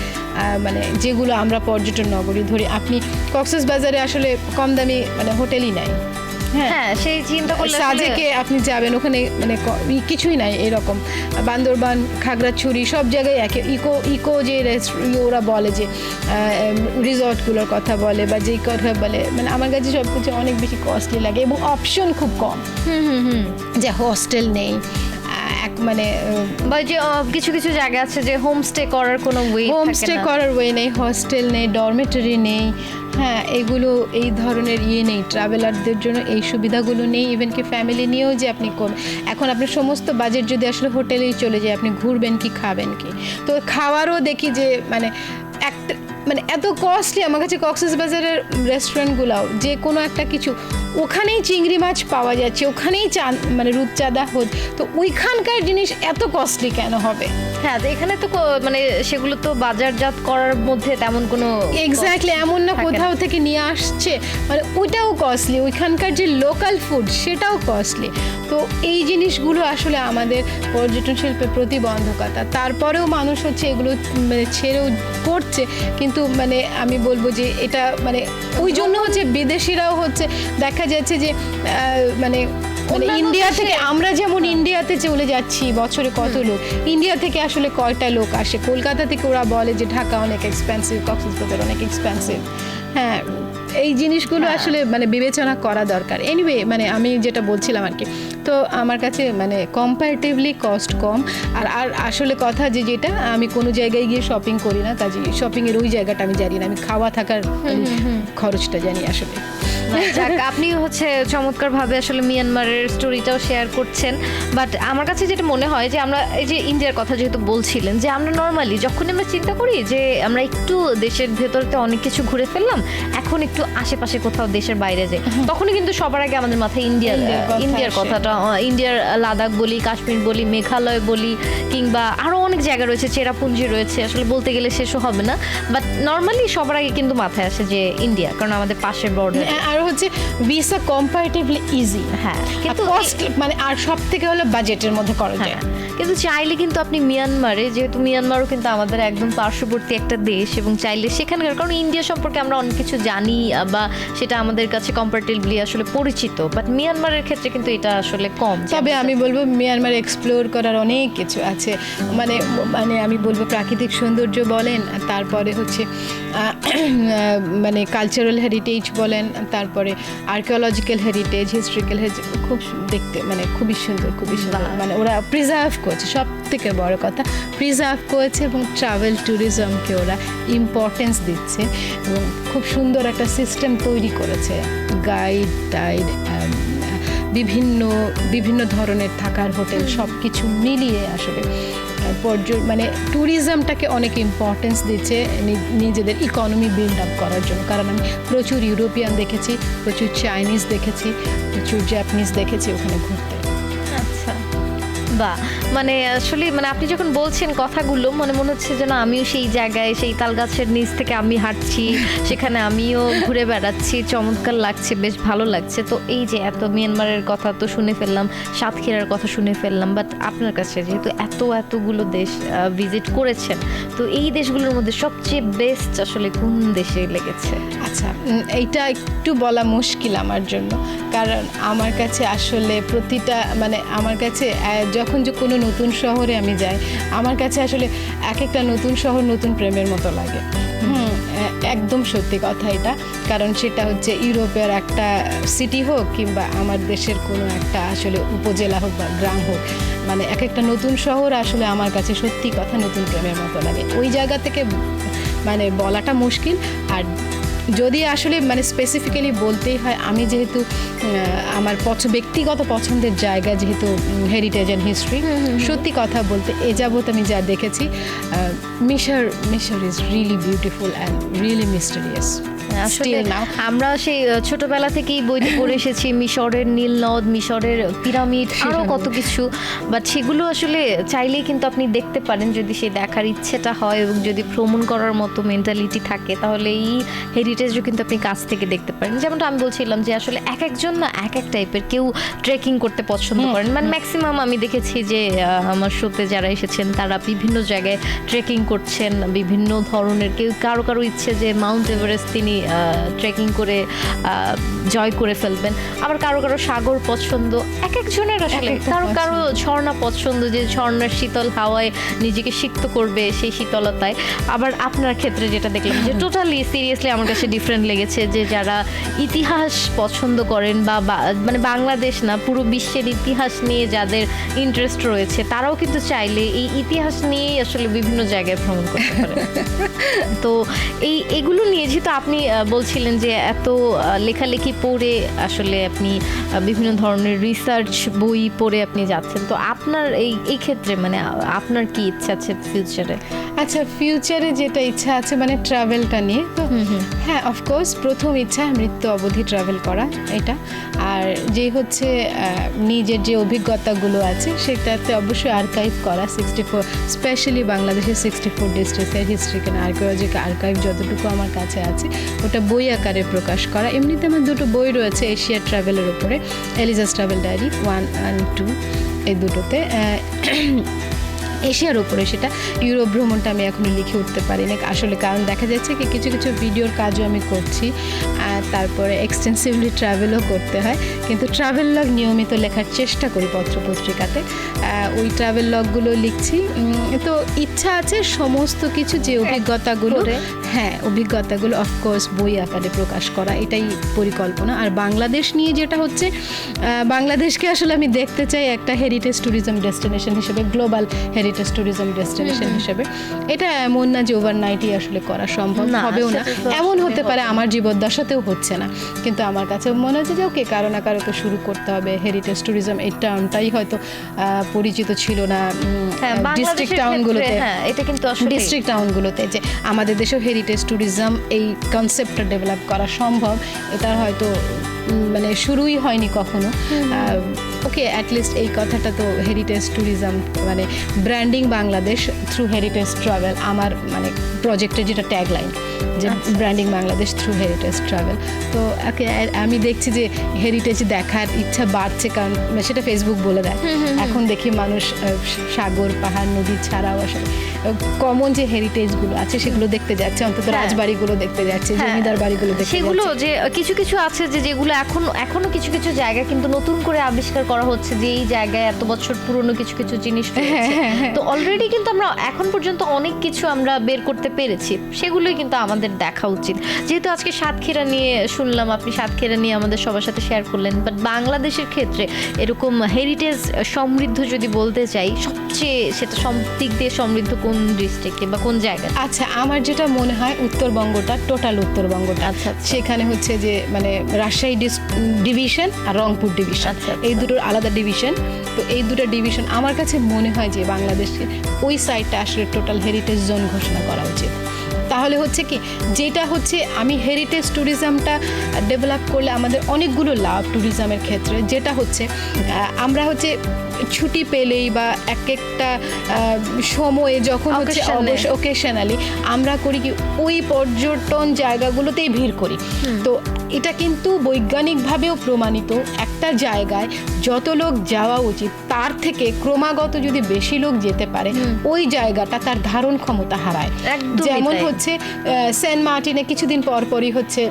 মানে যেগুলো আমরা পর্যটন নগরী ধরি, আপনি কক্সবাজারে আসলে কম দামি মানে হোটেলই নাই। হ্যাঁ সেই চিন্তা করলে সাজেকে আপনি যাবেন, ওখানে মানে কিছুই নাই এরকম। বান্দরবান, খাগড়াছড়ি সব জায়গায় একে ইকো যে ওরা বলে যে রিসর্টগুলোর কথা বলে বা যেই কথা বলে, মানে আমার কাছে সব কিছু অনেক বেশি কস্টলি লাগে এবং অপশন খুব কম, যে হোস্টেল নেই, মানে বা যে কিছু জায়গা আছে যে হোমস্টে করার কোনো হোমস্টে করার ওয়ে নেই, হস্টেল নেই, ডরমেটরি নেই, হ্যাঁ এগুলো এই ধরনের নেই ট্রাভেলারদের জন্য, এই সুবিধাগুলো নেই। ইভেন কি ফ্যামিলি নিয়েও যে আপনি এখন আপনার সমস্ত বাজেট যদি আসলে হোটেলেই চলে যায়, আপনি ঘুরবেন কি খাবেন কি, তো খাওয়ারও দেখি যে মানে একটা মানে এত কস্টলি। আমার কাছে কক্সবাজারের রেস্টুরেন্টগুলোও যে কোনো একটা কিছু, ওখানেই চিংড়ি মাছ পাওয়া যাচ্ছে, ওখানেই মানে রূপচাঁদা হত, তো ওইখানকার জিনিস এত কস্টলি কেন হবে? হ্যাঁ এখানে তো মানে সেগুলো তো বাজারজাত করার মধ্যে তেমন কোনো এক্স্যাক্টলি এমন না কোথাও থেকে নিয়ে আসছে, মানে ওইটাও কস্টলি, ওইখানকার যে লোকাল ফুড সেটাও কস্টলি। তো এই জিনিসগুলো আসলে আমাদের পর্যটন শিল্পের প্রতিবন্ধকতা। তারপরেও মানুষ হচ্ছে এগুলো মানে ছেড়েও করছে, কিন্তু মানে আমি বলবো যে এটা মানে ওই জন্য হচ্ছে বিদেশিরাও হচ্ছে দেখা যাচ্ছে যে মানে ইন্ডিয়া থেকে, আমরা যেমন ইন্ডিয়াতে চলে যাচ্ছি বছরে কত লোক, ইন্ডিয়া থেকে আসলে কয়টা লোক আসে? কলকাতা থেকে ওরা বলে যে ঢাকা অনেক এক্সপেন্সিভ, কক্সবাজার অনেক এক্সপেন্সিভ। হ্যাঁ এই জিনিসগুলো আসলে মানে বিবেচনা করা দরকার। এনিওয়ে মানে আমি যেটা বলছিলাম আর কি, তো আমার কাছে মানে কম্পারেটিভলি কস্ট কম। আর আসলে কথা যেটা আমি কোনো জায়গায় গিয়ে শপিং করি না, কাজে শপিংয়ের ওই জায়গাটা আমি জানি না, আমি খাওয়া থাকার খরচটা জানি আসলে। যাক, আপনি হচ্ছে চমৎকার ভাবে আসলে মিয়ানমারের স্টোরিটাও শেয়ার করছেন, বাট আমার কাছে যেটা মনে হয় যে আমরা এই যে ইন্ডিয়ার কথা যেহেতু বলছিলেন, যে আমরা নর্মালি যখন আমরা চিন্তা করি যে আমরা একটু দেশের ভেতরতে অনেক কিছু ঘুরে ফেললাম, এখন একটু আশেপাশে কোথাও দেশের বাইরে যাই, তখনই কিন্তু সবার আগে আমাদের মাথায় ইন্ডিয়ার কথাটা, ইন্ডিয়ার লাদাখ বলি, কাশ্মীর বলি, মেঘালয় বলি, কিংবা আরো অনেক জায়গা রয়েছে, চেরাপুঞ্জি রয়েছে, আসলে বলতে গেলে শেষও হবে না, বাট নর্মালি সবার আগে কিন্তু মাথায় আসে যে ইন্ডিয়া, কারণ আমাদের পাশের বর্ডার, আর হচ্ছে ভিসা কম্পারেটিভলি ইজি। হ্যাঁ কিন্তু কস্ট মানে আর সব থেকে হলো বাজেটের মধ্যে করা যায়। কিন্তু চাইলে কিন্তু আপনি মিয়ানমারে, যেহেতু মিয়ানমারও কিন্তু আমাদের একদম পার্শ্ববর্তী একটা দেশ, এবং চাইলে সেখানকার, কারণ ইন্ডিয়া সম্পর্কে আমরা অনেক কিছু জানি বা সেটা আমাদের কাছে কম্পারেটিভলি আসলে পরিচিত, বাট মিয়ানমারের ক্ষেত্রে কিন্তু এটা আসলে কম। তবে আমি বলবো মিয়ানমার এক্সপ্লোর করার অনেক কিছু আছে, মানে মানে আমি বলবো প্রাকৃতিক সৌন্দর্য বলেন, তারপরে হচ্ছে মানে কালচারাল হেরিটেজ বলেন, তারপরে আর্কিওলজিক্যাল হেরিটেজ, হিস্ট্রিক্যাল হেরিটেজ, খুব দেখতে মানে খুবই সুন্দর, মানে ওরা প্রিজার্ভ করছে, সব থেকে বড় কথা প্রিজার্ভ করেছে, এবং ট্রাভেল ট্যুরিজমকে ওরা ইম্পর্টেন্স দিচ্ছে, এবং খুব সুন্দর একটা সিস্টেম তৈরি করেছে, গাইড বিভিন্ন ধরনের থাকার হোটেল সব কিছু মিলিয়ে আসলে মানে ট্যুরিজমটাকে অনেক ইম্পর্টেন্স দিচ্ছে নিজেদের ইকোনমি বিল্ড আপ করার জন্য। কারণ আমি প্রচুর ইউরোপিয়ান দেখেছি, প্রচুর চাইনিজ দেখেছি, প্রচুর জাপানিজ দেখেছি ওখানে ঘুরতে। আচ্ছা, বাহ, মানে আসলে মানে আপনি যখন বলছেন কথাগুলো মনে মনে হচ্ছে যেন আমিও সেই জায়গায়, সেই তাল গাছের নিচ থেকে আমি হাঁটছি, সেখানে আমিও ঘুরে বেড়াচ্ছি, চমৎকার লাগছে, বেশ ভালো লাগছে। তো এই যে এত মিয়ানমারের কথা তো শুনে ফেললাম, সাতক্ষীরার কথা শুনে ফেললাম, বাট আপনার কাছে যেহেতু এতগুলো দেশ ভিজিট করেছেন, তো এই দেশগুলোর মধ্যে সবচেয়ে বেস্ট আসলে কোন দেশে লেগেছে? আচ্ছা, এইটা একটু বলা মুশকিল আমার জন্য, কারণ আমার কাছে আসলে প্রতিটা মানে আমার কাছে যখন যে কোনো নতুন শহরে আমি যাই, আমার কাছে আসলে এক একটা নতুন শহর নতুন প্রেমের মতো লাগে। একদম সত্যি কথা এটা, কারণ সেটা হচ্ছে ইউরোপের একটা সিটি হোক কিংবা আমার দেশের কোনো একটা আসলে উপজেলা হোক বা গ্রাম হোক, মানে এক একটা নতুন শহর আসলে আমার কাছে সত্যি কথা নতুন প্রেমের মতো লাগে। ওই জায়গা থেকে মানে বলাটা মুশকিল। আর যদি আসলে মানে স্পেসিফিক্যালি বলতেই হয়, আমি যেহেতু আমার ব্যক্তিগত পছন্দের জায়গা যেহেতু হেরিটেজ অ্যান্ড হিস্ট্রি, সত্যি কথা বলতে এ যাবৎ আমি যা দেখেছি, মিশর is really beautiful and really mysterious. আসলে আমরা সেই ছোটবেলা থেকেই বইতে পড়ে এসেছি মিশরের নীল নদ, মিশরের পিরামিড, আরও কত কিছু, বাট সেগুলো আসলে চাইলেই কিন্তু আপনি দেখতে পারেন যদি সেই দেখার ইচ্ছেটা হয় এবং যদি ভ্রমণ করার মতো মেন্টালিটি থাকে, তাহলে এই হেরিটেজও কিন্তু আপনি কাছ থেকে দেখতে পারেন। যেমনটা আমি বলছিলাম যে আসলে এক একজন না এক এক টাইপের, কেউ ট্রেকিং করতে পছন্দ করেন, মানে ম্যাক্সিমাম আমি দেখেছি যে আমার শোতে যারা এসেছেন তারা বিভিন্ন জায়গায় ট্রেকিং করছেন, বিভিন্ন ধরনের, কেউ কারো ইচ্ছে যে মাউন্ট এভারেস্ট তিনি ট্রেকিং করে জয় করে ফেলবেন, আবার কারো সাগর পছন্দ, এক একজনের আসলে কারো ঝর্ণা পছন্দ, যে ঝর্ণার শীতল হাওয়ায় নিজেকে সিক্ত করবে সেই শীতলতায়। আবার আপনার ক্ষেত্রে যেটা দেখলাম যে টোটালি সিরিয়াসলি আমার কাছে ডিফারেন্ট লেগেছে, যে যারা ইতিহাস পছন্দ করেন বা মানে বাংলাদেশ না পুরো বিশ্বের ইতিহাস নিয়ে যাদের ইন্টারেস্ট রয়েছে, তারাও কিন্তু চাইলে এই ইতিহাস নিয়েই আসলে বিভিন্ন জায়গায় ভ্রমণ করতে পারে। তো এগুলো নিয়ে যেহেতু আপনি বলছিলেন যে এত লেখালেখি পড়ে আসলে আপনি বিভিন্ন ধরনের রিসার্চ বই পড়ে আপনি যাচ্ছেন, তো আপনার এই ক্ষেত্রে মানে আপনার কি ইচ্ছা আছে ফিউচারে? আচ্ছা, ফিউচারে যেটা ইচ্ছা আছে মানে ট্রাভেলটা নিয়ে, তো হ্যাঁ অফকোর্স প্রথম ইচ্ছা মৃত্যু অবধি ট্রাভেল করা এটা। আর যে হচ্ছে নিজের যে অভিজ্ঞতাগুলো আছে সেটাতে অবশ্যই আর্কাইভ করা, 64 স্পেশালি বাংলাদেশের 64 ডিস্ট্রিক্টের হিস্ট্রিক্যাল আর্কিওলজিক্যাল আর্কাইভ যতটুকু আমার কাছে আছে ওটা বই আকারে প্রকাশ করা। এমনিতে আমার দুটো বই রয়েছে এশিয়া ট্রাভেলের উপরে, এলিজাস ট্রাভেল ডায়েরি 1 and 2, এই দুটোতে এশিয়ার উপরে, সেটা ইউরোপ ভ্রমণটা আমি এখনও লিখে উঠতে পারিনি আসলে, কারণ দেখা যাচ্ছে কি কিছু ভিডিওর কাজও আমি করছি, তারপরে এক্সটেন্সিভলি ট্রাভেলও করতে হয়, কিন্তু ট্রাভেল লগ নিয়মিত লেখার চেষ্টা করি পত্রপত্রিকাতে, ওই ট্রাভেল লগগুলো লিখছি। তো ইচ্ছা আছে সমস্ত কিছু যে অভিজ্ঞতাগুলো অফকোর্স বই আকারে প্রকাশ করা, এটাই পরিকল্পনা। আর বাংলাদেশ নিয়ে যেটা হচ্ছে, বাংলাদেশকে আসলে আমি দেখতে চাই একটা হেরিটেজ ট্যুরিজম ডেস্টিনেশন হিসেবে, গ্লোবাল হেরিটেজ ট্যুরিজম ডেস্টিনেশন হিসেবে। এটা এমন না যে ওভারনাইটই আসলে করা সম্ভব হবেও না, এমন হতে পারে আমার জীবদ্দশাতেও হচ্ছে না, কিন্তু আমার কাছে মনে হচ্ছে যে ওকে কারো না কারো তো শুরু করতে হবে। হেরিটেজ ট্যুরিজম এই টার্মটাই হয়তো পরিচিত ছিল না ডিস্ট্রিক্ট টাউনগুলোতে, এটা কিন্তু আসলে ডিস্ট্রিক্ট টাউনগুলোতে, যে আমাদের দেশেও হেরিটেজ ট্যুরিজম এই কনসেপ্টটা ডেভেলপ করা সম্ভব, এটার হয়তো মানে শুরুই হয়নি কখনো। ওকে অ্যাটলিস্ট এই কথাটা তো হেরিটেজ ট্যুরিজম মানে branding Bangladesh through heritage travel, আমার মানে প্রজেক্টের যেটা ট্যাগলাইন, যে branding Bangladesh through heritage travel. তো আমি দেখছি যে হেরিটেজ দেখার ইচ্ছা বাড়ছে, কারণ সেটা ফেসবুক বলে দেয়। এখন দেখি মানুষ সাগর পাহাড় নদী ছাড়াও আসলে কমন যে হেরিটেজগুলো আছে সেগুলো দেখতে যাচ্ছে, অন্তত রাজবাড়িগুলো দেখতে যাচ্ছে, জমিদার বাড়িগুলো দেখতে যাচ্ছে। সেগুলো যে কিছু আছে যে যেগুলো এখনো কিছু জায়গা কিন্তু নতুন করে আবিষ্কার করা হচ্ছে, যে এই জায়গায় এত বছর পুরনো কিছু জিনিস রয়েছে। তো অলরেডি কিন্তু আমরা এখন পর্যন্ত অনেক কিছু আমরা বের করতে পেরেছি, সেগুলোই কিন্তু আমাদের দেখা উচিত। যেহেতু আজকে সাতক্ষীরা নিয়ে শুনলাম, আপনি সাতক্ষীরা নিয়ে আমাদের সবার সাথে শেয়ার করলেন, বাট বাংলাদেশের ক্ষেত্রে এরকম হেরিটেজ সমৃদ্ধ যদি বলতে চাই, সবচেয়ে সেটা সব দিক দিয়ে সমৃদ্ধ কোন ডিস্ট্রিক্টে বা কোন জায়গায়? আচ্ছা, আমার যেটা মনে হয় উত্তরবঙ্গটা, টোটাল উত্তরবঙ্গটা, সেখানে হচ্ছে যে মানে রাজশাহী ডিভিশন আর রংপুর ডিভিশন, এই দুটোর আলাদা ডিভিশন। তো এই দুটো ডিভিশন আমার কাছে মনে হয় যে বাংলাদেশে ওই সাইডটা আসলে টোটাল হেরিটেজ জোন ঘোষণা করা উচিত। তাহলে হচ্ছে কি, যেটা হচ্ছে আমি হেরিটেজ ট্যুরিজমটা ডেভেলপ করলে আমাদের অনেকগুলো লাভ ট্যুরিজমের ক্ষেত্রে, যেটা হচ্ছে আমরা হচ্ছে ছুটি পেলেই বা এক একটা সময়ে যখন হচ্ছে ওকেশনালি আমরা করি কি ওই পর্যটন জায়গাগুলোতেই ভিড় করি। তো এটা কিন্তু বৈজ্ঞানিকভাবেও প্রমাণিত, একটা জায়গায় যত লোক যাওয়া উচিত তার থেকে ক্রমাগত যদি বেশি লোক যেতে পারে ওই জায়গাটা তার ধারণ ক্ষমতা হারায়। যেমন হচ্ছে সেন্ট মার্টিনে কিছুদিন পর পরই হচ্ছে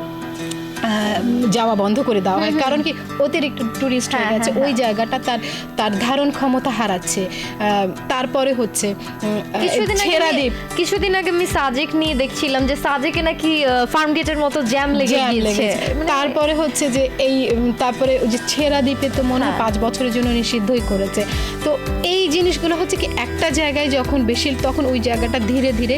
যাওয়া বন্ধ করে দেওয়া হয়, কারণ কি অতিরিক্ত টুরিস্ট হয়ে গেছে, ওই জায়গাটা তার ধারণ ক্ষমতা হারাচ্ছে। তারপরে হচ্ছে কিছুদিন আগে আমি সাজেক নিয়ে দেখছিলাম যে সাজেকে নাকি ফার্ম গেটের মতো জ্যাম লেগে গিয়েছে। তারপরে হচ্ছে যে তারপরে যে ছেড়া দ্বীপে তো মনে হয় 5 বছরের জন্য নিষিদ্ধই করেছে। তো এই জিনিসগুলো হচ্ছে কি একটা জায়গায় যখন বেশি, তখন ওই জায়গাটা ধীরে ধীরে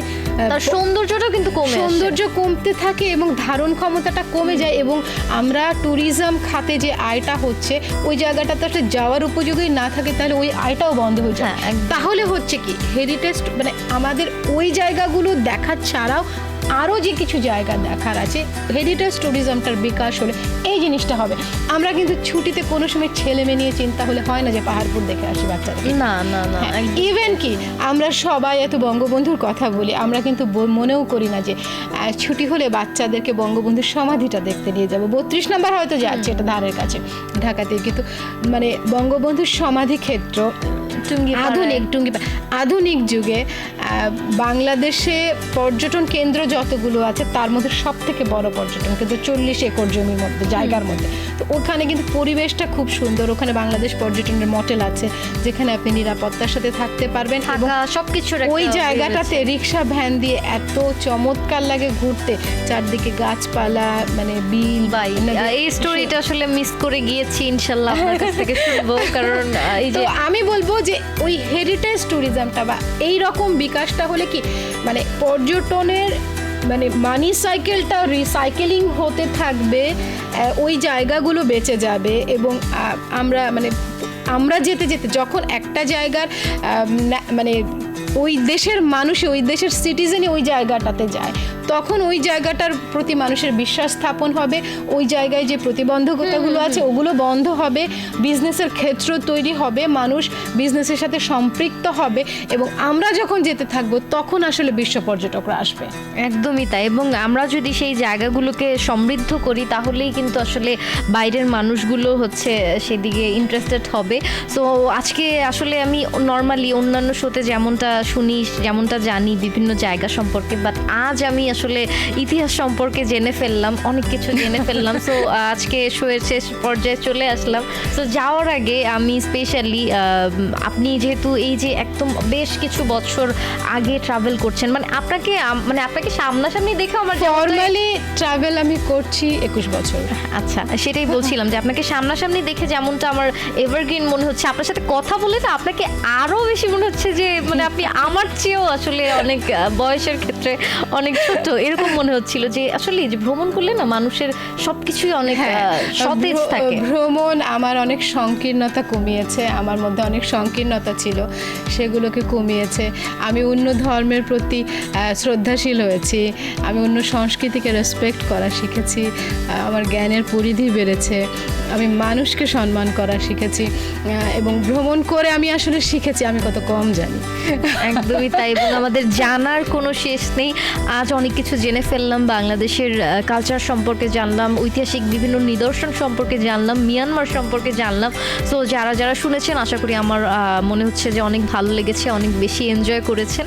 তার সৌন্দর্যটাও কিন্তু সৌন্দর্য কমতে থাকে এবং ধারণ ক্ষমতাটা কমে যায়, এবং আমরা ট্যুরিজম খাতে যে আয়টা হচ্ছে ওই জায়গাটা তো একটা যাওয়ার উপযোগী না থাকে, তাহলে ওই আয়টাও বন্ধ হয়ে যায়। তাহলে হচ্ছে কি হেরিটেজ মানে আমাদের ওই জায়গাগুলো দেখা ছাড়াও আরও যে কিছু জায়গা দেখার আছে, হেরিটেজ ট্যুরিজমটার বিকাশ হলে এই জিনিসটা হবে। আমরা কিন্তু ছুটিতে কোনো সময় ছেলে মেয়ে নিয়ে চিন্তা হলে হয় না যে পাহাড়পুর দেখে আসি বাচ্চাদের, না না না। ইভেন কি আমরা সবাই এত বঙ্গবন্ধুর কথা বলি, আমরা কিন্তু মনেও করি না যে ছুটি হলে বাচ্চাদেরকে বঙ্গবন্ধুর সমাধিটা দেখতে নিয়ে যাবো। 32 নম্বর হয়তো যাচ্ছে, এটা ধারের কাছে ঢাকাতে, কিন্তু মানে বঙ্গবন্ধুর সমাধি ক্ষেত্র আধুনিক যুগে বাংলাদেশে পর্যটন কেন্দ্র যতগুলো আছে তার মধ্যে সব থেকে বড় পর্যটন কেন্দ্র 40 একর জমির মধ্যে জায়গার মধ্যে। তো ওখানে কিন্তু পরিবেশটা খুব সুন্দর, ওখানে বাংলাদেশ পর্যটনের মডেল আছে যেখানে আপনি নিরাপত্তার সাথে থাকতে পারবেন, সবকিছু ওই জায়গাটাতে রিক্সা ভ্যান দিয়ে এত চমৎকার লাগে ঘুরতে, চারদিকে গাছপালা, মানে বিল। এই স্টোরিটা আসলে মিস করে গিয়েছি, ইনশাআল্লাহ আপনার কাছ থেকে শুনবো। কারণ এই যে আমি বলবো যে ওই হেরিটেজ ট্যুরিজমটা বা এই রকম বিকাশটা হলে কি মানে পর্যটনের মানে মানি সাইকেলটা রিসাইকেলিং হতে থাকবে, ওই জায়গাগুলো বেঁচে যাবে, এবং আমরা যেতে যেতে যখন একটা জায়গার মানে ওই দেশের মানুষে, ওই দেশের সিটিজেনই ওই জায়গাটাতে যায়, তখন ওই জায়গাটার প্রতি মানুষের বিশ্বাস স্থাপন হবে, ওই জায়গায় যে প্রতিবন্ধকতাগুলো আছে ওগুলো বন্ধ হবে, বিজনেসের ক্ষেত্র তৈরি হবে, মানুষ বিজনেসের সাথে সম্পৃক্ত হবে, এবং আমরা যখন যেতে থাকবো তখন আসলে বিশ্ব পর্যটকরা আসবে। একদমই তাই। এবং আমরা যদি সেই জায়গাগুলোকে সমৃদ্ধ করি তাহলেই কিন্তু আসলে বাইরের মানুষগুলো হচ্ছে সেদিকে ইন্টারেস্টেড হবে। সো আজকে আসলে আমি নর্মালি অন্যান্য শোতে যেমনটা শুনি, যেমনটা জানি বিভিন্ন জায়গা সম্পর্কে, বাট আজ আমি আসলে ইতিহাস সম্পর্কে জেনে ফেললাম, অনেক কিছু জেনে ফেললাম। সো আজকে শোয়ের শেষ পর্যায়ে চলে আসলাম। সো যাওয়ার আগে আমি স্পেশালি আপনি যেহেতু এই যে একদম বেশ কিছু বছর আগে ট্রাভেল করছেন, মানে আপনাকে সামনাসামনি দেখে আমার ফর্মালি ট্রাভেল আমি করছি 21 বছর। আচ্ছা, সেটাই বলছিলাম যে আপনাকে সামনাসামনি দেখে যেমনটা আমার এভারগ্রিন মনে হচ্ছে, আপনার সাথে কথা বলে তো আপনাকে আরো বেশি মনে হচ্ছে যে মানে আপনি আমার চেয়েও আসলে অনেক বয়সের ক্ষেত্রে অনেক ছোট, এরকম মনে হচ্ছিল যে আসলে যে ভ্রমণ করলে না মানুষের সবকিছুই অনেক সতেজ থাকে। ভ্রমণ আমার অনেক সংকীর্ণতা কমিয়েছে, আমার মধ্যে অনেক সংকীর্ণতা ছিল সেগুলোকে কমিয়েছে। আমি অন্য ধর্মের প্রতি শ্রদ্ধাশীল হয়েছি, আমি অন্য সংস্কৃতিকে রেসপেক্ট করা শিখেছি, আমার জ্ঞানের পরিধি বেড়েছে, আমি মানুষকে সম্মান করা শিখেছি, এবং ভ্রমণ করে আমি আসলে শিখেছি আমি কত কম জানি। একদমই তাই, এবং আমাদের জানার কোনো শেষ নেই। আজ অনেক কিছু জেনে ফেললাম, বাংলাদেশের কালচার সম্পর্কে জানলাম, ঐতিহাসিক বিভিন্ন নিদর্শন সম্পর্কে জানলাম, মিয়ানমার সম্পর্কে জানলাম। সো যারা শুনেছেন আশা করি আমার মনে হচ্ছে যে অনেক ভালো লেগেছে, অনেক বেশি এনজয় করেছেন।